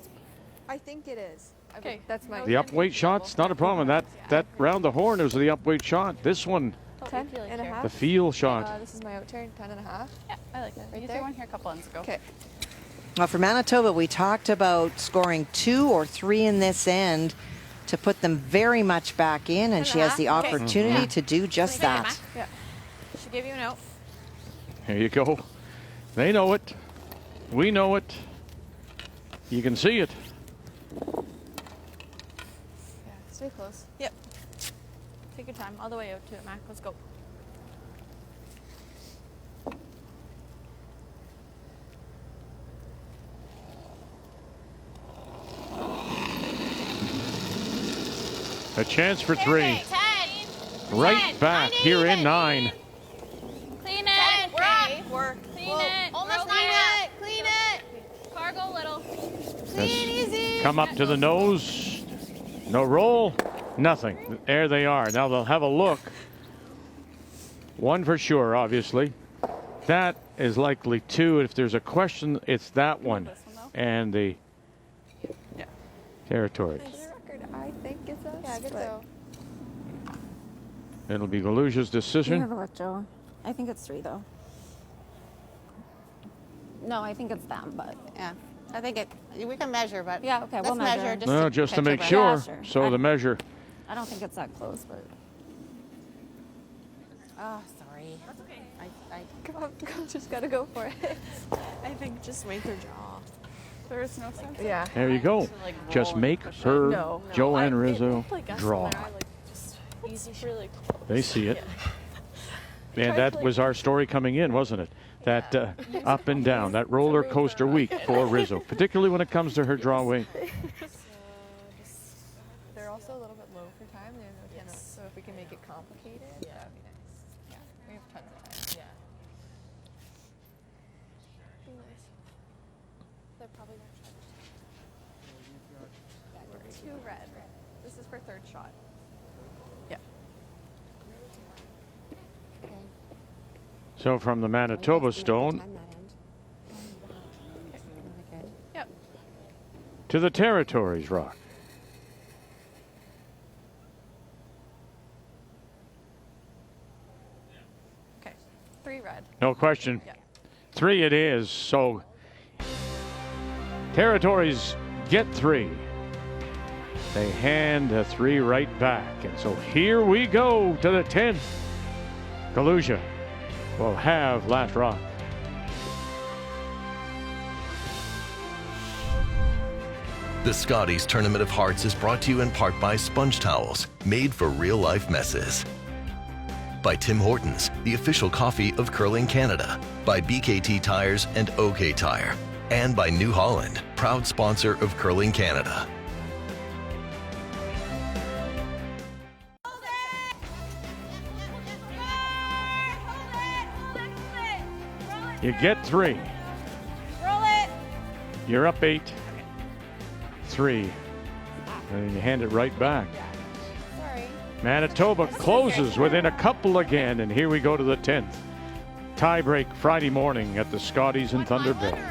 I think it is. Okay. That's my. The up weight shot's not a problem. That round the horn was the up weight shot. This one, 10 and a half. the feel shot. This is my out turn, 10 and a half. Yeah, I like that. Right You there. threw one here a couple ends ago. Okay. Well, for Manitoba, we talked about scoring 2 or 3 in this end to put them very much back in, and she has the Okay. opportunity to do just that. Yeah. She gave you a note. Here you go. They know it. We know it. You can see it. Yeah. Stay close. Yep. Take your time. All the way out to it, Mac. Let's go. A chance for 3. 10. Right back here in 9. Clean it. We're up. We're Clean it. Almost Roll clean back. it. Clean it. Cargo little. Clean, easy. Come up to the nose. No roll. Nothing. There they are. Now they'll have a look. One for sure, obviously. That is likely 2. If there's a question, it's that one. And the territory. I think it's us. Yeah, good throw. It'll be Galusha's You have decision. a look, Joe. I think it's 3 though. No, I think it's them, but Yeah. I think we can measure, but yeah, okay, we'll let's measure. No, just to catch make our sure. Yeah, sure. So the measure. I don't think it's that close, but Oh, sorry. That's okay. Come on, just gotta go for it. I think just make her draw. There's no sense. Yeah. There you go. Just make her No. Joanne Rizzo Like us draw. when I like just easy for like. They see it. And that was our story coming in, wasn't it? That up and down, that roller coaster week for Rizzo, particularly when it comes to her draw weight. They're also a little bit low for time. They have no tennis, so if we can make it complicated, that would be nice. Yeah, we have tons of time. Yeah. Be nice. They're probably gonna try to. Yeah, 2 red. This is for 3rd shot. Yeah. So from the Manitoba stone Yep. to the Territories rock. Okay. 3 red. No question. Yeah. 3 it is. So Territories get 3. They hand a 3 right back. And so here we go to the 10th. Galusha will have last rock. The Scotties Tournament of Hearts is brought to you in part by Sponge Towels, made for real-life messes. by Tim Hortons, the official coffee of Curling Canada, by BKT Tires and OK Tire, and by New Holland, proud sponsor of Curling Canada. You get 3. Roll it. You're up 8-3. And you hand it right back. Sorry. Manitoba closes within a couple again, and here we go to the 10th. Tiebreak Friday morning at the Scotties in Thunder Bay.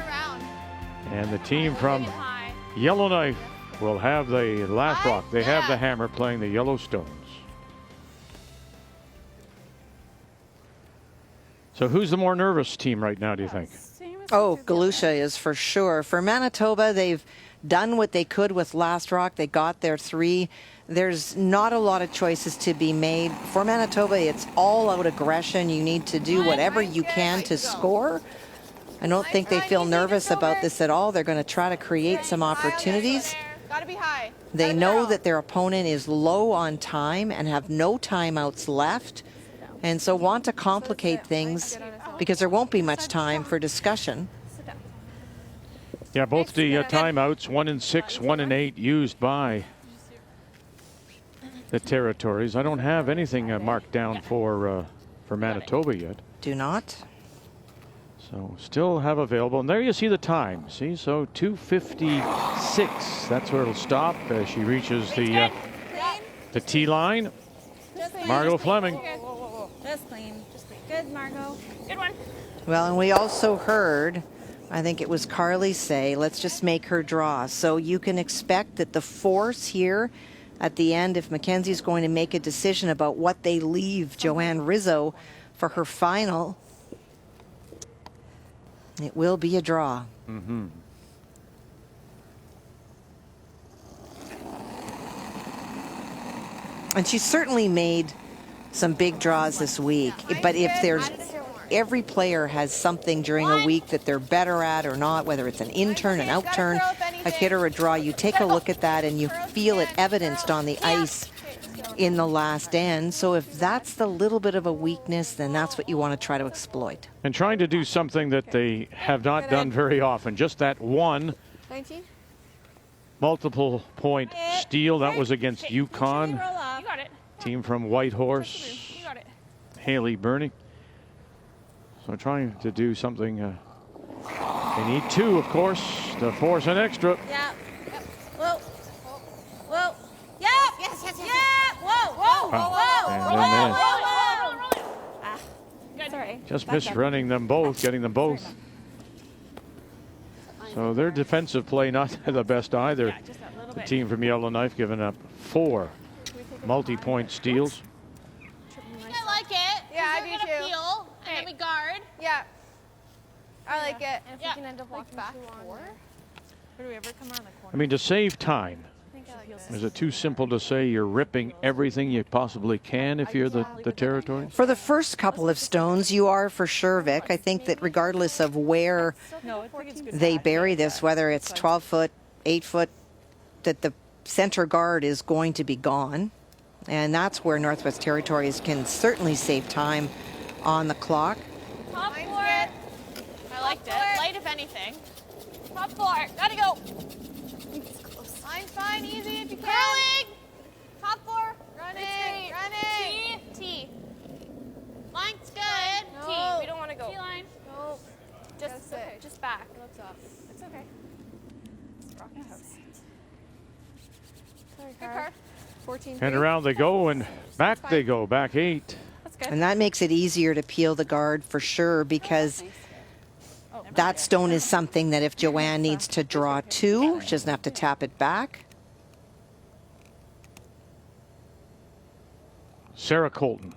And the team from Yellowknife will have the last rock. They have the hammer playing the Yellowstones. So who's the more nervous team right now, do you think? Oh, Galusha is for sure. For Manitoba, they've done what they could with last rock. They got their 3. There's not a lot of choices to be made. For Manitoba, it's all out aggression. You need to do whatever you can to score. I don't think they feel nervous about this at all. They're going to try to create some opportunities. Gotta be high. They know that their opponent is low on time and have no timeouts left, and so want to complicate things because there won't be much time for discussion. Yeah, both the timeouts, 1 and 6, 1 and 8, used by the Territories. I don't have anything marked down for Manitoba yet. Do not. So still have available, and there you see the time. See, so 2:56. That's where it'll stop as she reaches the tee line. Margot Fleming. Just clean. Just clean. Good, Margot. Good one. Well, and we also heard, I think it was Carly say, let's just make her draw. So you can expect that the force here at the end, if Mackenzie's going to make a decision about what they leave Joanne Rizzo for her final, it will be a draw. Mm-hmm. And she certainly made some big draws this week. But if there's, every player has something during a week that they're better at or not, whether it's an in-turn, an out-turn, a hit or a draw, you take a look at that and you feel it evidenced on the ice in the last end. So if that's the little bit of a weakness, then that's what you want to try to exploit. And trying to do something that they have not done very often. Just that one 19. multiple point steal. That was against Yukon. You got it. Team from Whitehorse. You got it. Haley Burney. So trying to do something. They need 2, of course, to force an extra. Yeah. Yep. Whoa. Whoa. Yep. Yes, yes, yes. Yeah. Whoa, whoa, whoa, whoa. Good. Sorry. Just misrunning them both, getting them both. So their defensive play not the best either. The team from Yellowknife giving up 4 multi-point steals. I like it. Yeah, I do too. Peel, and then we guard. Yeah. I like it. And if we can end up walking back 4, or do we ever come around the corner? I mean, to save time, is it too simple to say you're ripping everything you possibly can if you're the Territory? For the first couple of stones, you are for sure, Vic. I think that regardless of where they bury this, whether it's 12 foot, 8 foot, that the center guard is going to be gone. And that's where Northwest Territories can certainly save time on the clock. Top 4. I liked it. Light if anything. Top 4. Gotta go. Line's fine, easy if you can. Curling. Top 4. Running. Running. T. Line's good. No. T. We don't want to go. T line. No. Just back. Looks up. It's okay. Rocky house. Sorry, Good car. 14. And around they go, and back they go, back 8. That's good. And that makes it easier to peel the guard for sure, because that stone is something that if Joanne needs to draw 2, she doesn't have to tap it back. Sarah Colton.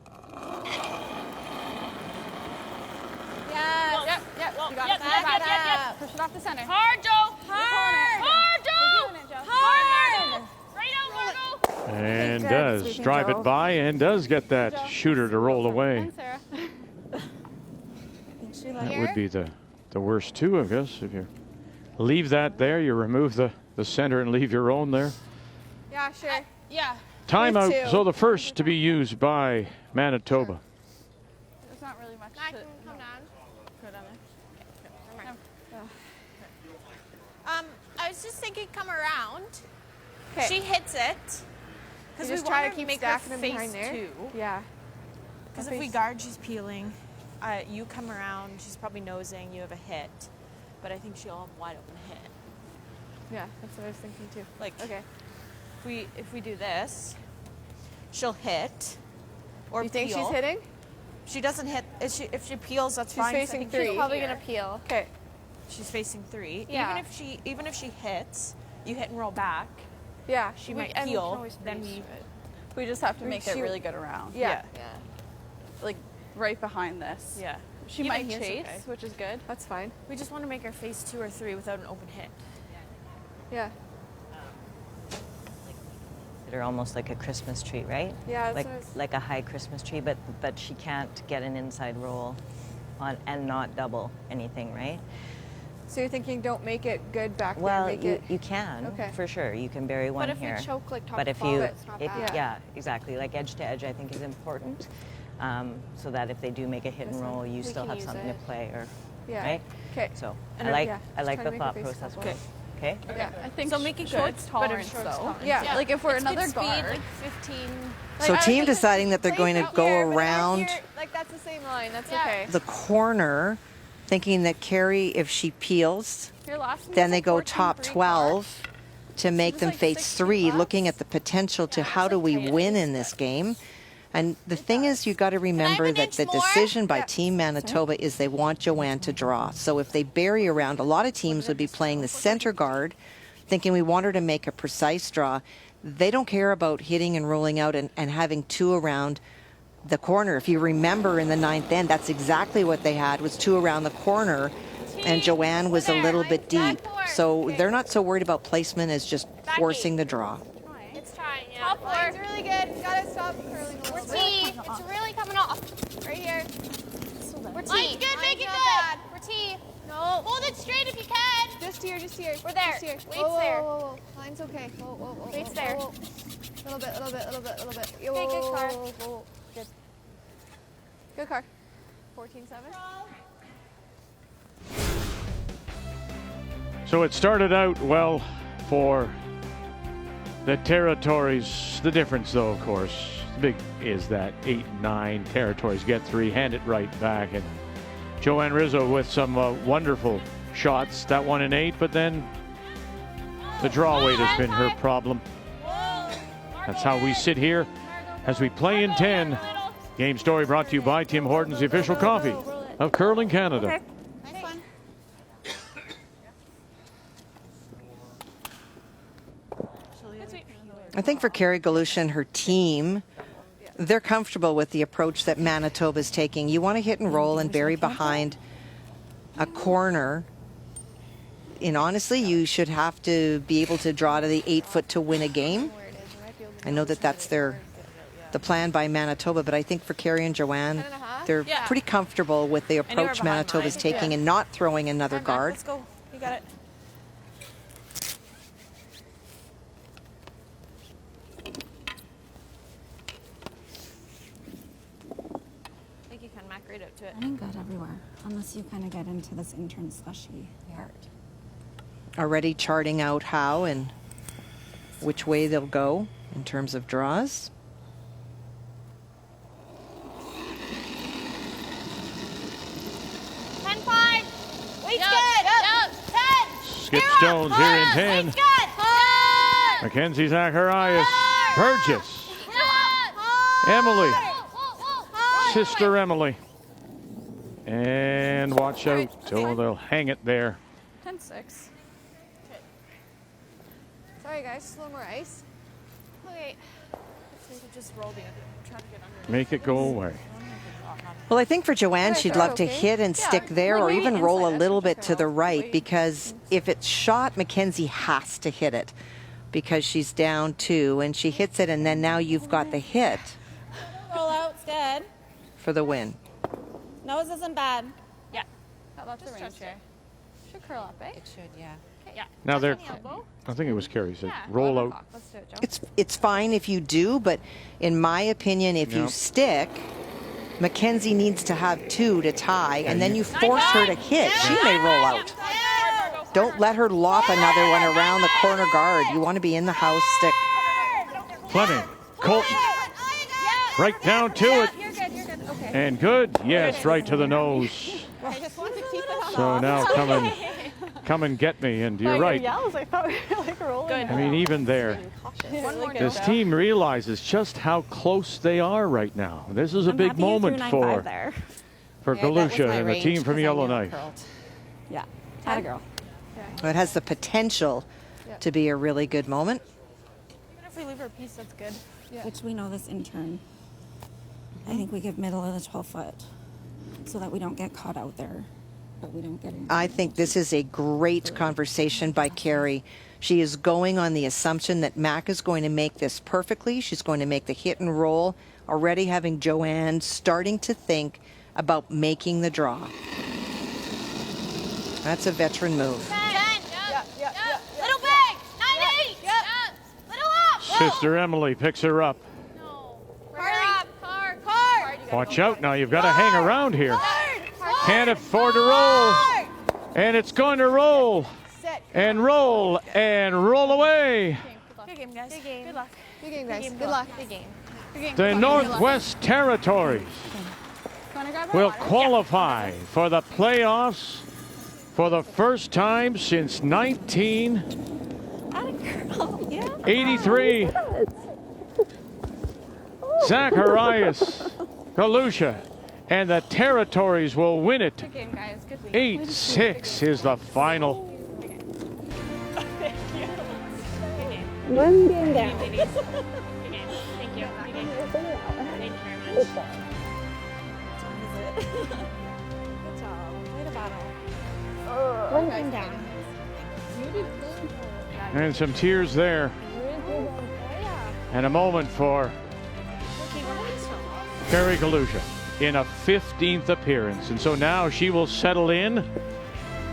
Yes. Yep. Yep. Well, You got yep, it. yep, yep, yep, yep. Push it off the center. Hard, Joe. Hard. Hard, Joe. You're doing it, Joe. Hard. Right out, Margo. And good does sweeping drive Joe. it by and does get that shooter to roll away. Thanks, Sarah. That would be the worst too, I guess. If you leave that there, you remove the center and leave your own there. Yeah, sure. Yeah. Timeout. Me too. So the first to be used by Manitoba. really much. I can come down. Go down there. I was just thinking, come around. 'Kay. She hits it. You Because we just try want to to keep make her stacking them face behind there. too. Yeah. Because if we guard, she's peeling. You come around, she's probably nosing. You have a hit, but I think she'll have a wide open hit. Yeah, that's what I was thinking too. Like, okay, if we do this, she'll hit. Or you think peel. she's hitting? She doesn't hit. If she peels, that's She's fine. 'cause I facing think three. she'll She's probably here. gonna peel. Okay. She's facing 3. Yeah. Even if she hits, you hit and roll back. Yeah. She might peel. Then we just have to make it she- really good around. Yeah. Like right behind this. Yeah. She Even might here's chase, okay. which is good. That's fine. We just want to make her face 2 or 3 without an open hit. Yeah. They're almost like a Christmas tree, right? Yeah, that's like what I was- like a high Christmas tree, but she can't get an inside roll on and not double anything, right? So you're thinking don't make it good back Well, there, make you, it... you can, Okay. for sure. You can bury one if we here. choke, like, top but to if bottom, you, it's not bad. yeah, exactly. Like edge to edge, I think is important, so that if they do make a hit and This one, roll, you we still can have use something it. to play, or Yeah. right? Okay. So And I like yeah, I just like try the to make thought her face process. couple. Okay. Yeah. I think So make it short's good, but tolerance short's though. tolerance. Yeah. Like if we're It's another good speed, guard. like 15. So team deciding that they're going to go around Like that's the same line. That's Yeah. okay. the corner, thinking that Carrie, if she peels, Your last one then was they a go 14-3 top 12 to make was them like face 6 3, left. looking at the potential to how do we win in this game. And the thing is, you got to remember that the decision by Team Manitoba is they want Joanne to draw. So if they bury around, a lot of teams would be playing the center guard, thinking we want her to make a precise draw. They don't care about hitting and rolling out and having 2 around the corner. If you remember in the 9th end, that's exactly what they had, was 2 around the corner, and Joanne was a little bit deep. So they're not so worried about placement as just forcing the draw. It's trying, yeah. Top line's really good. Gotta stop curling a We're little T. bit. It's really coming off. Right here. We're T. Line's good, make it good. We're T. No. Hold it straight if you can. Just here, just here. We're there. Just here. Weight's Whoa, whoa, there. Whoa, whoa, whoa. Line's okay. Whoa, whoa, whoa. Weight's whoa, there. whoa. Little bit, little bit, little bit, little bit. Yo, Okay, good car. whoa, whoa, whoa. Good. Good car. 14-7. So it started out well for the territories. The difference, though, of course, the big is that 8 and 9 territories get 3, hand it right back. And Joanne Rizzo with some wonderful shots. That 1 and 8, but then the draw weight has been her problem. That's how we sit here as we play in 10. Game story brought to you by Tim Hortons, the official coffee of Curling Canada. Nice one. I think for Carrie Galusha and her team, they're comfortable with the approach that Manitoba's taking. You want to hit and roll and bury behind a corner. And honestly, you should have to be able to draw to the 8 foot to win a game. I know that that's the plan by Manitoba, but I think for Carrie and Joanne, they're pretty comfortable with the approach Manitoba's taking and not throwing another guard. Let's go. You got it. I think you can mac right out to it. Running good everywhere, unless you kind of get into this intern slushy part. Already charting out how and which way they'll go in terms of draws. Weight's good. Yep. 10. Skip Stones here in 10. Weight's good. Mackenzie Zacharias, Burgess, Emily, Sister Emily. And watch out. Oh, they'll hang it there. 10-6. Sorry, guys. Just a little more ice. Okay. So you could just roll the other. Try to get under. Make it go away. Well, I think for Joanne, she'd love to hit and stick there or even roll a little bit to the right, because if it's shot, Mackenzie has to hit it because she's down 2 and she hits it, and then now you've got the hit Roll out. It's good. for the win. Nose isn't bad. Yeah. Got lots of range there. Should curl up, eh? It should, yeah. Yeah. Now they're, I think it was Carrie said, roll out. Let's do it, Joe. It's fine if you do, but in my opinion, if you Yep. stick, Mackenzie needs to have 2 to tie, and then you force her to hit. She may roll out. Don't let her lop another one around the corner guard. You want to be in the house stick. Fleming, Colton, right down to it. And good, yes, right to the nose. So now come and get me, and you're right. I thought we were like rolling. I mean, even there, this team realizes just how close they are right now. This is a big moment for Galusha and the team from Yellowknife. Yeah, had a girl. It has the potential to be a really good moment. Even if we leave her a piece, that's good. Which we know this in turn. I think we give middle of the 12 foot so that we don't get caught out there. But we don't get in. I think this is a great conversation by Carrie. She is going on the assumption that Mac is going to make this perfectly. She's going to make the hit and roll, already having Joanne starting to think about making the draw. That's a veteran move. 10. Little big. 9-8. Little up. Sister Emily picks her up. Card. Watch out now, you've got to hang around here. Can't afford to roll. And it's going to roll. And roll. And roll away. Good game, guys. Good luck. Good game, guys. Good luck. Good game. The Northwest Territories will qualify for the playoffs for the first time since 1983. Zacharias, Galusha, and the Territories will win it. 8-6 is the final. One game down. Thank you. Thank you very much. Good job. Way to battle. One game down. And some tears there. And a moment for Carrie Galusha in a 15th appearance. And so now she will settle in,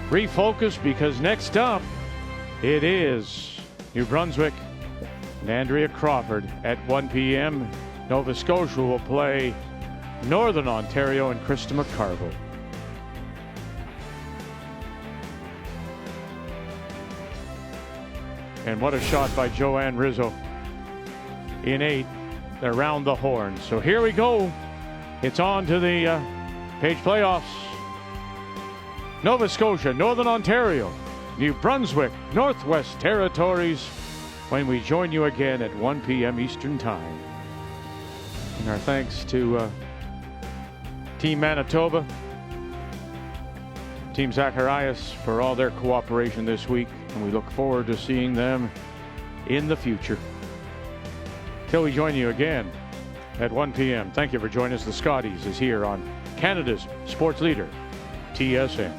refocus, because next up it is New Brunswick and Andrea Crawford at 1 p.m. Nova Scotia will play Northern Ontario and Krista McCarville. And what a shot by Joanne Rizzo in 8 around the horn. So here we go. It's on to the Page playoffs. Nova Scotia, Northern Ontario, New Brunswick, Northwest Territories, when we join you again at 1 p.m. Eastern Time. And our thanks to Team Manitoba, Team Zacharias for all their cooperation this week, and we look forward to seeing them in the future. Till we join you again at 1 p.m. Thank you for joining us. The Scotties is here on Canada's sports leader, TSN.